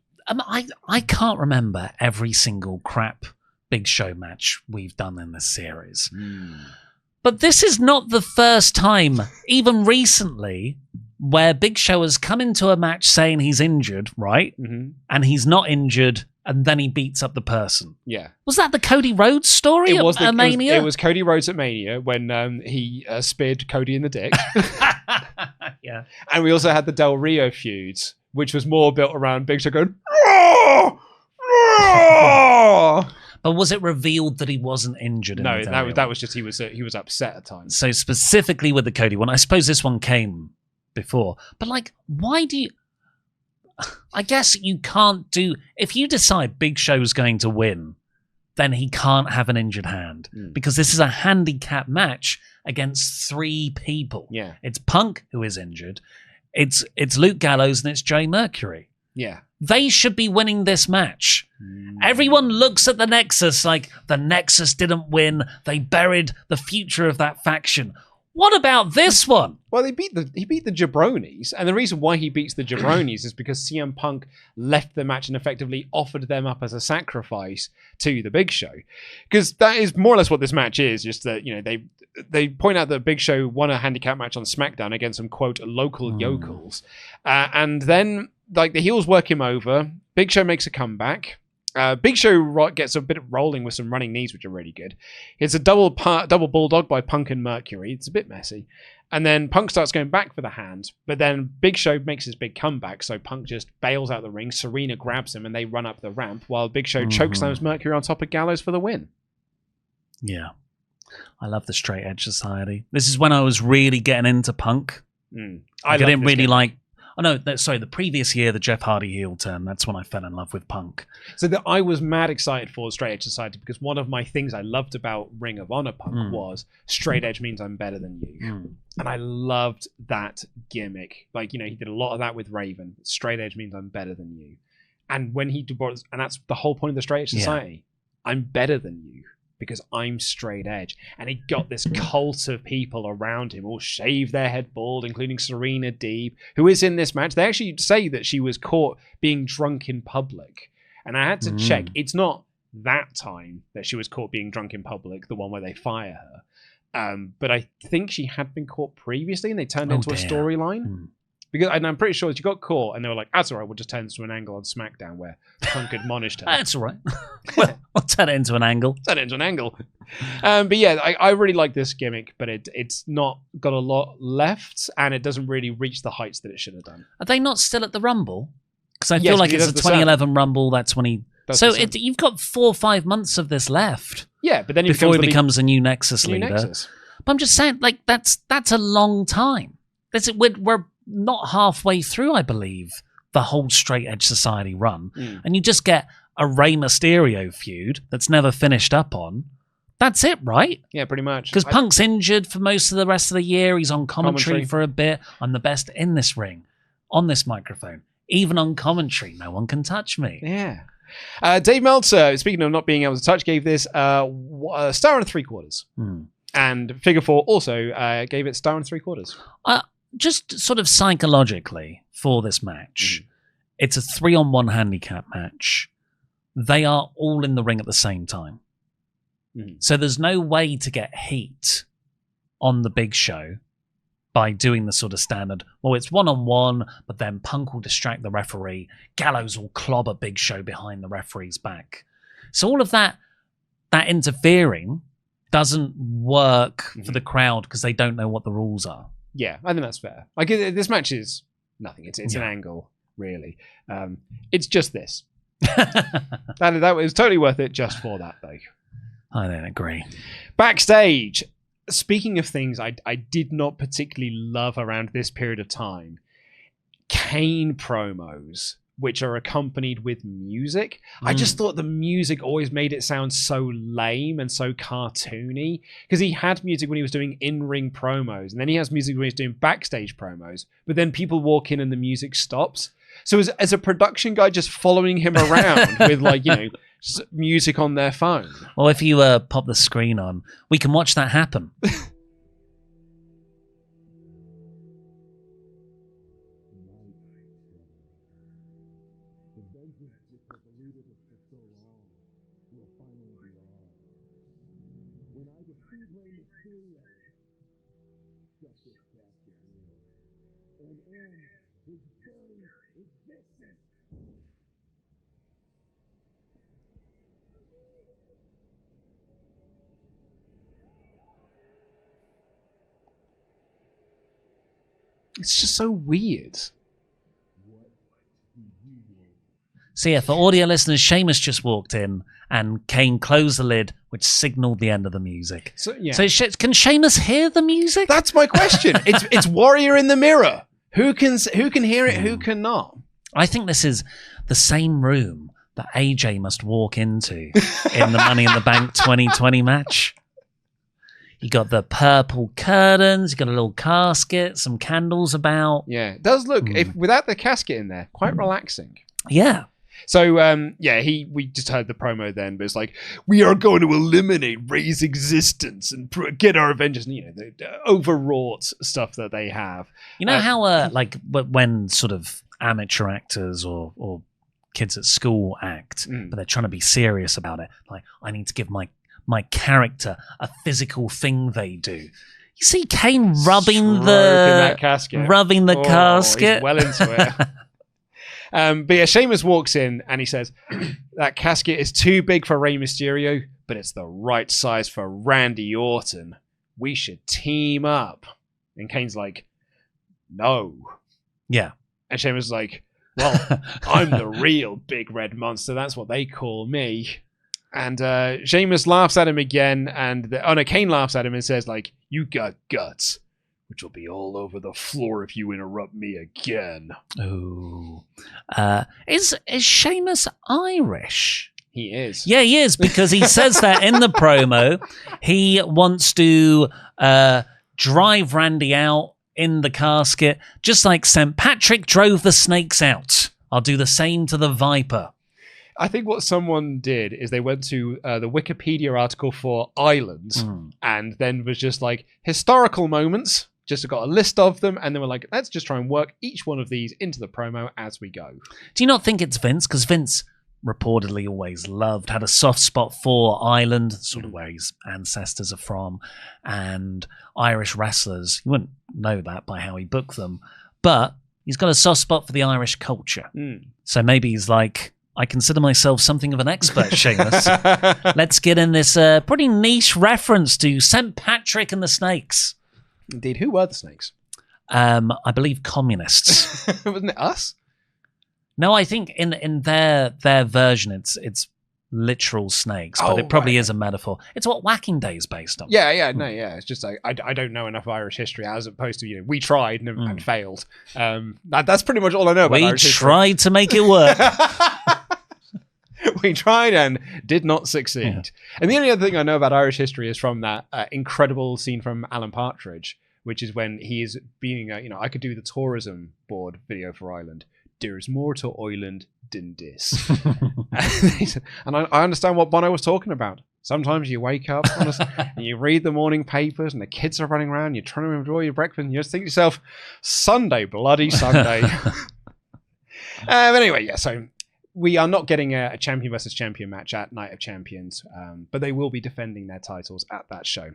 I can't remember every single crap Big Show match we've done in this series. But this is not the first time, even recently, where Big Show has come into a match saying he's injured, right? Mm-hmm. And he's not injured, and then he beats up the person. Yeah. Was that the Cody Rhodes story at Mania? It was Cody Rhodes at Mania when he speared Cody in the dick. Yeah. And we also had the Del Rio feuds, which was more built around Big Show going, "Roar! Roar!" But was it revealed that he wasn't injured? No, that was just he was upset at times. So specifically with the Cody one, I suppose this one came before. But like, why do you... I guess you can't do... If you decide Big Show's going to win, then he can't have an injured hand. Because this is a handicap match against 3 people. Yeah. It's Punk, who is injured. It's Luke Gallows, and it's Jay Mercury. Yeah. They should be winning this match. Everyone looks at the Nexus like the Nexus didn't win. They buried the future of that faction. What about this one? Well, he beat the Jabronis, and the reason why he beats the Jabronis is because CM Punk left the match and effectively offered them up as a sacrifice to the Big Show. Because that is more or less what this match is. Just that, you know, they point out that Big Show won a handicap match on SmackDown against some quote local yokels, and then like the heels work him over. Big Show makes a comeback. Big Show gets a bit rolling with some running knees, which are really good. It's a double bulldog by Punk and Mercury. It's a bit messy. And then Punk starts going back for the hand, but then Big Show makes his big comeback, so Punk just bails out the ring. Serena grabs him, and they run up the ramp, while Big Show chokeslams Mercury on top of Gallows for the win. Yeah. I love the Straight Edge Society. This is when I was really getting into Punk. I didn't really like... Oh, no, sorry, the previous year, the Jeff Hardy heel turn, that's when I fell in love with Punk. So I was mad excited for Straight Edge Society because one of my things I loved about Ring of Honor Punk was Straight Edge means I'm better than you. And I loved that gimmick. Like, you know, he did a lot of that with Raven. Straight Edge means I'm better than you. And when he did, and that's the whole point of the Straight Edge Society. Yeah. I'm better than you because I'm straight edge. And he got this cult of people around him, all shave their head bald, including Serena Deeb, who is in this match. They actually say that she was caught being drunk in public. And I had to check. It's not that time that she was caught being drunk in public, the one where they fire her. But I think she had been caught previously and they turned into a storyline. Because I'm pretty sure she got caught and they were like, that's all right, we'll just turn this to an angle on SmackDown where Punk admonished her. That's all right. We'll turn it into an angle. But yeah, I really like this gimmick, but it's not got a lot left and it doesn't really reach the heights that it should have done. Are they not still at the Rumble? Because I feel like it's a 2011 Rumble, that's when he... So you've got 4 or 5 months of this left. Yeah, but then before he becomes a new Nexus leader. Nexus. But I'm just saying, like, that's a long time. We're not halfway through, I believe, the whole Straight Edge Society run. And you just get a Rey Mysterio feud that's never finished up on. That's it, right? Yeah, pretty much. Because Punk's injured for most of the rest of the year. He's on commentary for a bit. I'm the best in this ring, on this microphone, Even on commentary, no one can touch me. Yeah. Dave Meltzer, speaking of not being able to touch, gave this a star and 3/4. And Figure 4 also gave it star and 3/4. Just sort of psychologically for this match, it's a 3-on-1 handicap match. They are all in the ring at the same time. So there's no way to get heat on the big show by doing the sort of standard, well, it's 1-on-1, but then Punk will distract the referee. Gallows will clobber Big Show behind the referee's back. So all of that interfering doesn't work for the crowd because they don't know what the rules are. Yeah, I think that's fair. Like, this match is nothing. It's an angle, really. It's just this. That was totally worth it just for that, though. I don't agree. Backstage, speaking of things I did not particularly love around this period of time, Kane promos, which are accompanied with music. I just thought the music always made it sound so lame and so cartoony, because he had music when he was doing in-ring promos, and then he has music when he's doing backstage promos, but then people walk in and the music stops. So as a production guy just following him around with, like, you know, music on their phone. Well, if you pop the screen on, we can watch that happen. It's just so weird. So yeah, for audio listeners, Sheamus just walked in and Kane closed the lid, which signaled the end of the music. So can Sheamus hear the music? That's my question. It's Warrior in the mirror. Who can hear it? Who cannot? I think this is the same room that AJ must walk into in the Money in the Bank 2020 match. You got the purple curtains, you got a little casket, some candles about. Yeah, it does look, if without the casket in there, quite relaxing. Yeah. So, we just heard the promo then, but it's like, we are going to eliminate Ray's existence and get our Avengers, and, you know, the overwrought stuff that they have. You know how, when sort of amateur actors or kids at school act, but they're trying to be serious about it. Like, I need to give my character a physical thing they do. You see Kane rubbing the casket. Casket. He's well into it. But yeah, Sheamus walks in and he says, that casket is too big for Rey Mysterio, but it's the right size for Randy Orton. We should team up. And Kane's like, no. Yeah. And Sheamus is like, well, I'm the real big red monster. That's what they call me. And Sheamus laughs at him again, and Kane laughs at him and says, like, you got guts, which will be all over the floor if you interrupt me again. Oh. Is Sheamus Irish? He is. Yeah, he is, because he says that in the promo. He wants to drive Randy out in the casket, just like St. Patrick drove the snakes out. I'll do the same to the Viper. I think what someone did is they went to the Wikipedia article for Ireland and then was just like, historical moments, just got a list of them, and then we're like, let's just try and work each one of these into the promo as we go. Do you not think it's Vince? Because Vince reportedly always had a soft spot for Ireland, sort of where his ancestors are from, and Irish wrestlers. You wouldn't know that by how he booked them, but he's got a soft spot for the Irish culture. So maybe he's like, I consider myself something of an expert, Sheamus. Let's get in this pretty niche reference to St. Patrick and the Snakes. Indeed. Who were the Snakes? I believe communists. Wasn't it us? No, I think in their version, it's literal snakes, but it probably is a metaphor. It's what Whacking Day is based on. Yeah. It's just like, I don't know enough Irish history as opposed to, you know, we tried and failed. That's pretty much all I know about Irish history. We tried to make it work. We tried and did not succeed. Yeah. And the only other thing I know about Irish history is from that incredible scene from Alan Partridge, which is when he is being, I could do the tourism board video for Ireland. there is more to Ireland than this. And I understand what Bono was talking about. Sometimes you wake up and you read the morning papers and the kids are running around, you're trying to enjoy your breakfast, and you just think to yourself, Sunday, bloody Sunday. But anyway, yeah, so we are not getting a champion versus champion match at Night of Champions, but they will be defending their titles at that show.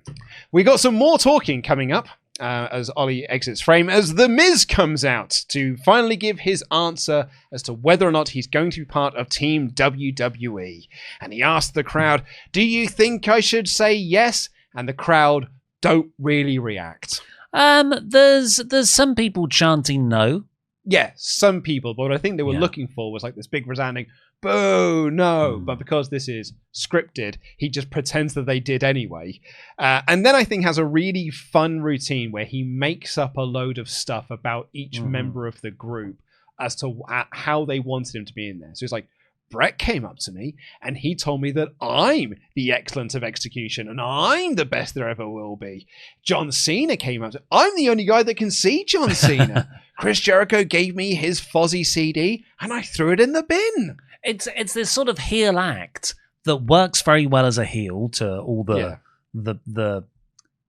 We got some more talking coming up as Ollie exits frame, as The Miz comes out to finally give his answer as to whether or not he's going to be part of Team WWE. And he asked the crowd, do you think I should say yes? And the crowd don't really react. There's some people chanting no. Yeah, some people, but what I think they were looking for was like this big resounding boo, no. But because this is scripted, he just pretends that they did anyway. And then I think has a really fun routine where he makes up a load of stuff about each member of the group as to how they wanted him to be in there. So it's like, Brett came up to me and he told me that I'm the excellence of execution and I'm the best there ever will be. John Cena came up to me. I'm the only guy that can see John Cena. Chris Jericho gave me his Fozzy CD and I threw it in the bin. It's this sort of heel act that works very well as a heel to all the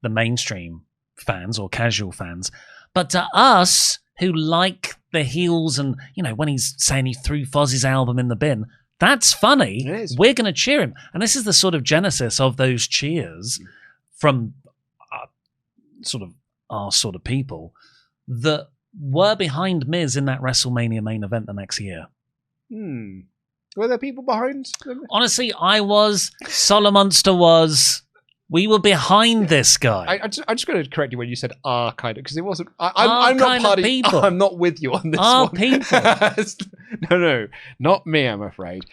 mainstream fans or casual fans. But to us who like the heels and, you know, when he's saying he threw Fozzie's album in the bin, that's funny. We're going to cheer him. And this is the sort of genesis of those cheers from our sort of people that were behind Miz in that WrestleMania main event the next year. Were there people behind them? Honestly, I was. Solomonster was. We were behind this guy. I'm just going to correct you when you said kind of, because it wasn't. I'm not part of people. I'm not with you on this one. People. No, not me, I'm afraid.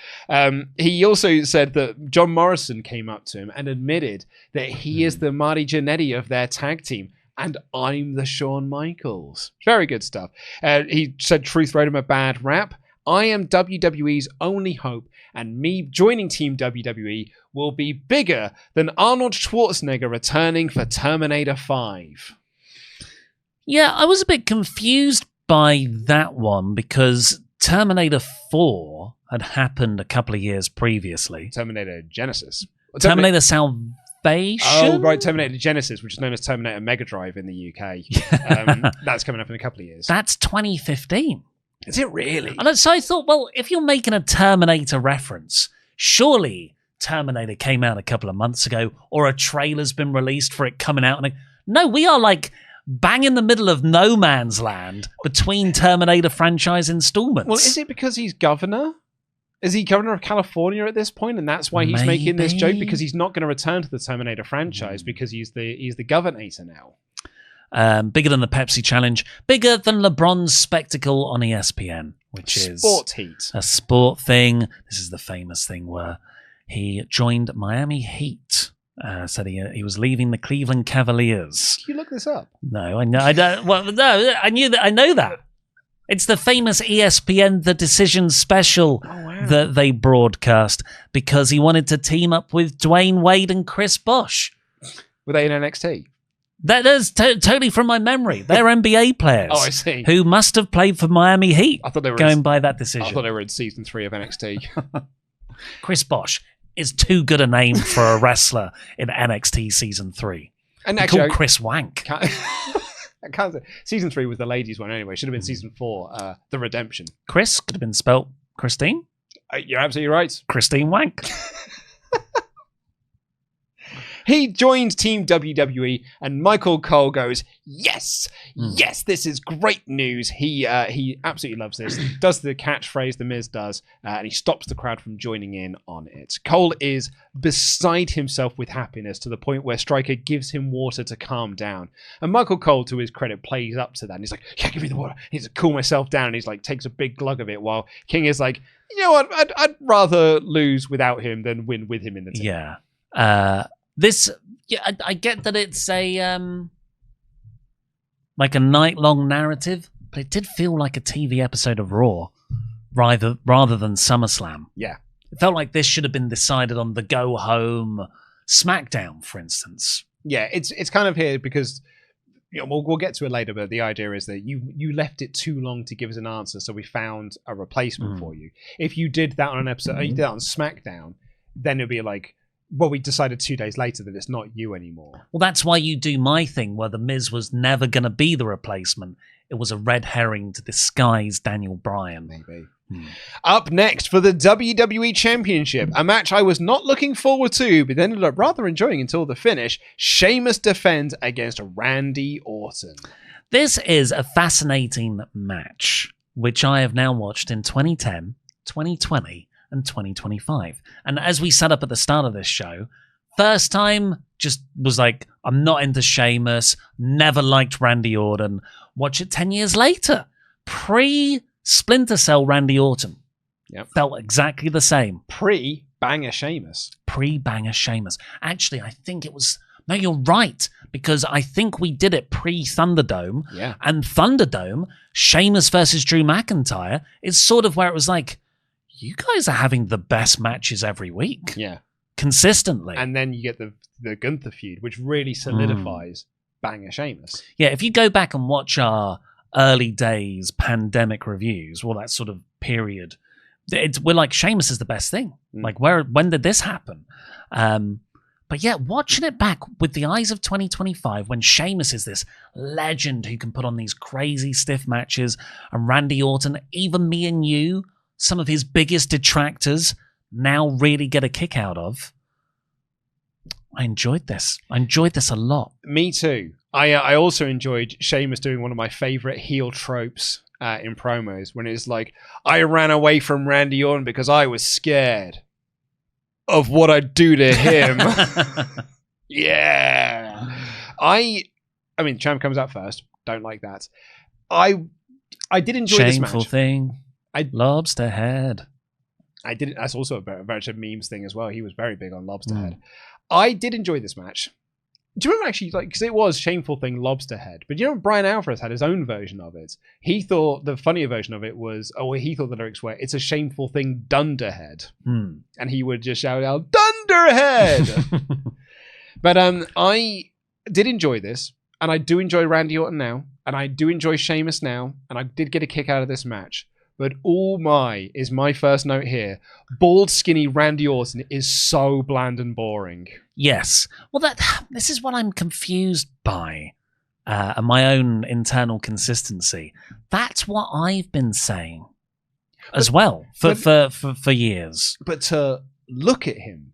He also said that John Morrison came up to him and admitted that he is the Marty Jannetty of their tag team. And I'm the Shawn Michaels. Very good stuff. He said Truth wrote him a bad rap. I am WWE's only hope, and me joining Team WWE will be bigger than Arnold Schwarzenegger returning for Terminator 5. Yeah, I was a bit confused by that one because Terminator 4 had happened a couple of years previously. Terminator Genesis. Terminator Salvation? Oh, right, Terminator Genesis, which is known as Terminator Mega Drive in the UK. That's coming up in a couple of years. That's 2015. Is it really? And so I thought, well, if you're making a Terminator reference, surely Terminator came out a couple of months ago, or a trailer's been released for it coming out. No, we are like bang in the middle of no man's land between Terminator franchise installments. Well, is it because he's governor? Is he governor of California at this point, and that's why he's making this joke? Because he's not going to return to the Terminator franchise because he's the governator now. Bigger than the Pepsi Challenge, bigger than LeBron's spectacle on ESPN, which is Sport Heat, a sport thing. This is the famous thing where he joined Miami Heat. Said he was leaving the Cleveland Cavaliers. Did you look this up? No, I know. I don't. Well, no, I knew that. I know that. It's the famous ESPN The Decision special that they broadcast because he wanted to team up with Dwayne Wade and Chris Bosh. Were they in NXT? That is totally from my memory. They're NBA players. Oh, I see. Who must have played for Miami Heat. I thought they were going by that decision. I thought they were in season 3 of NXT. Chris Bosh is too good a name for a wrestler in NXT season 3. And actually, called Chris Wank. Season 3 was the ladies' one anyway. Should have been season 4, The Redemption. Chris could have been spelt Christine. You're absolutely right. Christine Wank. He joined Team WWE, and Michael Cole goes, yes, this is great news. He absolutely loves this. Does the catchphrase the Miz does, and he stops the crowd from joining in on it. Cole is beside himself with happiness to the point where Stryker gives him water to calm down. And Michael Cole, to his credit, plays up to that. And he's like, yeah, give me the water. He needs to cool myself down. And he's like, takes a big glug of it, while King is like, you know what, I'd rather lose without him than win with him in the team. Yeah. I get that it's a like a night-long narrative, but it did feel like a TV episode of Raw rather than SummerSlam. Yeah. It felt like this should have been decided on the go-home SmackDown, for instance. Yeah, it's kind of here because we'll get to it later, but the idea is that you left it too long to give us an answer, so we found a replacement for you. If you did that on an episode, you did that on SmackDown, then it'd be like, well, we decided 2 days later that it's not you anymore. Well, that's why you do my thing, where The Miz was never going to be the replacement. It was a red herring to disguise Daniel Bryan. Maybe. Up next for the WWE Championship, a match I was not looking forward to, but ended up rather enjoying until the finish. Sheamus defends against Randy Orton. This is a fascinating match, which I have now watched in 2010, 2020, and 2025. And as we set up at the start of this show, first time just was like, I'm not into Sheamus, never liked Randy Orton. Watch it 10 years later. Splinter Cell Randy Orton. Yep. Felt exactly the same. Pre-banger Sheamus. Pre-banger Sheamus. Actually, I think it was... No, you're right, because I think we did it pre-Thunderdome. Yeah. And Thunderdome, Sheamus versus Drew McIntyre, is sort of where it was like, you guys are having the best matches every week. Yeah. Consistently. And then you get the Gunther feud, which really solidifies banger Sheamus. Yeah, if you go back and watch our early days pandemic reviews, well, that sort of period, we're like, Sheamus is the best thing. Like, when did this happen? But yeah, watching it back with the eyes of 2025, when Sheamus is this legend who can put on these crazy stiff matches, and Randy Orton, even me and you, some of his biggest detractors, now really get a kick out of. I enjoyed this. I enjoyed this a lot. Me too. I also enjoyed Sheamus doing one of my favorite heel tropes in promos, when it's like, I ran away from Randy Orton because I was scared of what I'd do to him. Yeah. I mean, champ comes out first. Don't like that. I did enjoy this match. Shameful thing. Lobster head. I did. That's also a very much a memes thing as well. He was very big on lobster head. I did enjoy this match. Do you remember actually, like, because it was shameful thing lobster head, but you know, Bryan Alvarez had his own version of it. He thought the funnier version of it was, he thought the lyrics were, it's a shameful thing dunderhead. And he would just shout out, dunderhead! But I did enjoy this, and I do enjoy Randy Orton now, and I do enjoy Sheamus now, and I did get a kick out of this match. But is my first note here. Bald, skinny Randy Orton is so bland and boring. Yes. Well, this is what I'm confused by, and my own internal consistency. That's what I've been saying as well for years. But to look at him,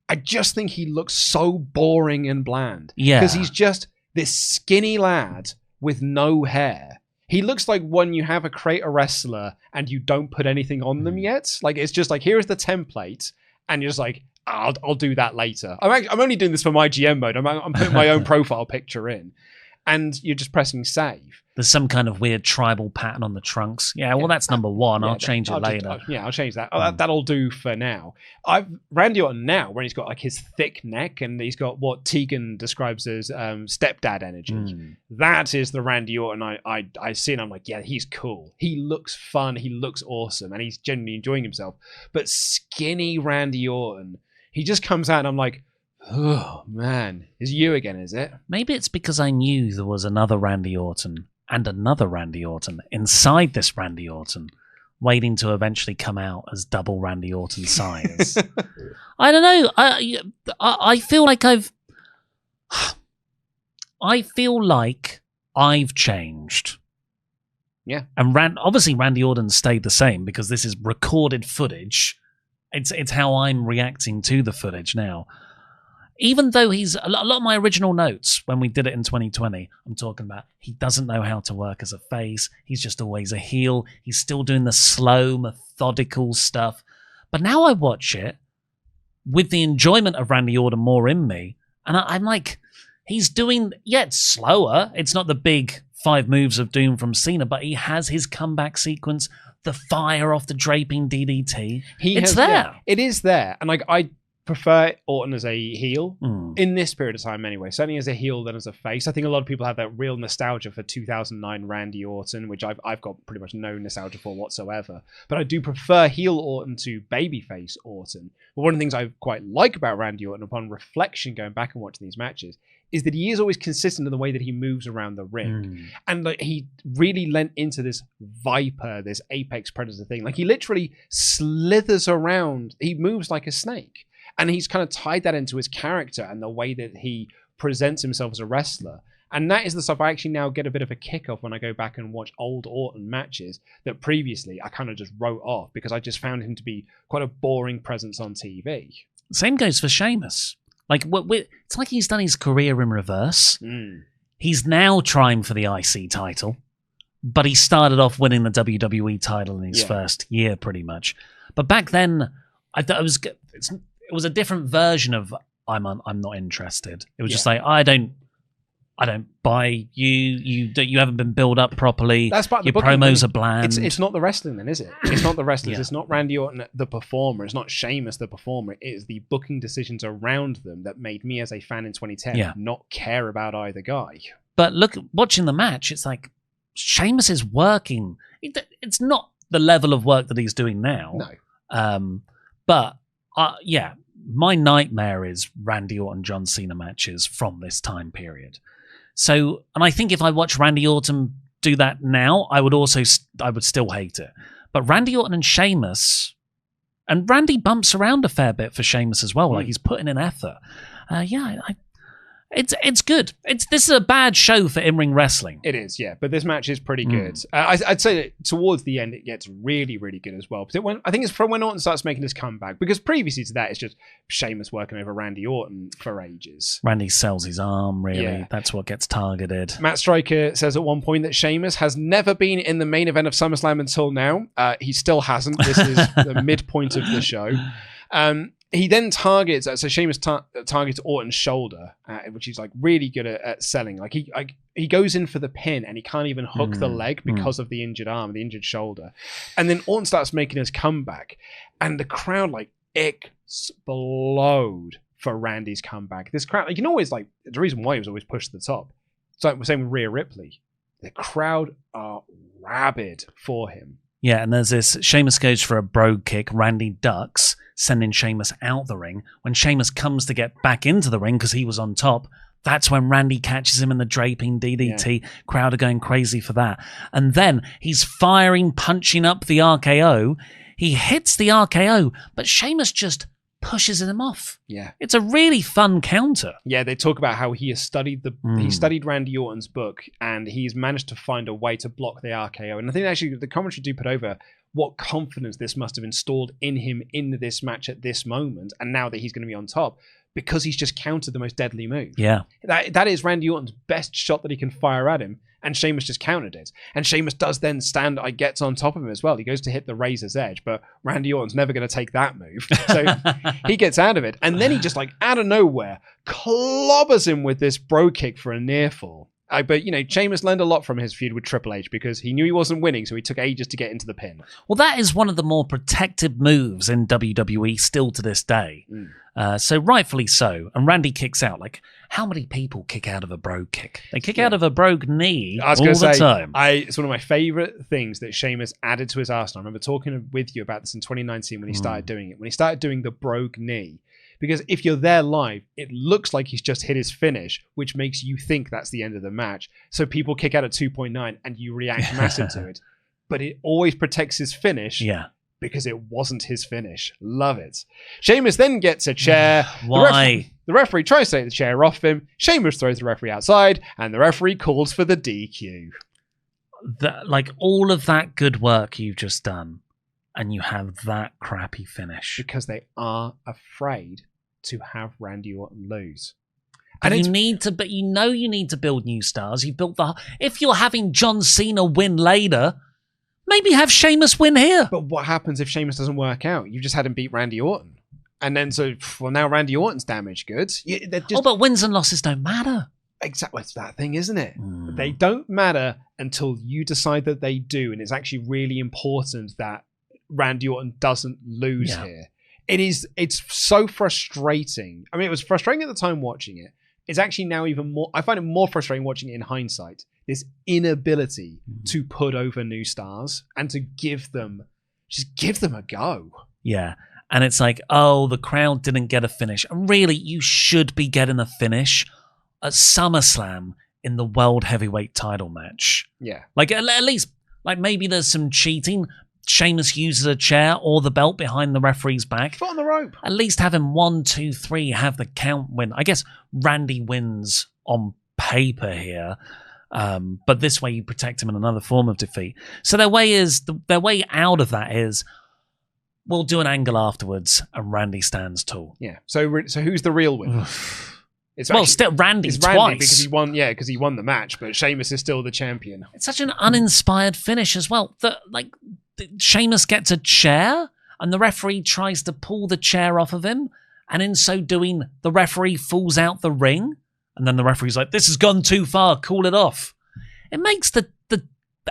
I just think he looks so boring and bland. Yeah. Because he's just this skinny lad with no hair. He looks like when you have a wrestler and you don't put anything on them yet. Like, it's just like, here's the template, and you're just like, I'll do that later. I'm only doing this for my GM mode. I'm putting my own profile picture in, and you're just pressing save. There's some kind of weird tribal pattern on the trunks. Yeah, well, that's number one. I'll change it later. I'll change that. That'll do for now. Randy Orton now, when he's got like his thick neck and he's got what Tegan describes as stepdad energy. That is the Randy Orton I see, and I'm like, yeah, he's cool. He looks fun. He looks awesome, and he's genuinely enjoying himself. But skinny Randy Orton, he just comes out, and I'm like, oh man, it's you again, is it? Maybe it's because I knew there was another Randy Orton and another Randy Orton inside this Randy Orton, waiting to eventually come out as double Randy Orton size. I don't know. I feel like I've changed. Yeah. And obviously Randy Orton stayed the same, because this is recorded footage. It's how I'm reacting to the footage now. Even though he's a lot of my original notes when we did it in 2020, I'm talking about he doesn't know how to work as a face. He's just always a heel. He's still doing the slow, methodical stuff. But now I watch it with the enjoyment of Randy Orton more in me. And I'm like, he's doing, it's slower. It's not the big 5 moves of doom from Cena, but he has his comeback sequence, the fire off the draping DDT. It's there. Yeah, it is there. And like, I prefer Orton as a heel in this period of time anyway. Certainly as a heel than as a face. I think a lot of people have that real nostalgia for 2009 Randy Orton, which I've got pretty much no nostalgia for whatsoever. But I do prefer heel Orton to babyface Orton. But one of the things I quite like about Randy Orton upon reflection, going back and watching these matches, is that he is always consistent in the way that he moves around the ring. And like, he really lent into this Viper, this apex predator thing. Like, he literally slithers around. He moves like a snake. And he's kind of tied that into his character and the way that he presents himself as a wrestler. And that is the stuff I actually now get a bit of a kick off when I go back and watch old Orton matches that previously I kind of just wrote off because I just found him to be quite a boring presence on TV. Same goes for Sheamus. Like, it's like he's done his career in reverse. He's now trying for the IC title, but he started off winning the WWE title in his first year, pretty much. But back then, I thought it was a different version of I'm not interested. It was just like, I don't buy you. You haven't been built up properly. That's part of the your booking. promos are bland. It's not the wrestling then, is it? It's not the wrestlers. It's not Randy Orton the performer. It's not Sheamus the performer. It is the booking decisions around them that made me as a fan in 2010 not care about either guy. But look, watching the match, it's like Sheamus is working. It's not the level of work that he's doing now. No. But my nightmare is Randy Orton John Cena matches from this time period. So, and I think if I watch Randy Orton do that now, I would still hate it. But Randy Orton and Sheamus, and Randy bumps around a fair bit for Sheamus as well. Like, he's putting in effort. It's good. This is a bad show for in-ring wrestling. It is, yeah. But this match is pretty good. I'd say that towards the end, it gets really, really good as well. But I think it's from when Orton starts making his comeback. Because previously to that, it's just Sheamus working over Randy Orton for ages. Randy sells his arm, really. Yeah. That's what gets targeted. Matt Stryker says at one point that Sheamus has never been in the main event of SummerSlam until now. He still hasn't. This is the midpoint of the show. He then targets, so Sheamus targets Orton's shoulder, which he's like really good at selling. Like he goes in for the pin and he can't even hook the leg because of the injured arm, the injured shoulder. And then Orton starts making his comeback and the crowd like explode for Randy's comeback. This crowd, like, you know, always like the reason why he was always pushed to the top. It's like we're saying with Rhea Ripley. The crowd are rabid for him. Yeah, and there's this, Sheamus goes for a brogue kick, Randy ducks, sending Sheamus out the ring. When Sheamus comes to get back into the ring because he was on top, that's when Randy catches him in the draping DDT. Yeah. Crowd are going crazy for that. And then he's punching up the RKO. He hits the RKO, but Sheamus just pushes him off. Yeah. It's a really fun counter. Yeah, they talk about how he has studied he studied Randy Orton's book and he's managed to find a way to block the RKO. And I think actually the commentary do put over what confidence this must have installed in him in this match at this moment, and now that he's going to be on top, because he's just countered the most deadly move. Yeah. That is Randy Orton's best shot that he can fire at him, and Sheamus just countered it. And Sheamus does then gets on top of him as well. He goes to hit the razor's edge, but Randy Orton's never going to take that move. So he gets out of it. And then he just, like, out of nowhere, clobbers him with this bro kick for a near fall. But, you know, Sheamus learned a lot from his feud with Triple H because he knew he wasn't winning, so he took ages to get into the pin. Well, that is one of the more protected moves in WWE still to this day. So rightfully so. And Randy kicks out. Like, how many people kick out of a brogue kick? They kick out of a brogue knee all the time. It's one of my favorite things that Sheamus added to his arsenal. I remember talking with you about this in 2019 when he started doing it. When he started doing the brogue knee. Because if you're there live, it looks like he's just hit his finish, which makes you think that's the end of the match. So people kick out at 2.9 and you react massive to it. But it always protects his finish because it wasn't his finish. Love it. Sheamus then gets a chair. Why? The referee tries to take the chair off him. Sheamus throws the referee outside and the referee calls for the DQ. Like all of that good work you've just done. And you have that crappy finish. Because they are afraid to have Randy Orton lose. And you need to build new stars. You've built if you're having John Cena win later, maybe have Sheamus win here. But what happens if Sheamus doesn't work out? You've just had him beat Randy Orton. And then now Randy Orton's damaged goods. But wins and losses don't matter. Exactly, it's that thing, isn't it? They don't matter until you decide that they do. And it's actually really important that Randy Orton doesn't lose here. It's so frustrating. I mean, it was frustrating at the time watching it. It's actually now even more, I find it more frustrating watching it in hindsight. This inability to put over new stars and to give them a go. Yeah. And it's like, oh, the crowd didn't get a finish. And really, you should be getting a finish at SummerSlam in the World Heavyweight title match. Yeah. Like, at least, like, maybe there's some cheating. Sheamus uses a chair or the belt behind the referee's back. Foot on the rope. At least have him 1, 2, 3, have the count win. I guess Randy wins on paper here. But this way you protect him in another form of defeat. So their way out of that is, we'll do an angle afterwards and Randy stands tall. Yeah. So who's the real winner? Still Randy it's twice. Randy because he won. Yeah, because he won the match. But Sheamus is still the champion. It's such an uninspired finish as well. Sheamus gets a chair and the referee tries to pull the chair off of him, and in so doing, the referee falls out the ring. And then the referee's like, "This has gone too far. Call it off." It makes the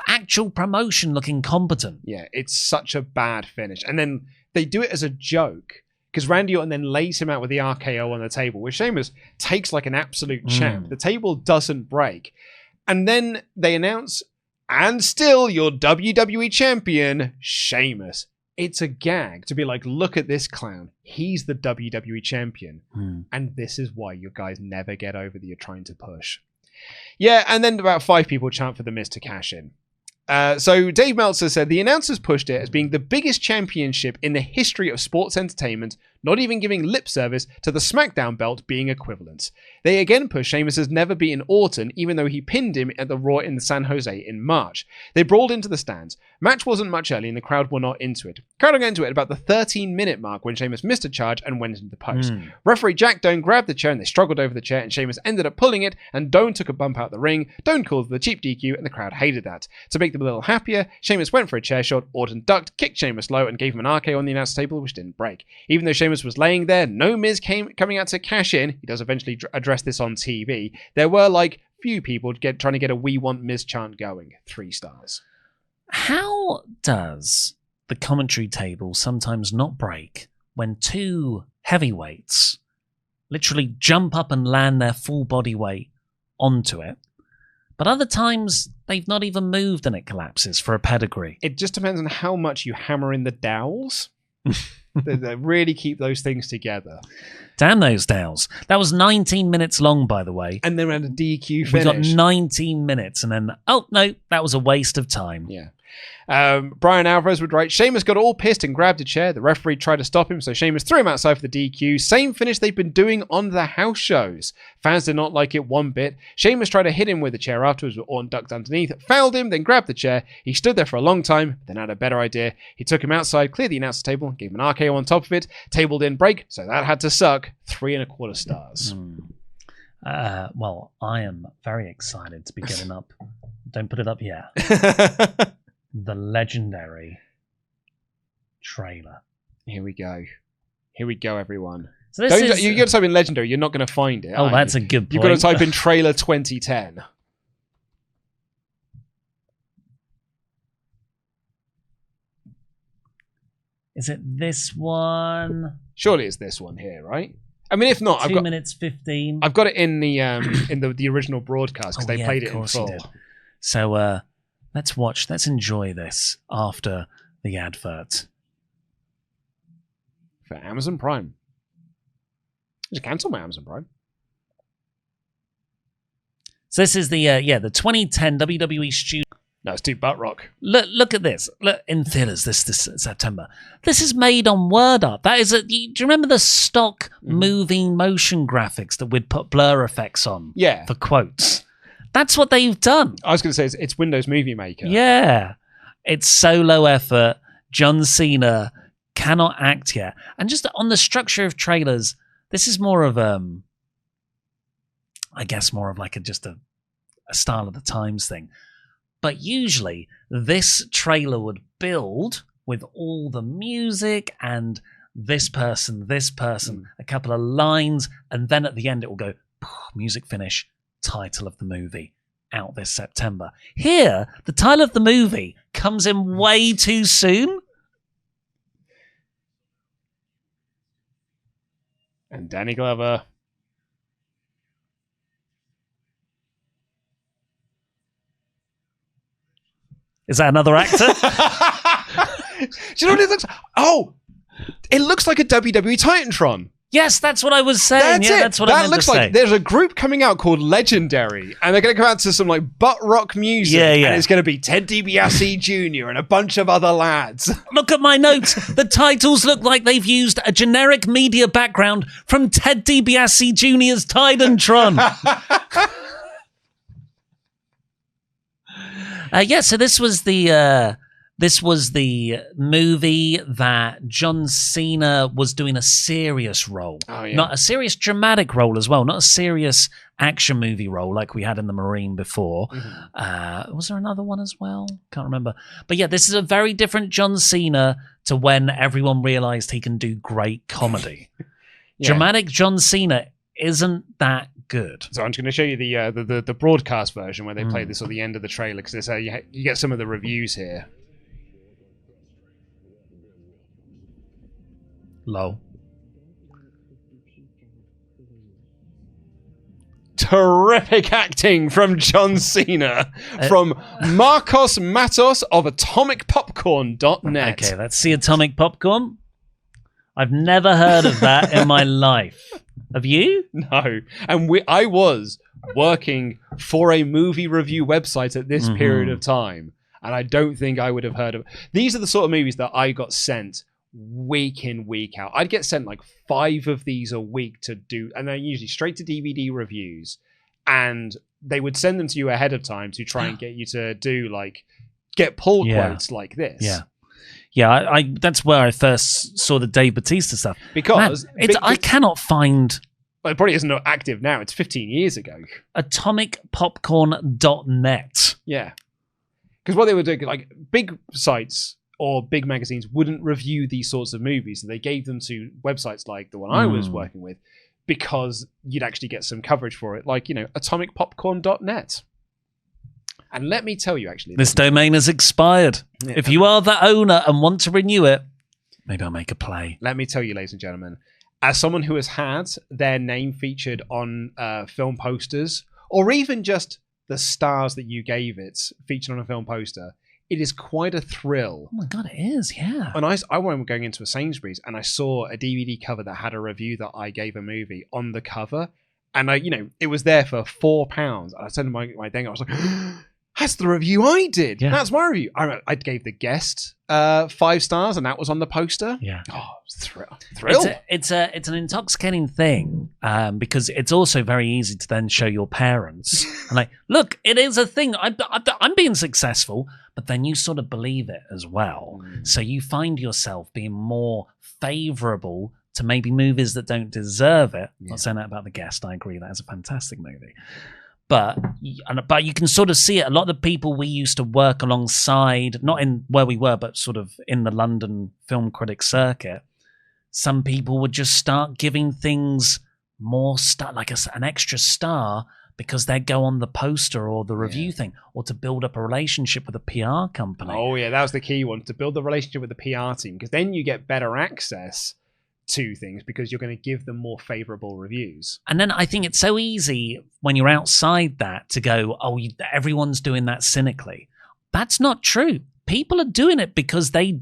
actual promotion look incompetent. Yeah, it's such a bad finish. And then they do it as a joke because Randy Orton then lays him out with the RKO on the table, which Sheamus takes like an absolute champ. The table doesn't break. And then they announce, and still your WWE champion, Sheamus. It's a gag to be like, look at this clown. He's the WWE champion. And this is why you guys never get over that you're trying to push. Yeah, and then about 5 people chant for The Miz to cash in. So Dave Meltzer said the announcers pushed it as being the biggest championship in the history of sports entertainment, not even giving lip service to the SmackDown belt being equivalent. They again pushed Sheamus has never beaten Orton, even though he pinned him at the Raw in San Jose in March. They brawled into the stands. Match wasn't much early and the crowd were not into it. Crowd got into it about the 13-minute mark when Sheamus missed a charge and went into the post. Referee Jack Doan grabbed the chair and they struggled over the chair, and Sheamus ended up pulling it, and Doan took a bump out the ring. Doan called the cheap DQ and the crowd hated that. To make them a little happier, Sheamus went for a chair shot, Orton ducked, kicked Sheamus low and gave him an RKO on the announce table, which didn't break. Even though Sheamus was laying there, no Miz coming out to cash in. He does eventually address this on TV. There were like few people trying to get a "We Want Miz" chant going. 3 stars. How does the commentary table sometimes not break when 2 heavyweights literally jump up and land their full body weight onto it, but other times they've not even moved and it collapses for a pedigree? It just depends on how much you hammer in the dowels. They really keep those things together. Damn those dowels. That was 19 minutes long, by the way. And then we had a DQ finish. We got 19 minutes and then, oh, no, that was a waste of time. Yeah. Brian Alvarez would write, Sheamus got all pissed and grabbed a chair. The referee tried to stop him, so Sheamus threw him outside for the DQ. Same finish they've been doing on the house shows. Fans did not like it one bit. Sheamus tried to hit him with the chair afterwards, but Orton ducked underneath, fouled him, then grabbed the chair. He stood there for a long time, then had a better idea. He took him outside, cleared the announcer table, gave him an RKO on top of it. Table didn't break, so that had to suck. 3.25 stars. Well, I am very excited to be getting up. Don't put it up yet. The legendary trailer. Here we go. Here we go, everyone. So this is... You got to type in legendary. You're not going to find it. Oh, that's a good point. You've got to type in trailer 2010. Is it this one? Surely it's this one here, right? I mean, if not, 2 minutes 15. I've got it in the original broadcast because they played it in full. So let's watch. Let's enjoy this after the advert for Amazon Prime. Just cancel my Amazon Prime. So this is the 2010 WWE Studio. No, it's too butt rock. Look at this. Look in theaters this September. This is made on Word Art. That is do you remember the stock moving motion graphics that we'd put blur effects on? Yeah. For quotes. That's what they've done. I was going to say it's Windows Movie Maker. Yeah. It's so low effort. John Cena cannot act yet. And just on the structure of trailers, this is more of I guess more of like just a style of the times thing. But usually this trailer would build with all the music and this person, a couple of lines, and then at the end it will go, music finish, title of the movie, out this September. Here, the title of the movie comes in way too soon. And Danny Glover. Is that another actor? Do you know what it looks like? Oh, it looks like a WWE Titantron. Yes, that's what I was saying. That's what I meant to say. That looks like there's a group coming out called Legendary, and they're going to come out to some like butt rock music, and it's going to be Ted DiBiase Jr. and a bunch of other lads. Look at my notes. The titles look like they've used a generic media background from Ted DiBiase Jr.'s Titantron. So this was the movie that John Cena was doing a serious role. Oh, yeah. Not a serious dramatic role as well, not a serious action movie role like we had in The Marine before. Mm-hmm. Was there another one as well? Can't remember. But yeah, this is a very different John Cena to when everyone realized he can do great comedy. Dramatic John Cena isn't that good. So I'm just going to show you the broadcast version where they play this at the end of the trailer, because you get some of the reviews here. Low. Terrific acting from John Cena from Marcos Matos of AtomicPopcorn.net. Okay, let's see Atomic Popcorn. I've never heard of that in my life. Have you? No. And I was working for a movie review website at this period of time, and I don't think I would have heard of it. These are the sort of movies that I got sent week in, week out. I'd get sent like 5 of these a week to do, and they're usually straight to DVD reviews, and they would send them to you ahead of time to try and get you to do get pull quotes like this. I that's where I first saw the Dave Bautista stuff. Because I cannot find. Well, it probably isn't active now. It's 15 years ago. AtomicPopcorn.net. Yeah, because what they were doing, like big sites or big magazines wouldn't review these sorts of movies, so they gave them to websites like the one I was working with, because you'd actually get some coverage for it, like AtomicPopcorn.net. And let me tell you, actually, this domain has expired. Yeah. If you are the owner and want to renew it, maybe I'll make a play. Let me tell you, ladies and gentlemen, as someone who has had their name featured on film posters, or even just the stars that you gave it featured on a film poster, it is quite a thrill. Oh my God, it is, yeah. And I remember going into a Sainsbury's and I saw a DVD cover that had a review that I gave a movie on the cover. And it was there for £4. And I said to my thing, I was like, that's the review I did. Yeah. That's my review. I gave The Guest 5 stars, and that was on the poster. Yeah. Oh, thrill. It's an intoxicating thing, because it's also very easy to then show your parents and look, it is a thing. I'm being successful, but then you sort of believe it as well. So you find yourself being more favourable to maybe movies that don't deserve it. I'm not saying that about The Guest. I agree, that is a fantastic movie. But you can sort of see it. A lot of the people we used to work alongside, not in where we were, but sort of in the London film critic circuit, some people would just start giving things more like an extra star because they go on the poster or the review thing, or to build up a relationship with a PR company. Oh yeah, that was the key one, to build the relationship with the PR team, because then you get better access to things because you're going to give them more favorable reviews. And then I think it's so easy when you're outside that to go, everyone's doing that cynically. That's not true. People are doing it because you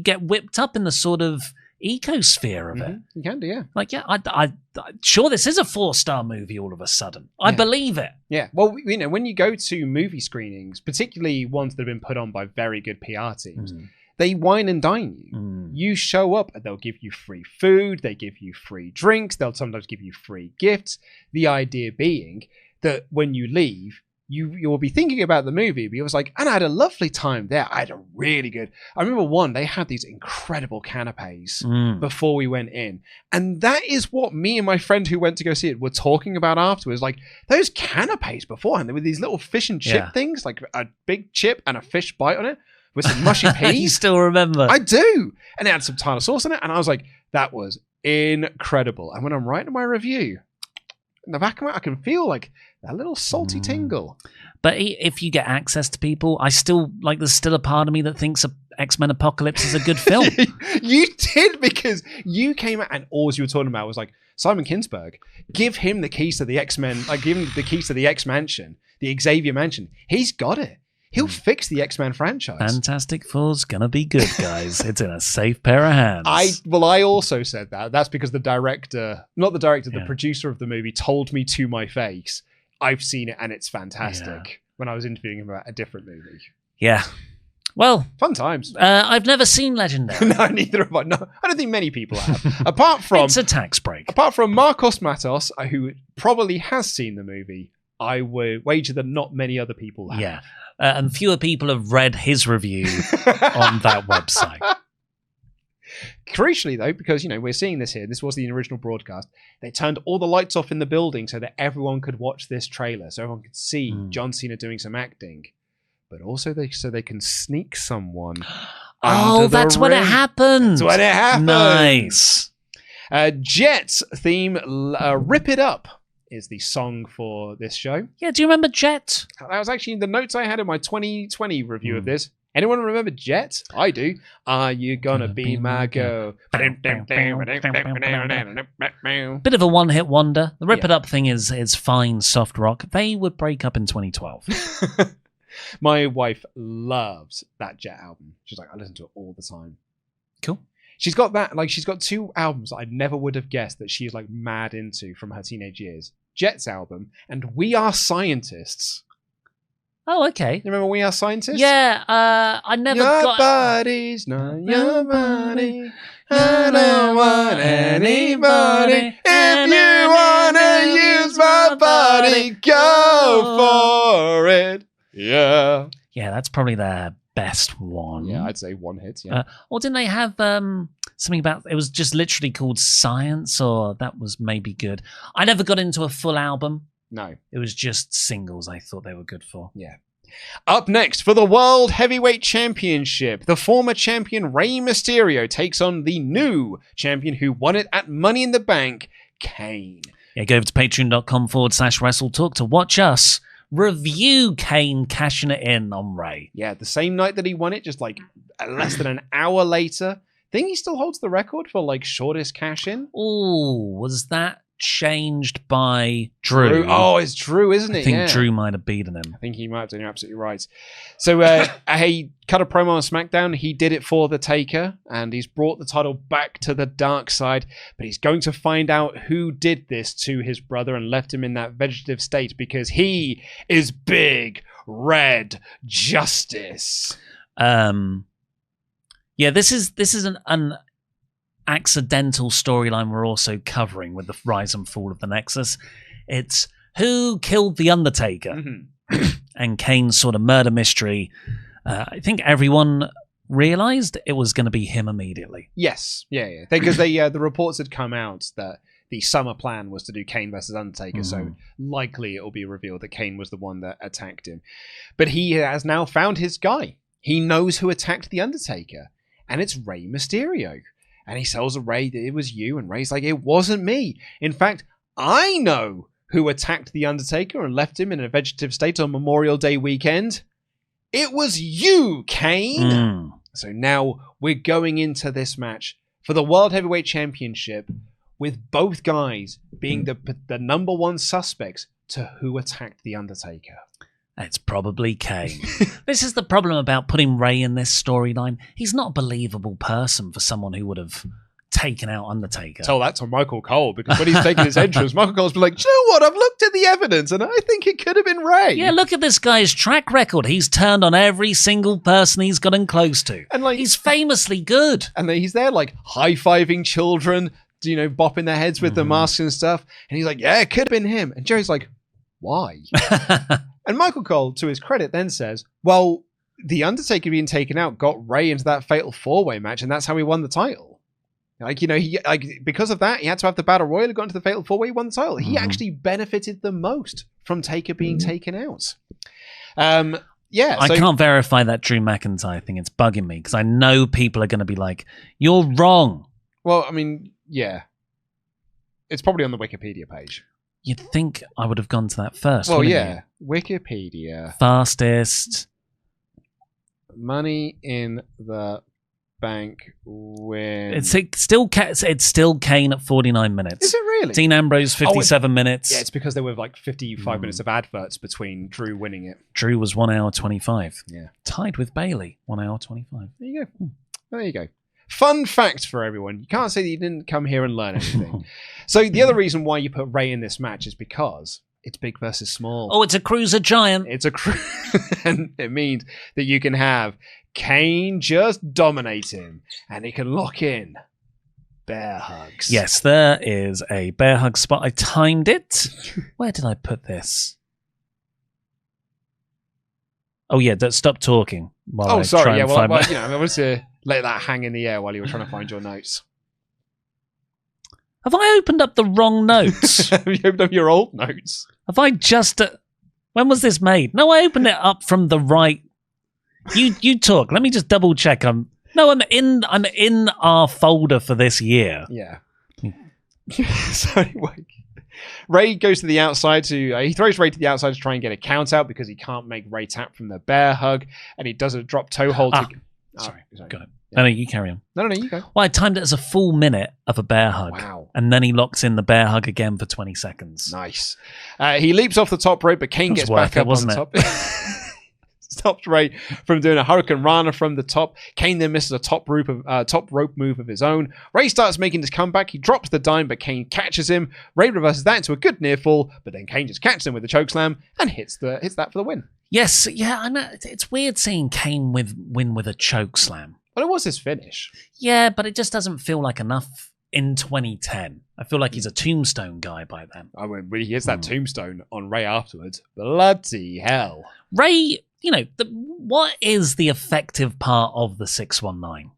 get whipped up in the sort of ecosphere of it. You can do, yeah. I sure, this is a 4-star movie all of a sudden. I believe it. Yeah. Well, when you go to movie screenings, particularly ones that have been put on by very good PR teams, they wine and dine you. You show up and they'll give you free food, they give you free drinks, they'll sometimes give you free gifts. The idea being that when you leave, you'll be thinking about the movie, but it was like, and I had a lovely time there. I had a really good... I remember they had these incredible canapes before we went in. And that is what me and my friend who went to go see it were talking about afterwards. Like, those canapes beforehand, they were these little fish and chip things, like a big chip and a fish bite on it, with some mushy peas. You still remember? I do. And it had some tartar sauce in it. And I was like, that was incredible. And when I'm writing my review, in the back of my, I can feel like that little salty tingle. But if you get access to people, there's still a part of me that thinks X-Men Apocalypse is a good film. You did, because you came out and all you were talking about was like, Simon Kinberg, give him the keys to the X-Men, give him the keys to the X-Mansion, the Xavier Mansion. He's got it. He'll fix the X-Men franchise. Fantastic Four's gonna be good, guys. It's in a safe pair of hands. I also said that. That's because the producer of the movie told me to my face, I've seen it and it's fantastic, when I was interviewing him about a different movie. Yeah. Well, fun times. I've never seen Legendary. No, neither have I. No, I don't think many people have. Apart from it's a tax break. Apart from Marcos Matos, who probably has seen the movie, I would wager that not many other people have. Yeah, and fewer people have read his review on that website. Crucially, though, because we're seeing this here. This was the original broadcast. They turned all the lights off in the building so that everyone could watch this trailer, so everyone could see John Cena doing some acting. But also so they can sneak someone. Oh, that's when it happens. That's when it happens. Nice. Jet's theme, Rip It Up, is the song for this show. Yeah, do you remember Jet? That was actually the notes I had in my 2020 review of this. Anyone remember Jet? I do. Are you gonna be my girl? Bit of a one-hit wonder. The Rip It Up thing is fine soft rock. They would break up in 2012. My wife loves that Jet album. She's like, I listen to it all the time. Cool. She's got that, she's got two albums I never would have guessed that she's mad into from her teenage years. Jet's album and We Are Scientists. Oh, okay. You remember We Are Scientists? Yeah, I never got... Your body's not your body. I don't want anybody. If you want to use my body, go for it. Yeah. Yeah, that's probably their best one. Yeah, I'd say one hit, yeah. Or didn't they have something about... It was just literally called Science, or that was maybe good. I never got into a full album. No. It was just singles I thought they were good for. Yeah. Up next, for the World Heavyweight Championship, the former champion Rey Mysterio takes on the new champion who won it at Money in the Bank, Kane. Yeah, go over to patreon.com/WrestleTalk to watch us review Kane cashing it in on Rey. Yeah, the same night that he won it, just less than an hour later. I think he still holds the record for shortest cash in. Oh, was that changed by Drew? Oh, it's Drew, isn't it? I think Drew might have beaten him. I think he might have done. You're absolutely right. So he cut a promo on SmackDown. He did it for the Taker, and he's brought the title back to the dark side. But he's going to find out who did this to his brother and left him in that vegetative state, because he is Big Red Justice. Yeah, this is an accidental storyline we're also covering with the rise and fall of the Nexus. It's who killed the Undertaker, and Kane's sort of murder mystery. I think everyone realized it was going to be him immediately. Yes, yeah, because the reports had come out that the summer plan was to do Kane versus Undertaker, so likely it will be revealed that Kane was the one that attacked him. But he has now found his guy. He knows who attacked the Undertaker, and it's Rey Mysterio. And he tells Rey that it was you, and Rey's like, it wasn't me. In fact, I know who attacked The Undertaker and left him in a vegetative state on Memorial Day weekend. It was you, Kane. So now we're going into this match for the World Heavyweight Championship with both guys being the number one suspects to who attacked The Undertaker. It's probably Kane. This is the problem about putting Rey in this storyline. He's not a believable person for someone who would have taken out Undertaker. Tell that to Michael Cole, because when he's taking his entrance, Michael Cole's been like, do you know what? I've looked at the evidence and I think it could have been Rey. Yeah, look at this guy's track record. He's turned on every single person he's gotten close to. And he's famously good. And he's there high-fiving children, bopping their heads with the masks and stuff. And he's like, yeah, it could have been him. And Jerry's like, why? And Michael Cole, to his credit, then says, well, the Undertaker being taken out got Rey into that fatal four-way match, and that's how he won the title. Because of that, he had to have the Battle Royal, got into the fatal four-way, he won the title. He actually benefited the most from Taker being taken out. I can't verify that Drew McIntyre thing. It's bugging me, because I know people are going to be like, you're wrong. Well, I mean, yeah. It's probably on the Wikipedia page. You'd think I would have gone to that first. Well, yeah. You? Wikipedia. Fastest. Money in the Bank win. It's still Kane at 49 minutes. Is it really? Dean Ambrose 57 minutes. Yeah, it's because there were like 55 minutes of adverts between Drew winning it. Drew was 1 hour 25. Yeah. Tied with Bailey, 1 hour 25. There you go. There you go. Fun fact for everyone. You can't say that you didn't come here and learn anything. So the other reason why you put Ray in this match is because it's big versus small. Oh, it's a cruiser giant. It's a and it means that you can have Kane just dominate him, and he can lock in bear hugs. Yes, there is a bear hug spot. I timed it. Where did I put this? Oh yeah, stop talking. Oh, sorry. Yeah, well, I wanted to let that hang in the air while you were trying to find your notes. Have I opened up the wrong notes? Have you opened up your old notes? Have I just... when was this made? No, I opened it up from the right... You talk. Let me just double check. I'm in our folder for this year. Yeah. So anyway, Ray goes to the outside he throws Ray to the outside to try and get a count out because he can't make Ray tap from the bear hug, and he does a drop toe hold. Sorry. Got it. Yeah. No, you carry on. No, you go. Well, I timed it as a full minute of a bear hug. Wow. And then he locks in the bear hug again for 20 seconds. Nice. He leaps off the top rope, but Kane gets back up on top. Stops Ray from doing a Hurricane Rana from the top. Kane then misses a top rope move of his own. Ray starts making his comeback. He drops the dime, but Kane catches him. Ray reverses that into a good near fall, but then Kane just catches him with a chokeslam and hits that for the win. Yes, yeah, I know. It's weird seeing Kane win with a chokeslam. Well, it was his finish. Yeah, but it just doesn't feel like enough in 2010. I feel like he's a tombstone guy by then. I mean, when he hits that tombstone on Ray afterwards, bloody hell. Ray, what is the effective part of the 619?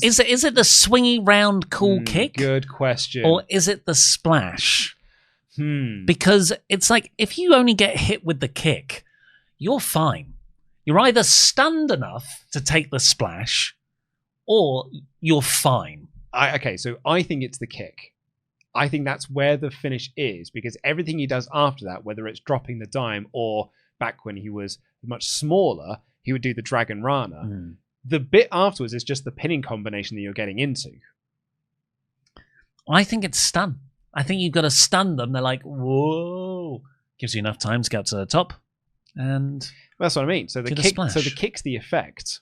Is it the swingy round cool kick? Good question. Or is it the splash? Because it's like, if you only get hit with the kick, you're fine. You're either stunned enough to take the splash, or you're fine. So I think it's the kick. I think that's where the finish is, because everything he does after that, whether it's dropping the dime or back when he was much smaller, he would do the Dragon Rana. The bit afterwards is just the pinning combination that you're getting into. I think it's stun. I think you've got to stun them. They're like, whoa. Gives you enough time to get up to the top. And that's what I mean. So the kick's the effect,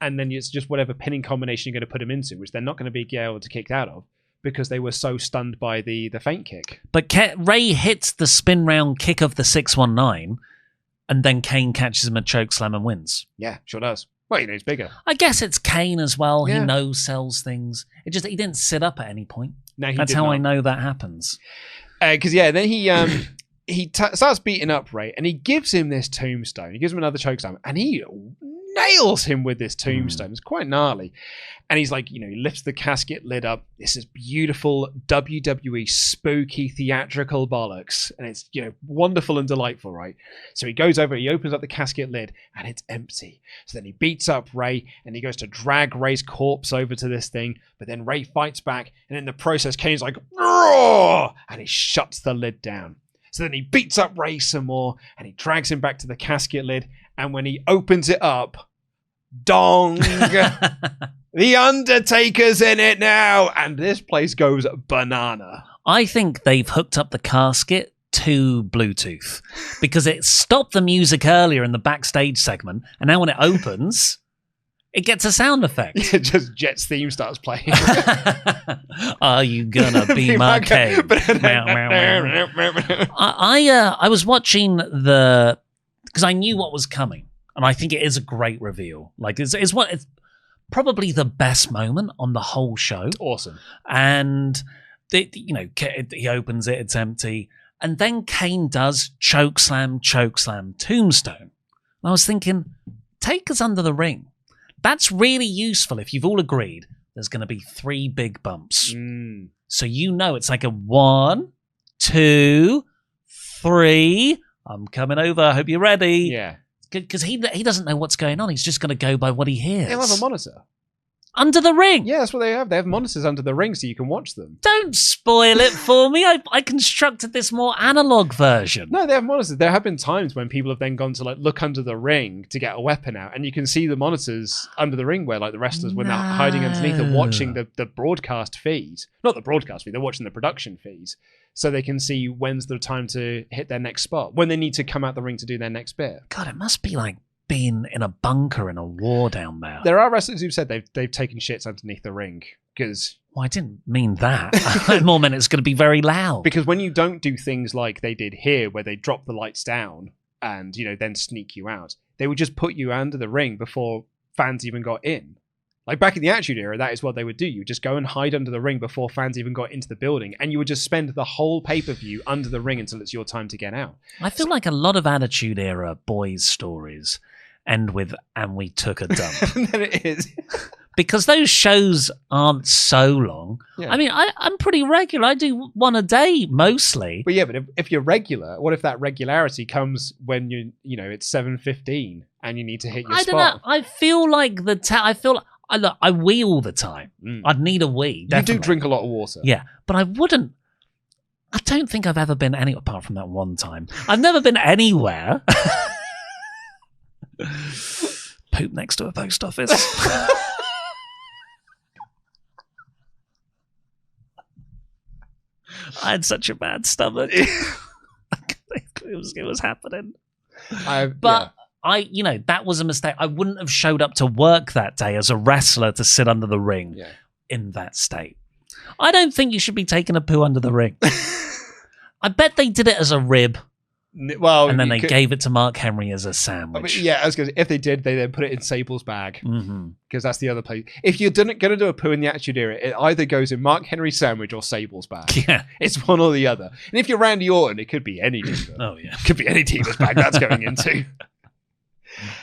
and then it's just whatever pinning combination you're going to put them into, which they're not going to be able to kick out of because they were so stunned by the feint kick. But Ray hits the spin round kick of the 619, and then Kane catches him a chokeslam and wins. Yeah, sure does. Well, he's bigger. I guess it's Kane as well. Yeah. He sells things. He didn't sit up at any point. No, that's how I know that happens. Because then he starts beating up Ray, and he gives him this tombstone. He gives him another chokeslam, and he nails him with this tombstone. It's quite gnarly. And he's like, he lifts the casket lid up. This is beautiful WWE spooky theatrical bollocks. And it's, wonderful and delightful, right? So he goes over, he opens up the casket lid, and it's empty. So then he beats up Ray, and he goes to drag Ray's corpse over to this thing. But then Ray fights back, and in the process, Kane's like, roar! And he shuts the lid down. So then he beats up Ray some more, and he drags him back to the casket lid. And when he opens it up, dong! The Undertaker's in it now! And this place goes banana. I think they've hooked up the casket to Bluetooth because it stopped the music earlier in the backstage segment, and now when it opens, it gets a sound effect. It just Jet's theme starts playing. Are you gonna be my Cade? I was watching because I knew what was coming, and I think it is a great reveal. Like it's probably the best moment on the whole show. Awesome. And he opens it, it's empty, and then Kane does chokeslam, tombstone. And I was thinking, take us under the ring. That's really useful if you've all agreed there's going to be 3 big bumps. So it's like a 1, 2, 3. I'm coming over. I hope you're ready. Yeah. Because he doesn't know what's going on. He's just going to go by what he hears. He'll have a monitor. under the ring. Yeah, that's what they have. They have monitors under the ring so you can watch them. Don't spoil it for me. I constructed this more analog version. No, they have monitors. There have been times when people have then gone to like look under the ring to get a weapon out, and you can see the monitors under the ring where like the wrestlers when they're hiding underneath and watching the broadcast feed. Not the broadcast feed, they're watching the production feeds. So they can see when's the time to hit their next spot, when they need to come out the ring to do their next bit. God, it must be like being in a bunker in a war down there. There are wrestlers who've said they've taken shits underneath the ring because... Well, I didn't mean that. I more meant it's going to be very loud. Because when you don't do things like they did here, where they drop the lights down and, you know, then sneak you out, they would just put you under the ring before fans even got in. Like back in the Attitude Era, that is what they would do. You would just go and hide under the ring before fans even got into the building, and you would just spend the whole pay-per-view under the ring until it's your time to get out. I feel like a lot of Attitude Era boys' stories end with, and we took a dump. And then it is. Because those shows aren't so long. Yeah. I mean, I'm pretty regular. I do one a day mostly. But yeah, but if you're regular, what if that regularity comes when you know it's 7:15 and you need to hit your spot? I don't know. I feel like I wee all the time. I'd need a wee. Definitely. You do drink a lot of water. Yeah, but I don't think I've ever been apart from that one time. I've never been anywhere. Poop next to a post office. I had such a bad stomach. it was happening. That was a mistake. I wouldn't have showed up to work that day as a wrestler to sit under the ring in that state. I don't think you should be taking a poo under the ring. I bet they did it as a rib. Well, and then they gave it to Mark Henry as a sandwich. I mean, I was going to say, if they did, they then put it in Sable's bag. Because that's the other place. If you're going to do a poo in the Attitude Era, it either goes in Mark Henry's sandwich or Sable's bag. Yeah. It's one or the other. And if you're Randy Orton, it could be any diva. Oh, yeah. It could be any diva's bag that's going into.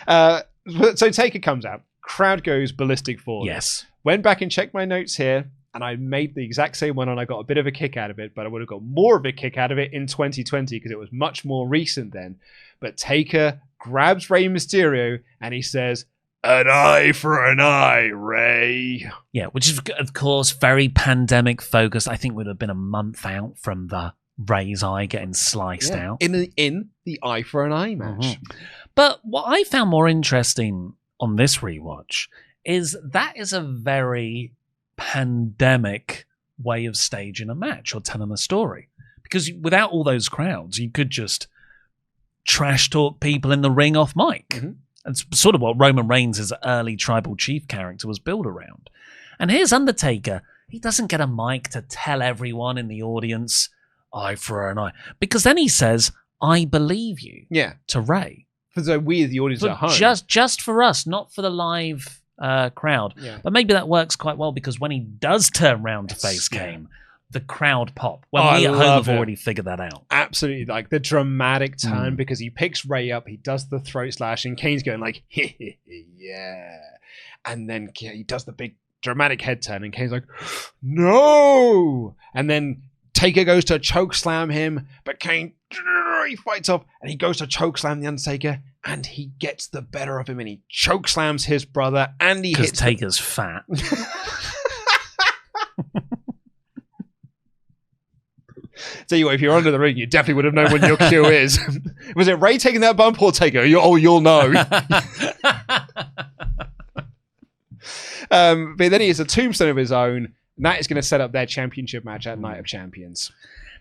So Taker comes out. Crowd goes ballistic for this. Yes. Went back and checked my notes here, and I made the exact same one, and I got a bit of a kick out of it, but I would have got more of a kick out of it in 2020 because it was much more recent then. But Taker grabs Rey Mysterio, and he says, "An eye for an eye, Rey." Yeah, which is, of course, very pandemic focused. I think would have been a month out from the Rey's eye getting sliced out. In the eye for an eye match. But what I found more interesting on this rewatch is that is a very pandemic way of staging a match or telling a story, because without all those crowds you could just trash talk people in the ring off mic. It's sort of what Roman Reigns' early tribal chief character was built around. And here's Undertaker. He doesn't get a mic to tell everyone in the audience eye for an eye, because then he says, "I believe you," to Rey. So we, the audience at home, just for us, not for the live crowd. But maybe that works quite well, because when he does turn around to face Kane, the crowd pop. Well, we at home have already figured that out. Absolutely, like the dramatic turn, because he picks Rey up, he does the throat slash, and Kane's going like, yeah. And then he does the big dramatic head turn, and Kane's like, no. And then Taker goes to choke slam him, but Kane, he fights off, and he goes to choke slam the Undertaker, and he gets the better of him, and he choke slams his brother, and he hits Taker's fat. Tell you what, if you're under the ring, you definitely would have known when your cue is. Was it Rey taking that bump or Taker? You'll know. But then he has a tombstone of his own, and that is going to set up their championship match at Night of Champions.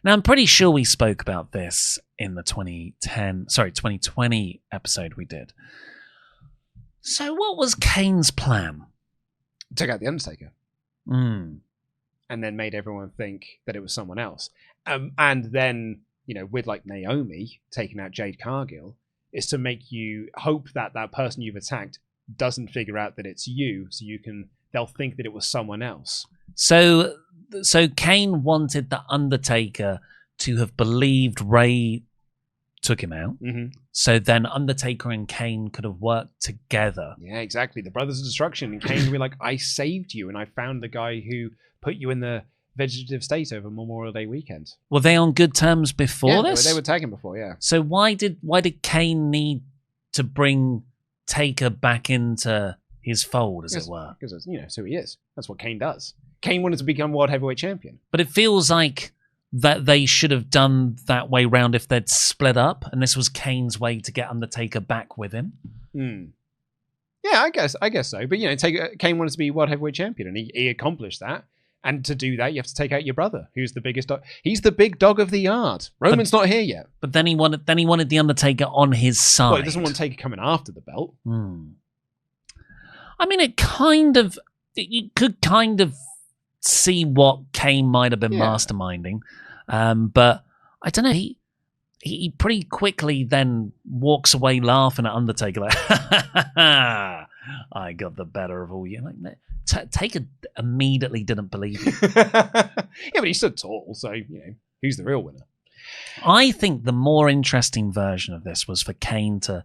Now, I'm pretty sure we spoke about this in the 2020 episode we did. So what was Kane's plan? Took out the Undertaker. And then made everyone think that it was someone else. And then, with like Naomi taking out Jade Cargill, is to make you hope that that person you've attacked doesn't figure out that it's you, so they'll think that it was someone else. So Kane wanted the Undertaker to have believed Rey took him out. So then Undertaker and Kane could have worked together. Yeah, exactly. The Brothers of Destruction. And Kane would be like, I saved you, and I found the guy who put you in the vegetative state over Memorial Day weekend. Were they on good terms before this? They were tagging before, yeah. So why did Kane need to bring Taker back into his fold, as it were. Because, so he is. That's what Kane does. Kane wanted to become World Heavyweight Champion. But it feels like that they should have done that way round if they'd split up, and this was Kane's way to get Undertaker back with him. Yeah, I guess so. But Kane wanted to be World Heavyweight Champion, and he accomplished that. And to do that, you have to take out your brother, who's the biggest dog. He's the big dog of the yard. Roman's not here yet. But then he wanted the Undertaker on his side. Well, he doesn't want Taker coming after the belt. I mean, you could kind of see what Kane might have been masterminding, but I don't know. He pretty quickly then walks away laughing at Undertaker, like, I got the better of all you. Like, Taker immediately didn't believe you. Yeah, but he's so tall, so who's the real winner? I think the more interesting version of this was for Kane to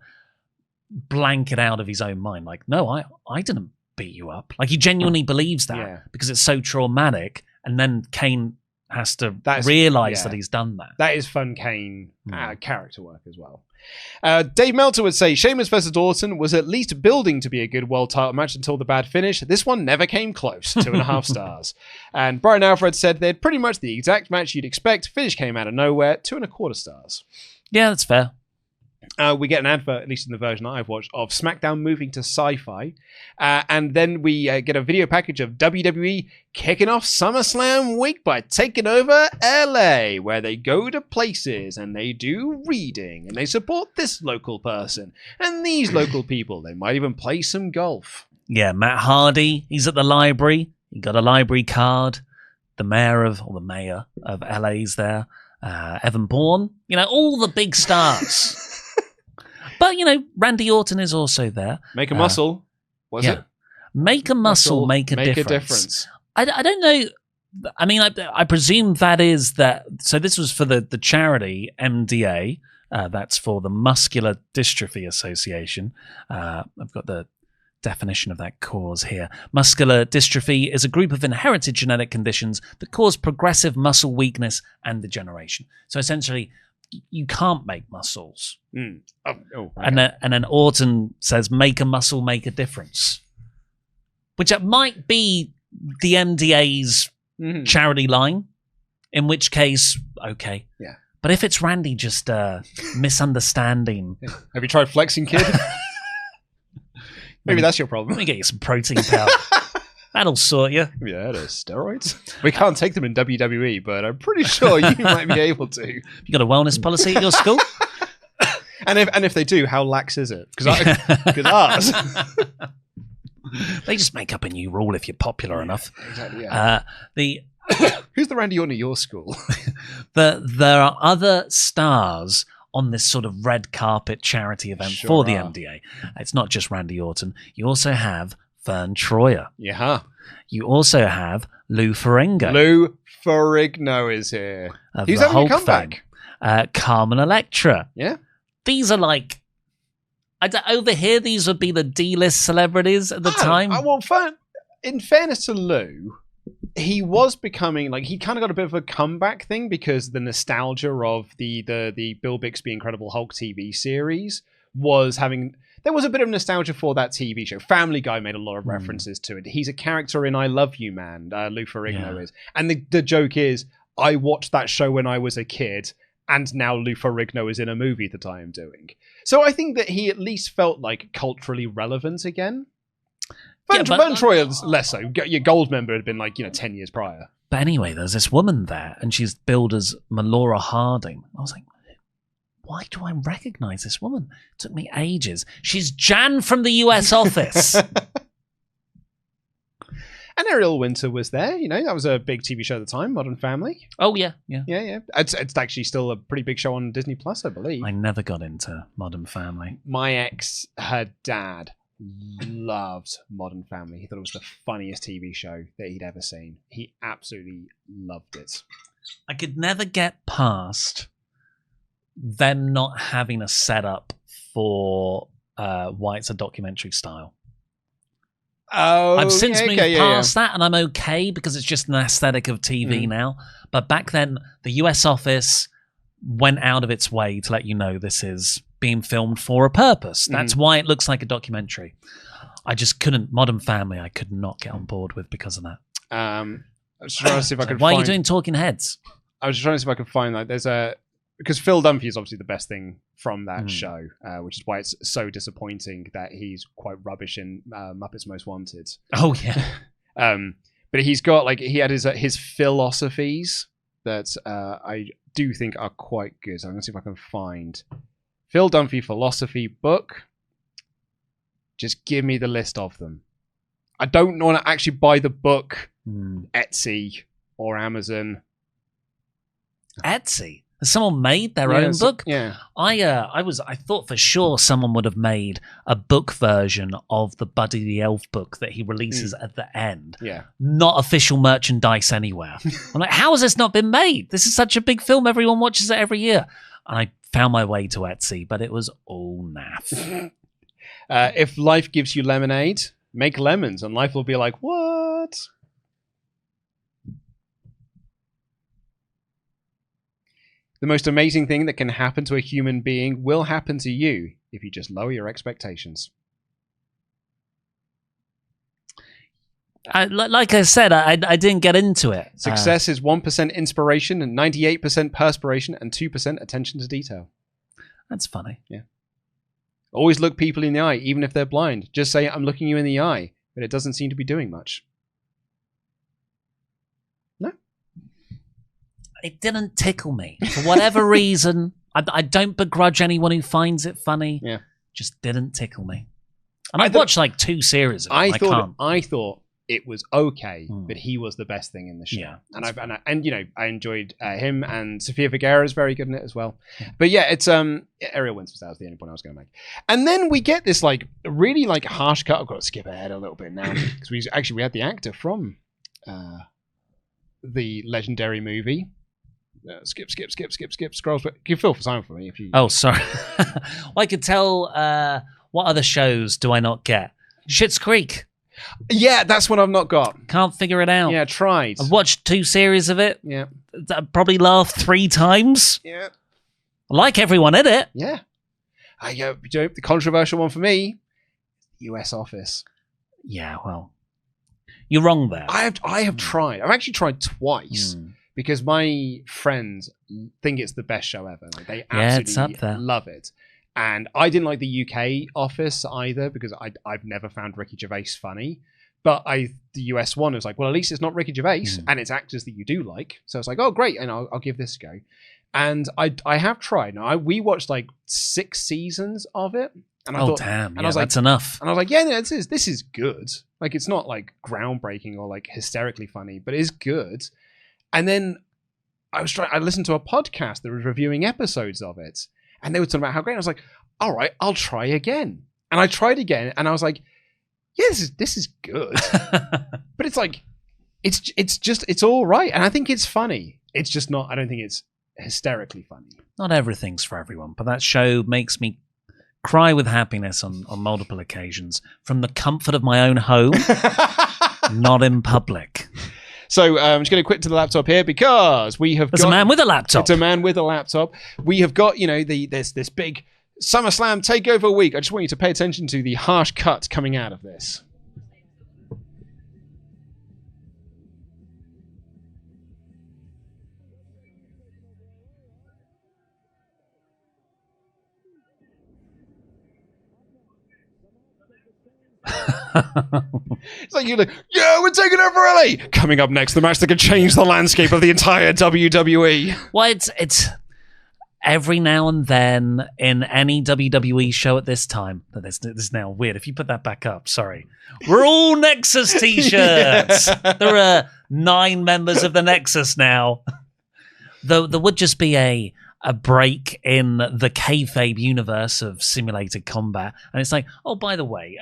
blank it out of his own mind. Like, no, I didn't beat you up. Like, he genuinely believes that because it's so traumatic, and then Kane has to realize that he's done that. That is fun Kane character work as well. Dave Meltzer would say Sheamus versus Orton was at least building to be a good world title match until the bad finish. This one never came close. 2.5 stars. And Brian Alfred said they had pretty much the exact match you'd expect. Finish came out of nowhere. 2.25 stars. Yeah, that's fair. We get an advert, at least in the version I've watched, of SmackDown moving to Sci-Fi. And then we get a video package of WWE kicking off SummerSlam week by taking over LA, where they go to places and they do reading and they support this local person and these local people. They might even play some golf. Yeah, Matt Hardy, he's at the library. He got a library card. The mayor of LA's there. Evan Bourne, all the big stars. But, Randy Orton is also there. Make a muscle. Was it? Make a muscle, make a difference. I don't know. I mean, I presume that is that. So this was for the charity MDA. That's for the Muscular Dystrophy Association. I've got the definition of that cause here. Muscular dystrophy is a group of inherited genetic conditions that cause progressive muscle weakness and degeneration. So essentially, you can't make muscles. And then Orton says, make a muscle, make a difference. Which might be the MDA's charity line, in which case, okay. Yeah. But if it's Randy just misunderstanding. Yeah. Have you tried flexing, kid? Maybe that's your problem. Let me get you some protein powder. That'll sort you. Yeah, it is. Steroids? We can't take them in WWE, but I'm pretty sure you might be able to. You got a wellness policy at your school? And if they do, how lax is it? Because ours. They just make up a new rule if you're popular enough. Exactly. Yeah. Who's the Randy Orton at your school? There are other stars on this sort of red carpet charity event for the MDA. It's not just Randy Orton. You also have Vern Troyer. Yeah. You also have Lou Ferrigno. Lou Ferrigno is here. He's having a comeback. Carmen Electra. Yeah. These are like, over here, these would be the D-list celebrities at the time. In fairness to Lou, he was becoming, he kind of got a bit of a comeback thing because the nostalgia of the Bill Bixby Incredible Hulk TV series was having... There was a bit of nostalgia for that TV show. Family Guy made a lot of references to it. He's a character in I Love You Man, Lou Ferrigno is. And the joke is, I watched that show when I was a kid, and now Lou Ferrigno is in a movie that I am doing. So I think that he at least felt culturally relevant again. Vern Troyer less so. Your gold member had been 10 years prior. But anyway, there's this woman there, and she's billed as Melora Harding. I was like, why do I recognize this woman? It took me ages. She's Jan from the US office. And Ariel Winter was there. That was a big TV show at the time, Modern Family. Oh, yeah. Yeah. It's actually still a pretty big show on Disney Plus, I believe. I never got into Modern Family. My ex, her dad, loved Modern Family. He thought it was the funniest TV show that he'd ever seen. He absolutely loved it. I could never get past them not having a setup for why it's a documentary style. Oh, I've since moved past that, and I'm okay because it's just an aesthetic of TV now. But back then, the US office went out of its way to let you know this is being filmed for a purpose. That's why it looks like a documentary. I just couldn't. Modern Family, I could not get on board with because of that. I was trying to see if I could. Why are you doing Talking Heads? I was trying to see if I could find like because Phil Dunphy is obviously the best thing from that show, which is why it's so disappointing that he's quite rubbish in Muppets Most Wanted. Oh yeah. But he's got he had his philosophies that I do think are quite good. So I'm gonna see if I can find Phil Dunphy philosophy book. Just give me the list of them. I don't want to actually buy the book, Etsy or Amazon. Etsy? Has someone made their own book? Yeah. I thought for sure someone would have made a book version of the Buddy the Elf book that he releases at the end. Yeah. Not official merchandise anywhere. I'm like, how has this not been made? This is such a big film. Everyone watches it every year. And I found my way to Etsy, but it was all naff. If life gives you lemonade, make lemons, and life will be like, what? The most amazing thing that can happen to a human being will happen to you if you just lower your expectations. Like I said, I didn't get into it. Success is 1% inspiration and 98% perspiration and 2% attention to detail. That's funny. Yeah. Always look people in the eye, even if they're blind. Just say, I'm looking you in the eye, but it doesn't seem to be doing much. No. It didn't tickle me. For whatever reason, I don't begrudge anyone who finds it funny. Yeah. Just didn't tickle me. And I've watched 2 series of it. I thought it was okay, but he was the best thing in the show. Yeah, I enjoyed him, and Sofia Vergara is very good in it as well. Yeah. But yeah, it's Ariel Winston. That was the only point I was going to make. And then we get this really harsh cut. I've got to skip ahead a little bit now because we had the actor from the legendary movie. Skip. Scrolls. Can you fill for time for me if you? Oh, sorry. Well, I could tell. What other shows do I not get? Schitt's Creek. Yeah, that's one I've not got. Can't figure it out. Yeah, tried. I've watched 2 series of it. Yeah. I probably laughed 3 times. Yeah. I like everyone in it. Yeah. The controversial one for me, US Office. Yeah, well, you're wrong there. I have tried. I've actually tried twice because my friends think it's the best show ever. They absolutely love it. And I didn't like the UK Office either because I've never found Ricky Gervais funny. But the US one was like, well, at least it's not Ricky Gervais and it's actors that you do like. So it's like, oh, great. And I'll give this a go. And I have tried. Now, we watched 6 seasons of it. And I thought, damn. And I was like, that's enough. And I was like, yeah, no, this is good. It's not groundbreaking or hysterically funny, but it is good. And then I listened to a podcast that was reviewing episodes of it. And they were talking about how great. I was like, all right, I'll try again. And I tried again, and I was like, yeah, this is good. But it's all right. And I think it's funny. It's just not, I don't think it's hysterically funny. Not everything's for everyone, but that show makes me cry with happiness on multiple occasions from the comfort of my own home, not in public. So I'm just going to quit to the laptop here because we have got... a man with a laptop. It's a man with a laptop. We have got, this big SummerSlam takeover week. I just want you to pay attention to the harsh cut coming out of this. It's you're yeah, we're taking over LA. Coming up next, the match that could change the landscape of the entire WWE. Well, it's every now and then in any WWE show at this time. This is now weird. If you put that back up, sorry. We're all Nexus t-shirts. Yeah. There are 9 members of the Nexus now. Though there would just be a break in the kayfabe universe of simulated combat. And it's oh, by the way,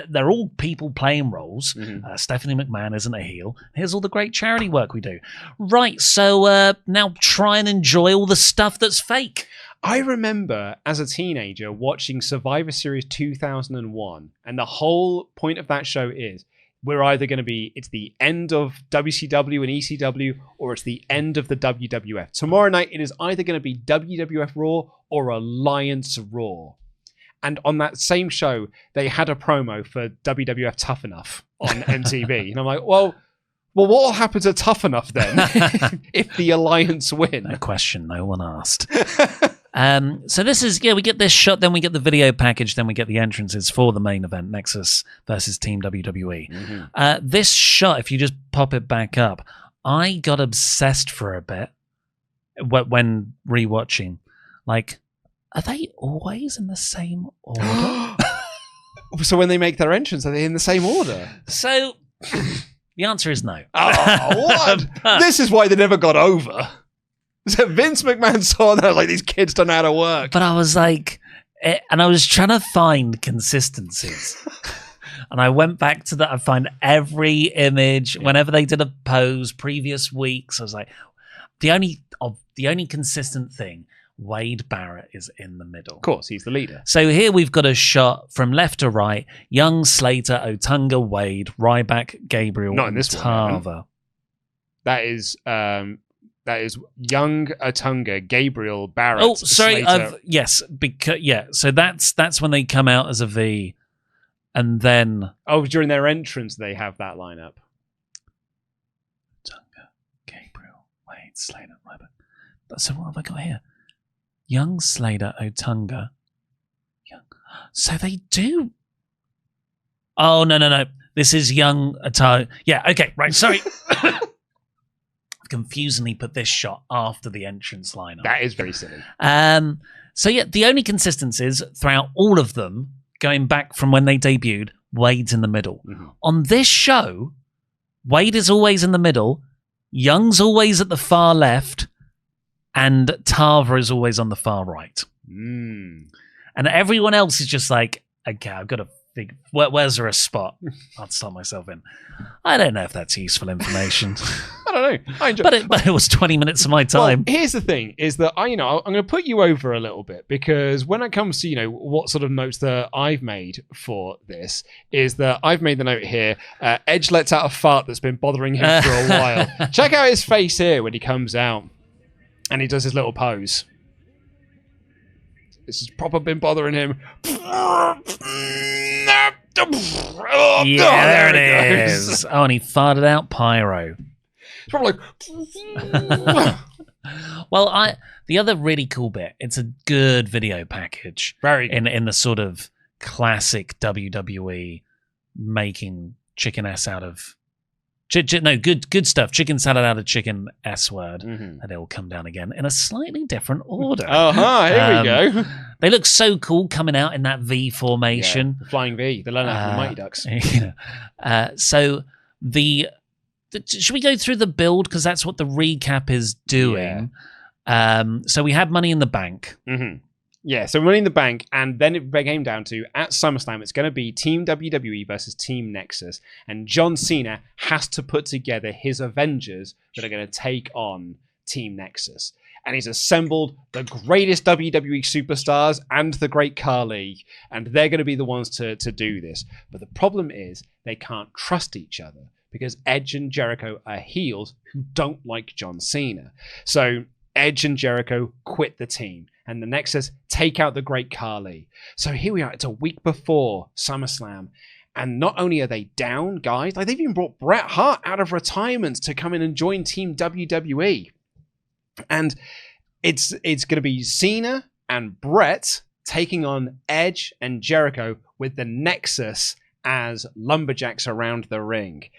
they're all people playing roles. Mm-hmm. Stephanie McMahon isn't a heel. Here's all the great charity work we do. Right, so now try and enjoy all the stuff that's fake. I remember as a teenager watching Survivor Series 2001, and the whole point of that show is we're either going to be, it's the end of WCW and ECW, or it's the end of the WWF. Tomorrow night, it is either going to be WWF Raw or Alliance Raw. And on that same show, they had a promo for WWF Tough Enough on MTV. And I'm like, well, what will happen to Tough Enough then if the Alliance win? No question, no one asked. So this is, we get this shot, then we get the video package, then we get the entrances for the main event, Nexus versus Team WWE. Mm-hmm. This shot, if you just pop it back up, I got obsessed for a bit when rewatching. Like, are they always in the same order? So when they make their entrance, are they in the same order? So the answer is no. Oh, what? This is why they never got over. So Vince McMahon saw that, like, these kids don't know how to work. But I was like, and I was trying to find consistencies. And I went back to that. I find every image, whenever they did a pose previous weeks, I was like, the only consistent thing, Wade Barrett is in the middle. Of course, he's the leader. So here we've got a shot from left to right, Young, Slater, Otunga, Wade, Ryback, Gabriel, Not in this Tarver. One, that is Young, Otunga, Gabriel, Barrett. Oh, sorry. Slater. So that's when they come out as a V, and then during their entrance they have that lineup. Otunga, Gabriel, Wade, Slater, Ryback. So what have I got here? Young, Slater, Otunga. Young. So they do. Oh no! This is Young, Otunga. Yeah. Okay. Right. Sorry. Confusingly put this shot after the entrance lineup. That is very silly. So the only consistencies throughout all of them, going back from when they debuted, Wade's in the middle. Mm-hmm. On this show, Wade is always in the middle, Young's always at the far left, and Tarver is always on the far right. And everyone else is just like, okay, I've got to think, where's there a spot I'll start myself in? I don't know if that's useful information. I don't know. I enjoy but it was 20 minutes of my time. Well, here's the thing, is that I'm going to put you over a little bit, because when it comes to, what sort of notes that I've made for this, is that I've made the note here, Edge lets out a fart that's been bothering him for a while. Check out his face here when he comes out and he does his little pose. This has proper been bothering him. There it is. Oh, and he farted out pyro. It's probably like... Well, the other really cool bit, it's a good video package. Very good. In the sort of classic WWE making chicken S out of... good stuff. Chicken salad out of chicken S word. Mm-hmm. And it will come down again in a slightly different order. Here we go. They look so cool coming out in that V formation. Yeah, the flying V. They learn that from Mighty Ducks. So should we go through the build? Because that's what the recap is doing. Yeah. So we had Money in the Bank. Mm-hmm. Yeah, so Money in the Bank, and then it came down to, at SummerSlam, it's going to be Team WWE versus Team Nexus, and John Cena has to put together his Avengers that are going to take on Team Nexus. And he's assembled the greatest WWE superstars and the Great Khali, and they're going to be the ones to do this. But the problem is, they can't trust each other, because Edge and Jericho are heels who don't like John Cena. So Edge and Jericho quit the team, and the Nexus take out the Great Khali. So here we are, it's a week before SummerSlam, and not only are they down, guys, like they've even brought Bret Hart out of retirement to come in and join Team WWE. And it's going to be Cena and Bret taking on Edge and Jericho with the Nexus as lumberjacks around the ring.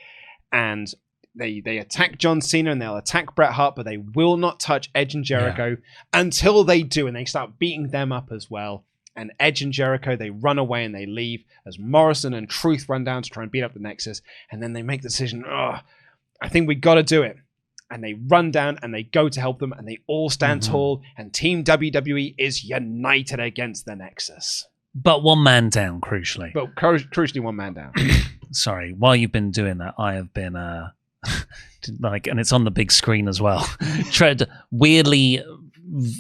And they attack John Cena and they'll attack Bret Hart, but they will not touch Edge and Jericho until they do, and they start beating them up as well. And Edge and Jericho, they run away and they leave as Morrison and Truth run down to try and beat up the Nexus. And then they make the decision, I think we got to do it. And they run down and they go to help them, and they all stand tall, and Team WWE is united against the Nexus. But one man down, crucially. But crucially, one man down. Sorry, while you've been doing that, I have been... and it's on the big screen as well. Tried weirdly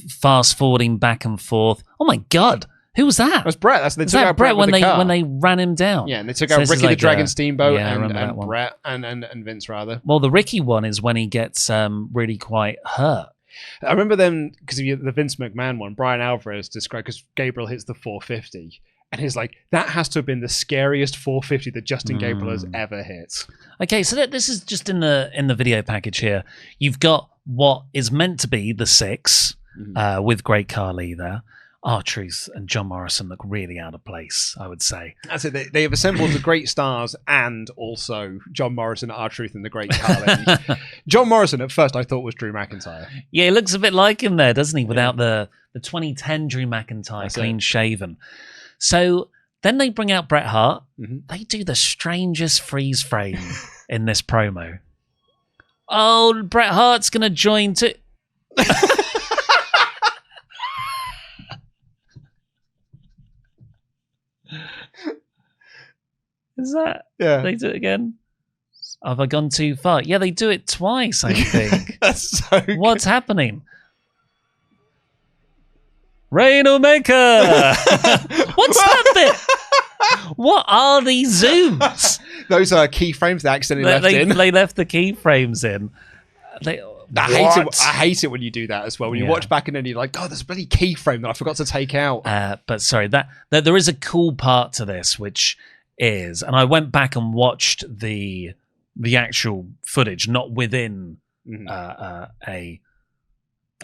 fast forwarding back and forth. Oh my god, who was that? That's Bret. They took out Bret when they ran him down. Yeah, and they took out Ricky the Dragon Steamboat and Bret and Vince rather. Well, the Ricky one is when he gets really quite hurt. I remember them because the Vince McMahon one. Brian Alvarez described, because Gabriel hits the 450. And he's like, that has to have been the scariest 450 that Justin Gabriel has ever hit. Okay, so this is just in the video package here. You've got what is meant to be the 6 with Great Khali there. R-Truth and John Morrison look really out of place, I would say. That's it. They have assembled the great stars and also John Morrison, R-Truth, and the Great Khali. John Morrison, at first, I thought was Drew McIntyre. Yeah, he looks a bit like him there, doesn't he? Without the 2010 Drew McIntyre, clean shaven. So then they bring out Bret Hart. They do the strangest freeze frame in this promo. Oh, Bret Hart's going to join too. Is that? Yeah. They do it again? Have I gone too far? Yeah, they do it twice, I think. That's so good. What's happening? Rainmaker! What's that bit? What are these zooms? Those are keyframes they accidentally left in. They left the keyframes in. I hate it when you do that as well. When you watch back and then you're like, oh, there's a bloody keyframe that I forgot to take out. But sorry, that there is a cool part to this, which is, and I went back and watched the actual footage, not within a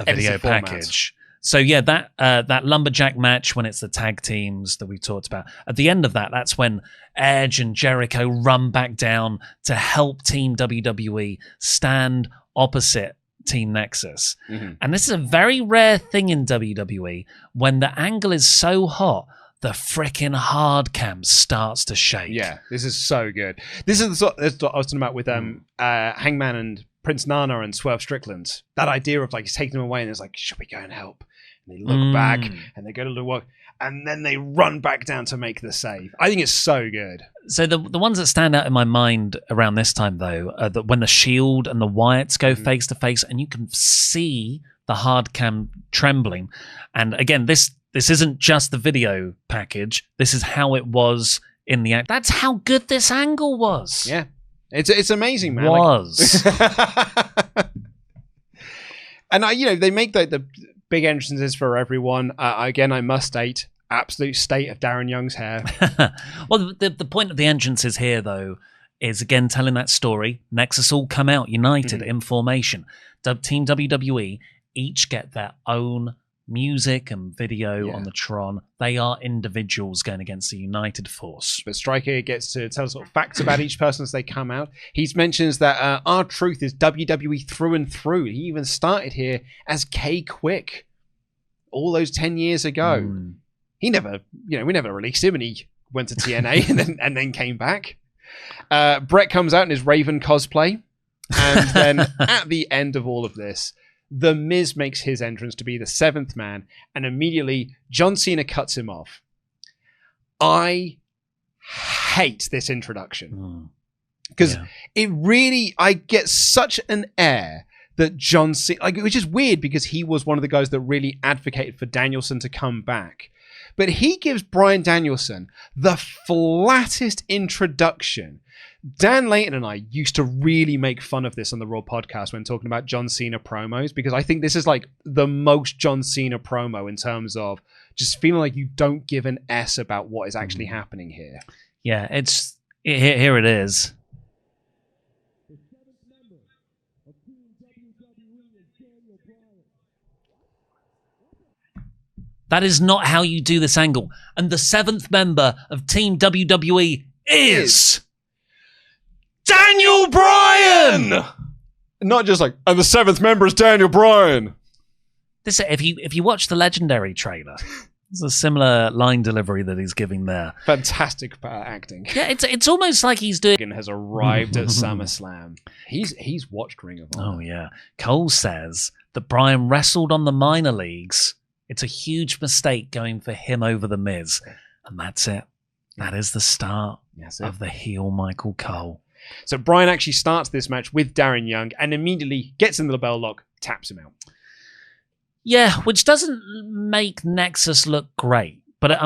video package. So yeah, that lumberjack match when it's the tag teams that we talked about. At the end of that, that's when Edge and Jericho run back down to help Team WWE stand opposite Team Nexus. And this is a very rare thing in WWE when the angle is so hot, the frickin' hard cam starts to shake. Yeah, this is so good. This is what I was talking about with Hangman and Prince Nana and Swerve Strickland. That idea of like he's taking them away and it's like, should we go and help? And they look back and they go to the work and then they run back down to make the save. I think it's so good. So the ones that stand out in my mind around this time though are when the Shield and the Wyatts go face to face and you can see the hard cam trembling. And again, this isn't just the video package. This is how it was in the act. That's how good this angle was. Yeah. It's amazing, man. And they make the big entrances for everyone. Again, I must state, absolute state of Darren Young's hair. Well, the point of the entrances here, though, is again telling that story. Nexus all come out united in formation. Team WWE each get their own music and video on the Tron. They are individuals going against the united force. But Stryker gets to tell sort of facts about each person as they come out. He mentions that R-Truth is WWE through and through. He even started here as K-Quick all those 10 years ago. He never, we never released him and he went to TNA and then came back. Brett comes out in his Raven cosplay. And then at the end of all of this, The Miz makes his entrance to be the 7th man, and immediately John Cena cuts him off. I hate this introduction because I get such an air that John Cena, which is weird because he was one of the guys that really advocated for Danielson to come back. But he gives Bryan Danielson the flattest introduction. Dan Layton and I used to really make fun of this on the Raw podcast when talking about John Cena promos, because I think this is like the most John Cena promo in terms of just feeling like you don't give an S about what is actually happening here. Yeah, here it is. That is not how you do this angle. And the 7th member of Team WWE is Daniel Bryan! Not just like, and the 7th member is Daniel Bryan. This, if you watch the Legendary trailer, there's a similar line delivery that he's giving there. Fantastic acting. Yeah, it's almost like he's doing... Has arrived at SummerSlam. He's watched Ring of Honor. Oh, yeah. Cole says that Bryan wrestled on the minor leagues. It's a huge mistake going for him over The Miz. And that's it. That is the start of the heel Michael Cole. So Bryan actually starts this match with Darren Young and immediately gets into the bell lock, taps him out. Yeah, which doesn't make Nexus look great. But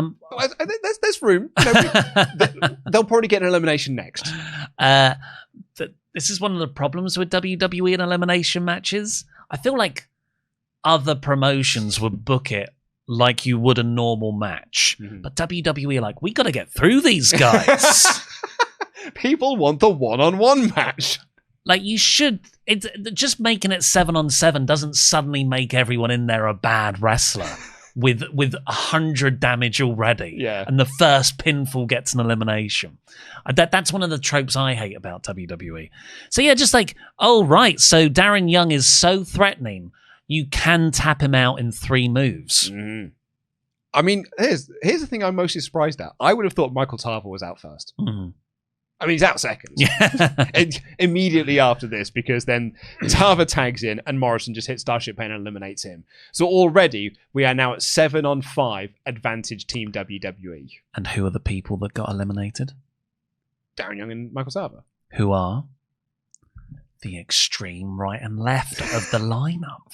there's room. They'll probably get an elimination next. This is one of the problems with WWE and elimination matches. I feel like other promotions would book it like you would a normal match. But WWE are like, we got to get through these guys. People want the one-on-one match. Like, you should... just making it 7-on-7 doesn't suddenly make everyone in there a bad wrestler with 100 damage already. Yeah. And the first pinfall gets an elimination. That's one of the tropes I hate about WWE. So, yeah, just like, oh, right, so Darren Young is so threatening, you can tap him out in 3 moves. I mean, here's the thing I'm mostly surprised at. I would have thought Michael Tarver was out first. I mean, he's out second. Immediately after this, because then Tarver tags in and Morrison just hits Starship Pain and eliminates him. So already we are now at 7-on-5 advantage Team WWE. And who are the people that got eliminated? Darren Young and Michael Tarver. Who are the extreme right and left of the lineup.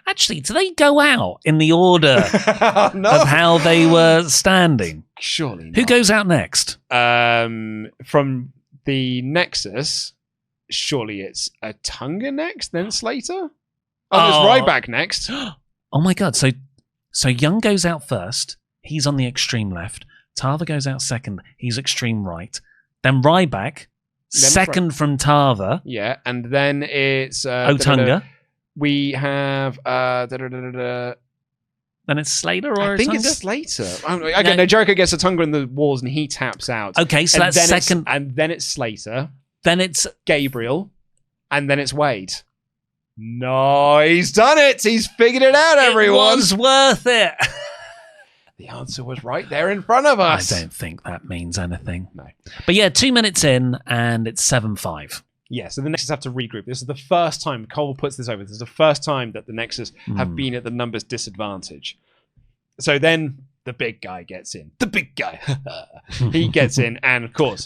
Actually, do they go out in the order of how they were standing? Surely not. Who goes out next? From the Nexus, surely it's Atunga next, then Slater? Oh, there's Ryback next. Oh my God. So Young goes out first. He's on the extreme left. Tarver goes out second. He's extreme right. Then Ryback, second from Tarver. Yeah, and then it's... Otunga. We have then it's Slater or I think Otunga? it's Slater. Okay, no, Jericho gets Otunga in the walls and he taps out. Okay, so that's second. And then it's Slater. Then it's Gabriel. And then it's Wade. No, he's done it. He's figured it out, everyone. It was worth it. The answer was right there in front of us. I don't think that means anything. No. But yeah, 2 minutes in and it's 7-5. Yeah, so the Nexus have to regroup. This is the first time, Cole puts this over, this is the first time that the Nexus have been at the numbers disadvantage. So then the big guy gets in. The big guy. He gets in, and of course...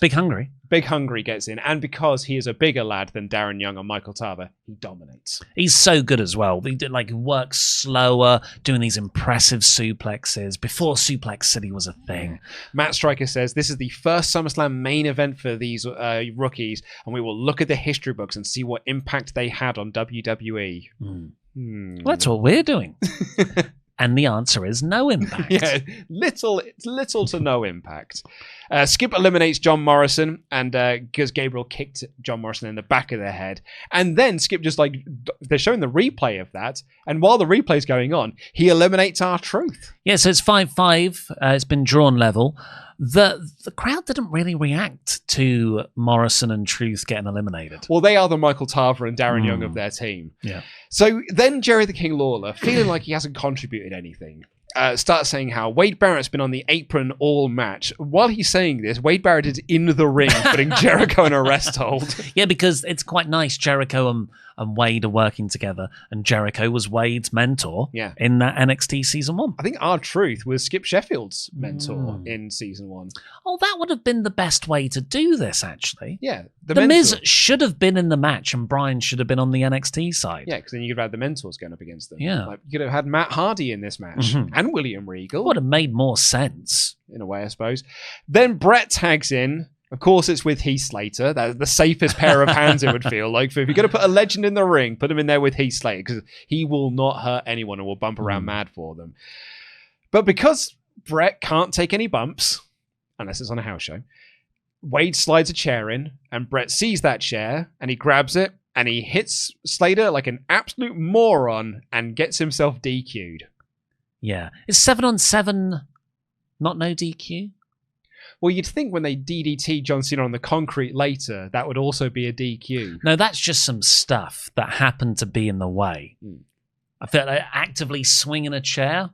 Big Hungry gets in, and because he is a bigger lad than Darren Young or Michael Tarver, he dominates. He's so good as well. He did, works slower, doing these impressive suplexes before Suplex City was a thing. Matt Stryker says, this is the first SummerSlam main event for these rookies, and we will look at the history books and see what impact they had on WWE. Well, that's what we're doing. And the answer is no impact. Yeah, little to no impact. Skip eliminates John Morrison, and because Gabriel kicked John Morrison in the back of the head. And then Skip just they're showing the replay of that. And while the replay's going on, he eliminates R-Truth. Yeah, so it's 5-5. It's been drawn level. The crowd didn't really react to Morrison and Truth getting eliminated. Well, they are the Michael Tarver and Darren Young of their team. Yeah. So then Jerry the King Lawler, feeling like he hasn't contributed anything, starts saying how Wade Barrett's been on the apron all match. While he's saying this, Wade Barrett is in the ring putting Jericho in a rest hold. Yeah, because it's quite nice. Jericho and Wade are working together, and Jericho was Wade's mentor in that NXT Season 1. I think R-Truth was Skip Sheffield's mentor in Season 1. Oh, that would have been the best way to do this, actually. Yeah. The Miz should have been in the match, and Bryan should have been on the NXT side. Yeah, because then you could have had the mentors going up against them. Yeah. You could have had Matt Hardy in this match, and William Regal. Would have made more sense. In a way, I suppose. Then Brett tags in. Of course, it's with Heath Slater. That's the safest pair of hands, it would feel like. So if you're going to put a legend in the ring, put him in there with Heath Slater, because he will not hurt anyone and will bump around mad for them. But because Brett can't take any bumps, unless it's on a house show, Wade slides a chair in, and Brett sees that chair, and he grabs it, and he hits Slater like an absolute moron, and gets himself DQ'd. Yeah. Is 7-on-7 not no DQ? Well, you'd think when they DDT John Cena on the concrete later, that would also be a DQ. No, that's just some stuff that happened to be in the way. I feel like actively swinging a chair,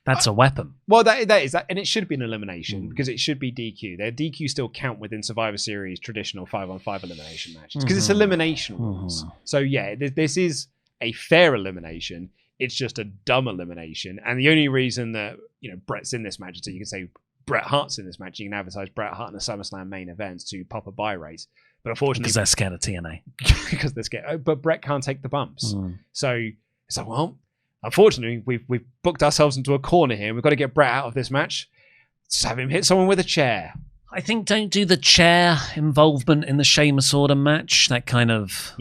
that's a weapon. Well, that is that, and it should be an elimination because it should be DQ. Their DQ still count within Survivor Series traditional 5-on-5 elimination matches because it's elimination rules. So yeah, this is a fair elimination. It's just a dumb elimination, and the only reason that Brett's in this match is so you can say Bret Hart's in this match. You can advertise Bret Hart in a SummerSlam main event to pop a buy rate. But unfortunately... Because they're scared of TNA. Because they're scared. But Bret can't take the bumps. So it's like, well, unfortunately, we've booked ourselves into a corner here. We've got to get Bret out of this match. Just have him hit someone with a chair. I think don't do the chair involvement in the Sheamus Orton match. That kind of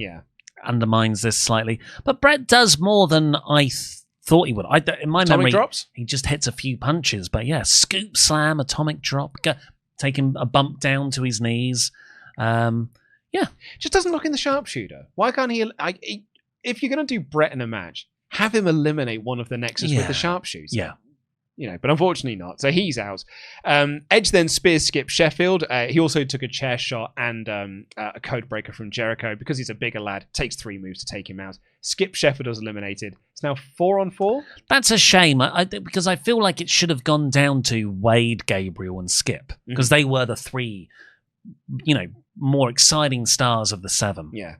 undermines this slightly. But Bret does more than I thought he would. In my Atomic memory, drops? he just hits a few punches. But yeah, scoop slam, atomic drop, taking a bump down to his knees. Just doesn't look in the sharpshooter. Why can't he? If you're going to do Brett in a match, have him eliminate one of the Nexus with the sharpshooter. Yeah. But unfortunately not. So he's out. Edge then spears Skip Sheffield. He also took a chair shot and a code breaker from Jericho because he's a bigger lad. Takes 3 moves to take him out. Skip Sheffield was eliminated. It's now 4-on-4. That's a shame because I feel like it should have gone down to Wade, Gabriel, and Skip because they were the 3, more exciting stars of the 7. Yeah.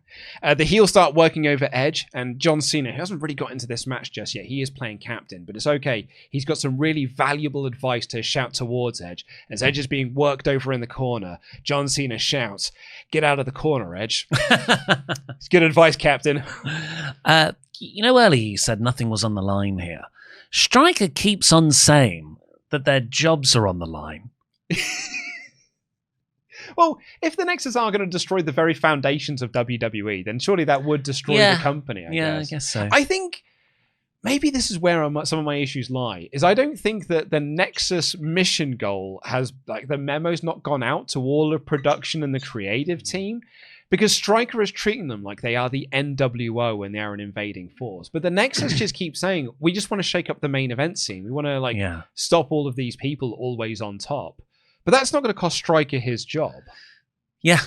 The heels start working over Edge, and John Cena, who hasn't really got into this match just yet, he is playing captain, but it's okay. He's got some really valuable advice to shout towards Edge. As Edge is being worked over in the corner, John Cena shouts, "Get out of the corner, Edge." It's good advice, Captain. Earlier you said nothing was on the line here. Stryker keeps on saying that their jobs are on the line. Well, if the Nexus are going to destroy the very foundations of WWE, then surely that would destroy the company, I guess. I guess so. I think maybe this is where some of my issues lie, is I don't think that the Nexus mission goal has, the memo's not gone out to all of production and the creative team, because Stryker is treating them like they are the NWO when they are an invading force. But the Nexus just keeps saying, we just want to shake up the main event scene. We want to, stop all of these people always on top. But that's not going to cost Stryker his job. Yeah.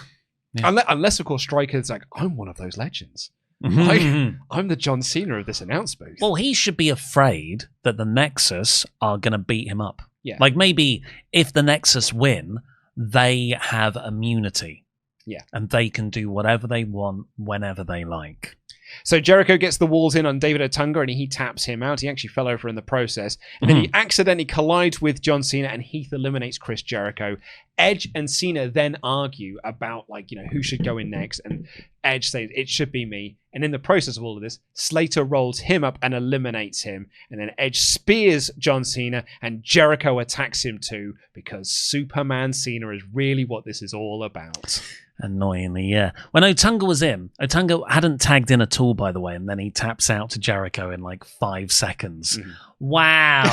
Unless, of course, Stryker's like, I'm one of those legends. I'm the John Cena of this announce booth. Well, he should be afraid that the Nexus are going to beat him up. Yeah. Maybe if the Nexus win, they have immunity. Yeah. And they can do whatever they want whenever they like. So Jericho gets the walls in on David Otunga and he taps him out. He actually fell over in the process. And then he accidentally collides with John Cena and Heath eliminates Chris Jericho. Edge and Cena then argue about, who should go in next. And Edge says, it should be me. And in the process of all of this, Slater rolls him up and eliminates him. And then Edge spears John Cena and Jericho attacks him too, because Superman Cena is really what this is all about. Annoyingly, yeah. When Otunga was in, Otunga hadn't tagged in at all, by the way, and then he taps out to Jericho in 5 seconds. Wow.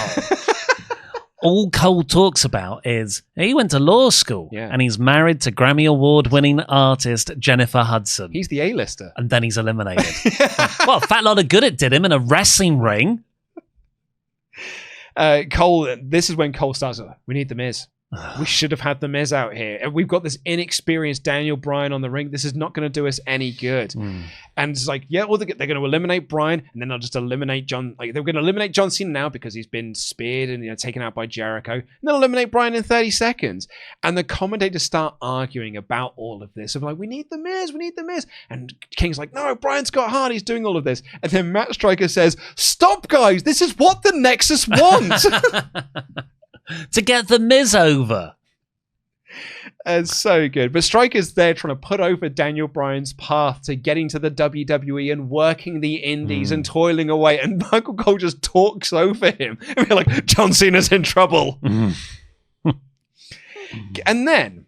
All Cole talks about is he went to law school and he's married to Grammy Award-winning artist Jennifer Hudson. He's the A-lister. And then he's eliminated. Well, a fat lot of good it did him in a wrestling ring. Cole, this is when Cole starts, we need the Miz. We should have had the Miz out here. And we've got this inexperienced Daniel Bryan on the ring. This is not going to do us any good. And it's like, they're going to eliminate Bryan, and then they'll just eliminate John. They're going to eliminate John Cena now because he's been speared and taken out by Jericho. And they'll eliminate Bryan in 30 seconds. And the commentators start arguing about all of this. Of we need the Miz, we need the Miz. And King's like, no, Brian Scott Hart, he's doing all of this. And then Matt Stryker says, stop, guys, this is what the Nexus wants. To get the Miz over. It's so good. But Stryker's there trying to put over Daniel Bryan's path to getting to the WWE and working the indies and toiling away. And Michael Cole just talks over him. And we're like, John Cena's in trouble. And then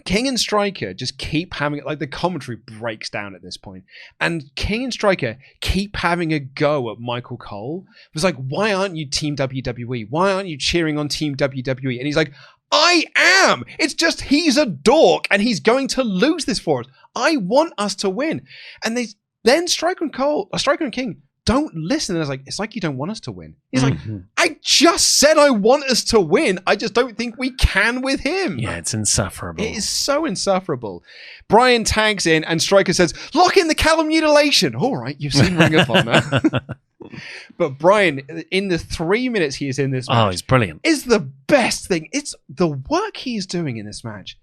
King and Stryker just keep having it, the commentary breaks down at this point. And King and Stryker keep having a go at Michael Cole. It was like, why aren't you Team WWE? Why aren't you cheering on Team WWE? And he's like, I am. It's just he's a dork and he's going to lose this for us. I want us to win. And then Stryker and King don't listen. And it's like you don't want us to win. He's like, I just said I want us to win. I just don't think we can with him. Yeah, it's insufferable. It is so insufferable. Bryan tags in and Stryker says, lock in the Callum mutilation. All right, you've seen Ring of Honor. But Bryan, in the 3 minutes he is in this match, he's brilliant. Is the best thing. It's the work he's doing in this match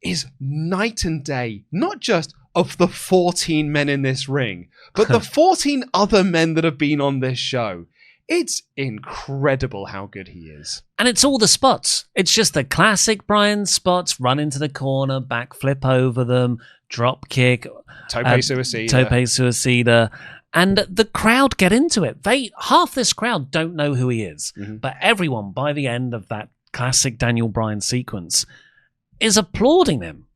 is night and day, not just of the 14 men in this ring, but the 14 other men that have been on this show. It's incredible how good he is. And it's all the spots. It's just the classic Bryan spots, run into the corner, backflip over them, drop kick. Tope suicida. And the crowd get into it. Half this crowd don't know who he is. But everyone, by the end of that classic Daniel Bryan sequence, is applauding him.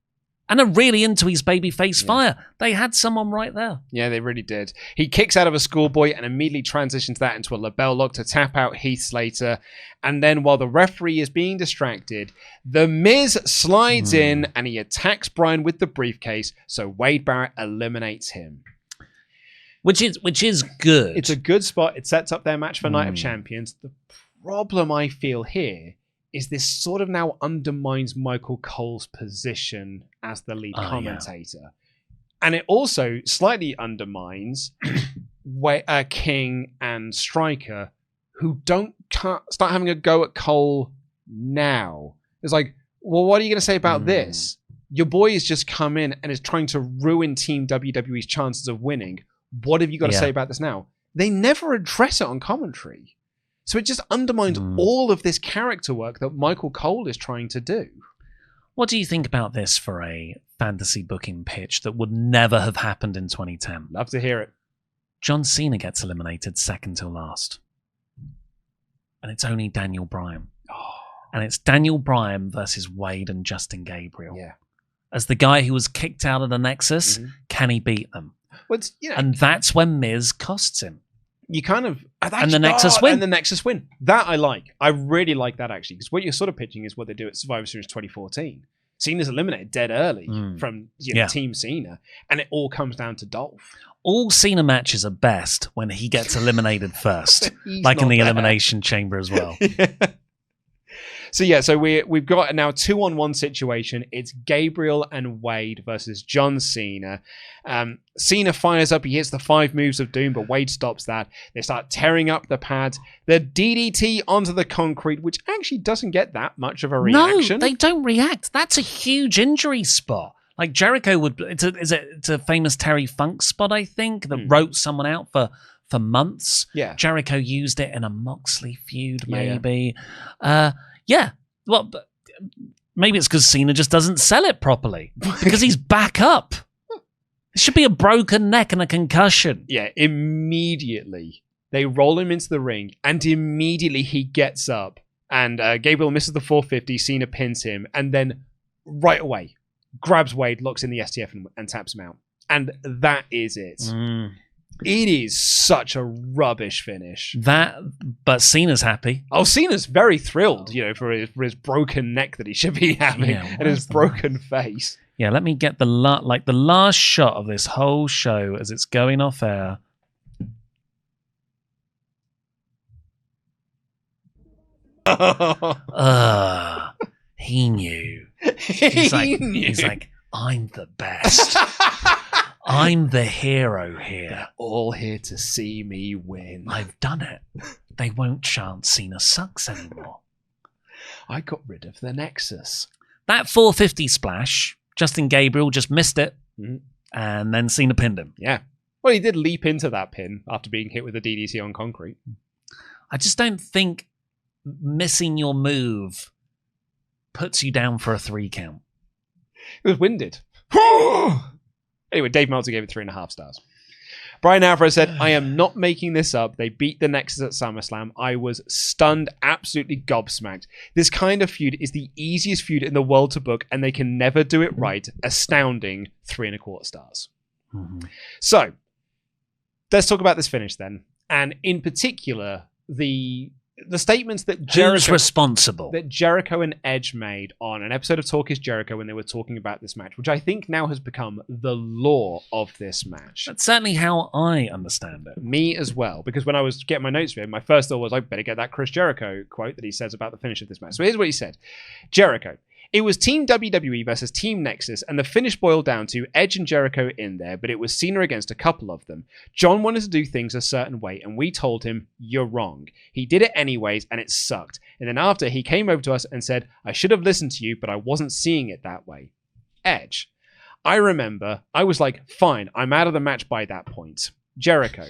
and are really into his babyface fire. They had someone right there. Yeah, they really did. He kicks out of a schoolboy and immediately transitions that into a label lock to tap out Heath Slater. And then while the referee is being distracted, The Miz slides in and he attacks Bryan with the briefcase, so Wade Barrett eliminates him. Which is good. It's a good spot. It sets up their match for Night of Champions. The problem I feel here is this sort of now undermines Michael Cole's position as the lead commentator. Yeah. And it also slightly undermines King and Stryker, who don't start having a go at Cole now. It's like, well, what are you going to say about this? Your boy has just come in and is trying to ruin Team WWE's chances of winning. What have you got to say about this now? They never address it on commentary. So it just undermines all of this character work that Michael Cole is trying to do. What do you think about this for a fantasy booking pitch that would never have happened in 2010? Love to hear it. John Cena gets eliminated second till last. And it's only Daniel Bryan. And it's Daniel Bryan versus Wade and Justin Gabriel. Yeah. As the guy who was kicked out of the Nexus, can he beat them? Well, and that's when Miz costs him. You kind of... And the Nexus win. And the Nexus win. That I like. I really like that, actually. Because what you're sort of pitching is what they do at Survivor Series 2014. Cena's eliminated dead early from Team Cena. And it all comes down to Dolph. All Cena matches are best when he gets eliminated first. Like in the Elimination Chamber as well. So we've got a now 2-on-1 situation. It's Gabriel and Wade versus John Cena. Cena fires up. He hits the 5 moves of doom, but Wade stops that. They start tearing up the pads. The DDT onto the concrete, which actually doesn't get that much of a reaction. No, they don't react. That's a huge injury spot. Like Jericho would... It's a famous Terry Funk spot, I think, that wrote someone out for months. Yeah. Jericho used it in a Moxley feud, maybe. Yeah. Well, maybe it's because Cena just doesn't sell it properly because he's back up. It should be a broken neck and a concussion. Yeah, immediately they roll him into the ring and immediately he gets up and Gabriel misses the 450, Cena pins him and then right away grabs Wade, locks in the STF and taps him out. And that is it. It is such a rubbish finish. But Cena's happy. Oh, Cena's very thrilled, for his broken neck that he should be having and his broken face. Yeah, let me get the last shot of this whole show as it's going off air. He knew. He's like, I'm the best. I'm the hero here. They're all here to see me win. I've done it. They won't chant Cena sucks anymore. I got rid of the Nexus. That 450 splash, Justin Gabriel just missed it, and then Cena pinned him. Yeah. Well, he did leap into that pin after being hit with a DDT on concrete. I just don't think missing your move puts you down for a 3 count. It was winded. Anyway, Dave Meltzer gave it 3.5 stars. Bryan Alvarez said, I am not making this up. They beat the Nexus at SummerSlam. I was stunned, absolutely gobsmacked. This kind of feud is the easiest feud in the world to book, and they can never do it right. Astounding 3.25 stars. So, let's talk about this finish then. And in particular, the statements that Jericho and Edge made on an episode of Talk is Jericho when they were talking about this match, which I think now has become the law of this match. That's certainly how I understand it. Me as well, because when I was getting my notes for him, my first thought was I better get that Chris Jericho quote that he says about the finish of this match. So here's what he said. Jericho. It was Team WWE versus Team Nexus, and the finish boiled down to Edge and Jericho in there, but it was Cena against a couple of them. John wanted to do things a certain way, and we told him, you're wrong. He did it anyways, and it sucked. And then after, he came over to us and said, I should have listened to you, but I wasn't seeing it that way. Edge. I remember, I was like, fine, I'm out of the match by that point. Jericho.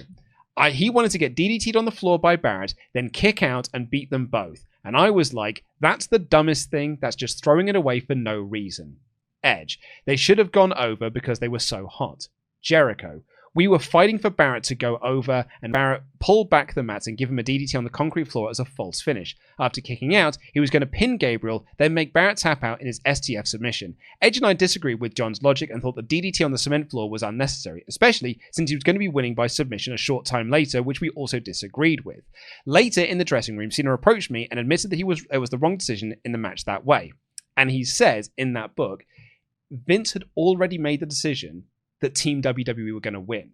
He wanted to get DDT'd on the floor by Barrett, then kick out and beat them both. And I was like, that's the dumbest thing. That's just throwing it away for no reason. Edge. They should have gone over because they were so hot. Jericho. We were fighting for Barrett to go over, and Barrett pulled back the mats and give him a DDT on the concrete floor as a false finish. After kicking out, he was going to pin Gabriel, then make Barrett tap out in his STF submission. Edge and I disagreed with John's logic and thought the DDT on the cement floor was unnecessary, especially since he was going to be winning by submission a short time later, which we also disagreed with. Later in the dressing room, Cena approached me and admitted that it was the wrong decision in the match that way. And he says in that book, Vince had already made the decision that Team WWE were going to win.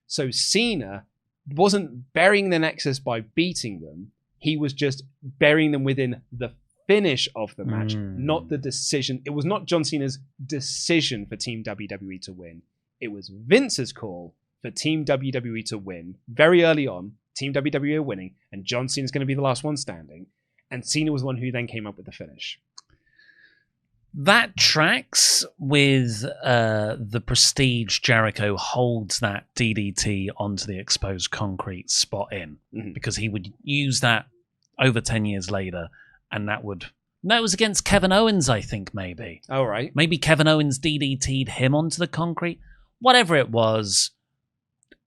So Cena wasn't burying the Nexus by beating them. He was just burying them within the finish of the match, not the decision. It was not John Cena's decision for Team WWE to win. It was Vince's call for Team WWE to win. Very early on, Team WWE are winning, and John Cena's going to be the last one standing. And Cena was the one who then came up with the finish. That tracks with the Prestige. Jericho holds that DDT onto the exposed concrete spot in, because he would use that over 10 years later, and that was against Kevin Owens, I think, maybe. Oh, right. Maybe Kevin Owens DDT'd him onto the concrete. Whatever it was,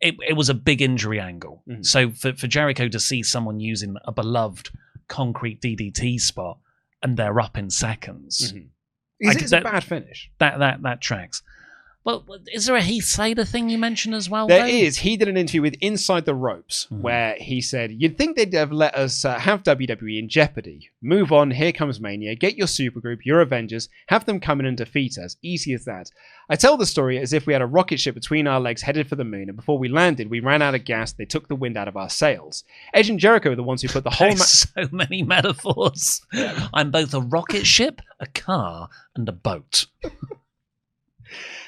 it was a big injury angle. So for Jericho to see someone using a beloved concrete DDT spot and they're up in seconds... It's a bad finish. That tracks. Well, is there a Heath Slater thing you mentioned as well? There is. He did an interview with Inside the Ropes where he said, you'd think they'd have let us have WWE in jeopardy. Move on, here comes Mania, get your supergroup, your Avengers, have them come in and defeat us. Easy as that. I tell the story as if we had a rocket ship between our legs headed for the moon, and before we landed, we ran out of gas, they took the wind out of our sails. Edge and Jericho were the ones who put the whole... So many metaphors. I'm both a rocket ship, a car, and a boat.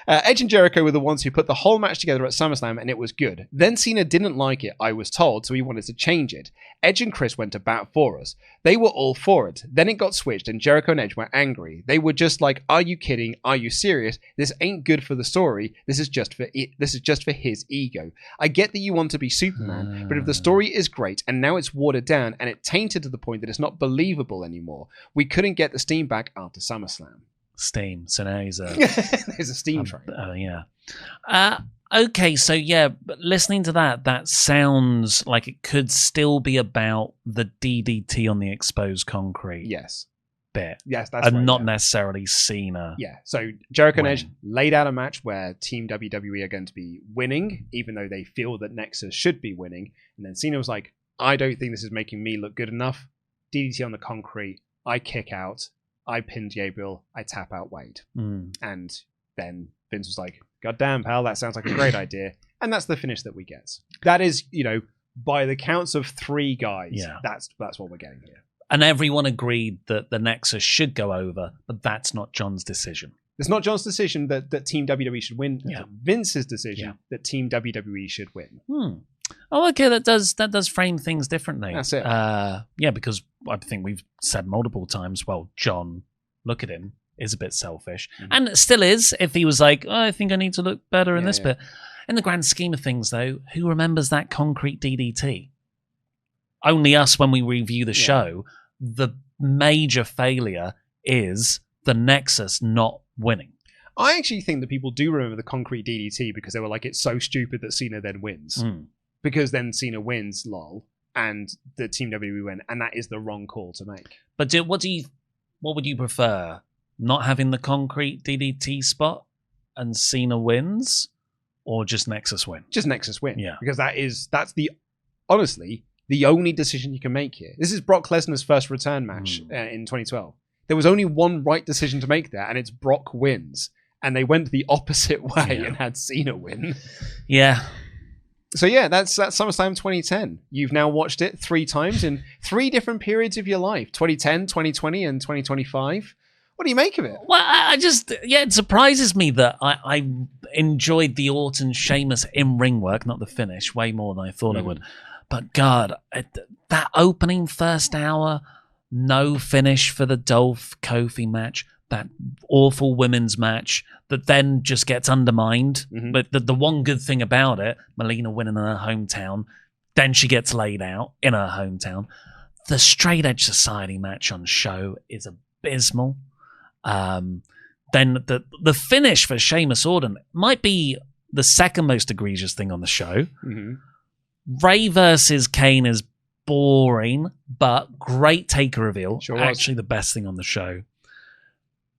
Edge and Jericho were the ones who put the whole match together at SummerSlam, and it was good. Then Cena didn't like it, I was told, so he wanted to change it. Edge and Chris went to bat for us. They were all for it. Then it got switched, and Jericho and Edge were angry. They were just like, "Are you kidding? Are you serious? This ain't good for the story. This is just for his ego. I get that you want to be Superman, but if the story is great and now it's watered down and it tainted to the point that it's not believable anymore, we couldn't get the steam back after SummerSlam." Steam. So now he's there's a steam train. Oh, yeah. Okay, so yeah, listening to that sounds like it could still be about the DDT on the exposed concrete. Yes. Bit. Yes, that's and right, not necessarily Cena. Yeah, so Jericho and Edge laid out a match where Team WWE are going to be winning, even though they feel that Nexus should be winning. And then Cena was like, I don't think this is making me look good enough. DDT on the concrete, I kick out. I pinned Gabriel, I tap out Wade. And then Vince was like, God damn, pal, that sounds like a great idea. And that's the finish that we get. That is, by the counts of 3 guys, that's what we're getting here. And everyone agreed that the Nexus should go over, but that's not John's decision. It's not John's decision that Team WWE should win. It's Vince's decision that Team WWE should win. Oh, okay, that does frame things differently. That's it. Yeah, because I think we've said multiple times, well, John, look at him, is a bit selfish. And it still is, if he was like, I think I need to look better in this bit. In the grand scheme of things, though, who remembers that concrete DDT? Only us when we review the show. The major failure is the Nexus not winning. I actually think that people do remember the concrete DDT because they were like, it's so stupid that Cena then wins. Because then Cena wins, lol, and the Team WWE win, and that is the wrong call to make. But what would you prefer? Not having the concrete DDT spot and Cena wins, or just Nexus win? Just Nexus win. Yeah. Because that's honestly the only decision you can make here. This is Brock Lesnar's first return match in 2012. There was only one right decision to make there, and it's Brock wins. And they went the opposite way and had Cena win. Yeah. So yeah, that's SummerSlam 2010. You've now watched it 3 times in 3 different periods of your life. 2010, 2020, and 2025. What do you make of it? Well, it surprises me that I enjoyed the Orton Sheamus in-ring work, not the finish, way more than I thought I would. But God, that opening first hour, no finish for the Dolph Kofi match, that awful women's match that then just gets undermined. But the one good thing about it, Melina winning in her hometown, then she gets laid out in her hometown. The Straight Edge Society match on show is abysmal. Then the finish for Sheamus Orton might be the second most egregious thing on the show. Mm-hmm. Ray versus Kane is boring, but great Taker reveal. Sure actually, the best thing on the show.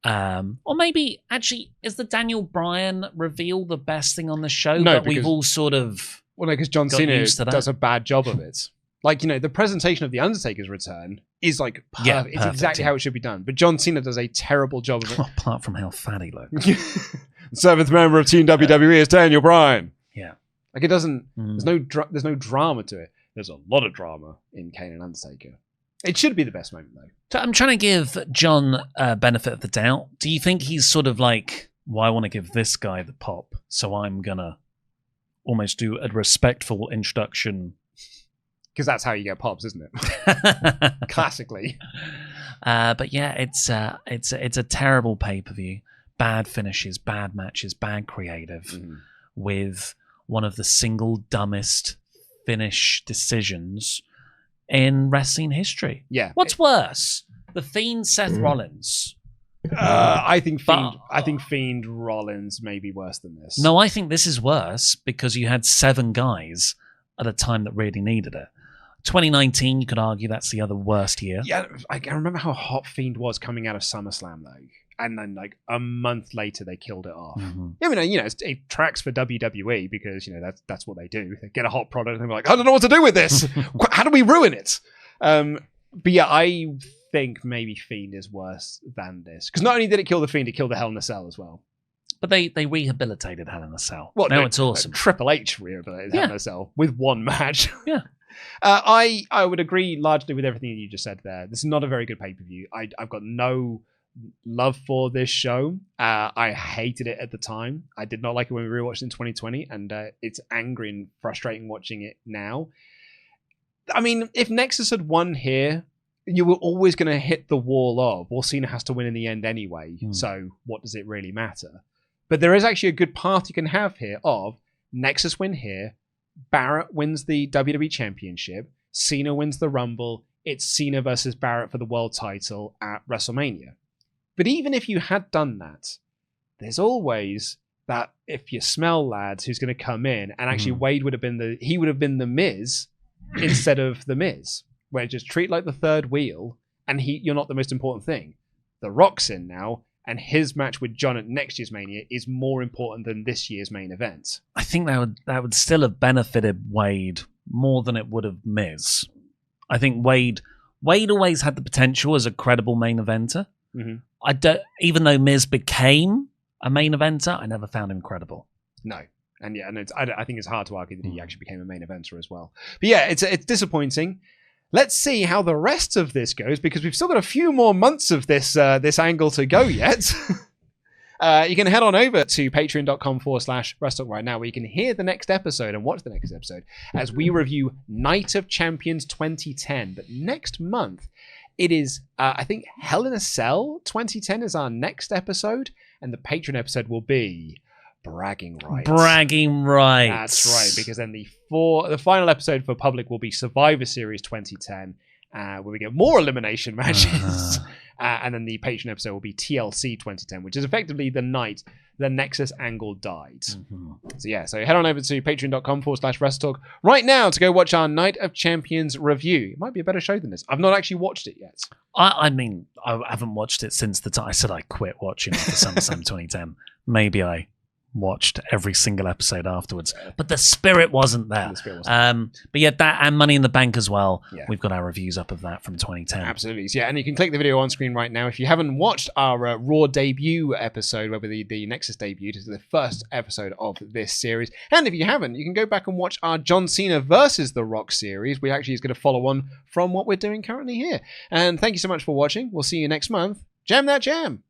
Or maybe, actually, is the Daniel Bryan reveal the best thing on the show? No, but we've all sort of... Well, no, because John Cena does a bad job of it. Like, the presentation of The Undertaker's return is like perfect. Yeah, it's exactly how it should be done. But John Cena does a terrible job of it. Apart from how fat he looks. The 7th member of Team WWE is Daniel Bryan. Yeah. Like, it doesn't... There's no drama to it. There's a lot of drama in Kane and Undertaker. It should be the best moment, though. So I'm trying to give John benefit of the doubt. Do you think he's sort of like, well, I want to give this guy the pop, so I'm going to almost do a respectful introduction? Because that's how you get pops, isn't it? Classically. But yeah, it's a terrible pay-per-view. Bad finishes, bad matches, bad creative, with one of the single dumbest finish decisions in wrestling history. Yeah. What's worse? The Fiend Seth Rollins. I think Fiend Rollins may be worse than this. No, I think this is worse because you had 7 guys at a time that really needed it. 2019, you could argue that's the other worst year. Yeah, I remember how hot Fiend was coming out of SummerSlam, though. And then, like, a month later, they killed it off. Mm-hmm. I mean, it tracks for WWE because, that's what they do. They get a hot product and they're like, I don't know what to do with this. How do we ruin it? But yeah, I think maybe Fiend is worse than this. Because not only did it kill the Fiend, it killed the Hell in a Cell as well. But they rehabilitated Hell in a Cell. Well, now it's awesome. Triple H rehabilitated Hell in a Cell with one match. Yeah. I would agree largely with everything you just said there. This is not a very good pay-per-view. I've got no love for this show. I hated it at the time. I did not like it when we rewatched it in 2020, and it's angry and frustrating watching it now. I mean, if Nexus had won here, you were always going to hit the wall of, well, Cena has to win in the end anyway, so what does it really matter? But there is actually a good path you can have here of Nexus win here, Barrett wins the WWE Championship, Cena wins the Rumble, it's Cena versus Barrett for the world title at WrestleMania. But even if you had done that, there's always that if you smell lads who's going to come in, and actually Wade would have been the Miz instead of the Miz, where just treat like the third wheel, and you're not the most important thing. The Rock's in now, and his match with John at next year's Mania is more important than this year's main event. I think that would still have benefited Wade more than it would have Miz. I think Wade always had the potential as a credible main eventer. Even though Miz became a main eventer, I never found him credible. No. And yeah, and I think it's hard to argue that he actually became a main eventer as well. But yeah, it's disappointing. Let's see how the rest of this goes, because we've still got a few more months of this angle to go yet. You can head on over to patreon.com/WrestleTalk right now, where you can hear the next episode and watch the next episode as we review Night of Champions 2010. But next month, it is, I think, Hell in a Cell 2010 is our next episode, and the Patreon episode will be Bragging Rights. Bragging Rights. That's right, because then the final episode for public will be Survivor Series 2010, where we get more elimination matches. And then the Patreon episode will be TLC 2010, which is effectively the night the Nexus angle died. So head on over to patreon.com/WrestleTalk right now to go watch our Night of Champions review. It might be a better show than this. I've not actually watched it yet. I mean, I haven't watched it since the time I said I quit watching it for SummerSlam 2010. Maybe I watched every single episode afterwards, but the spirit wasn't there. But yeah, that and Money in the Bank as well. We've got our reviews up of that from 2010. Absolutely. Yeah, and you can click the video on screen right now if you haven't watched our Raw debut episode where the Nexus debuted. It's the first episode of this series, and if you haven't, you can go back and watch our John Cena versus The Rock series, which actually is going to follow on from what we're doing currently here. And thank you so much for watching. We'll see you next month. Jam that jam.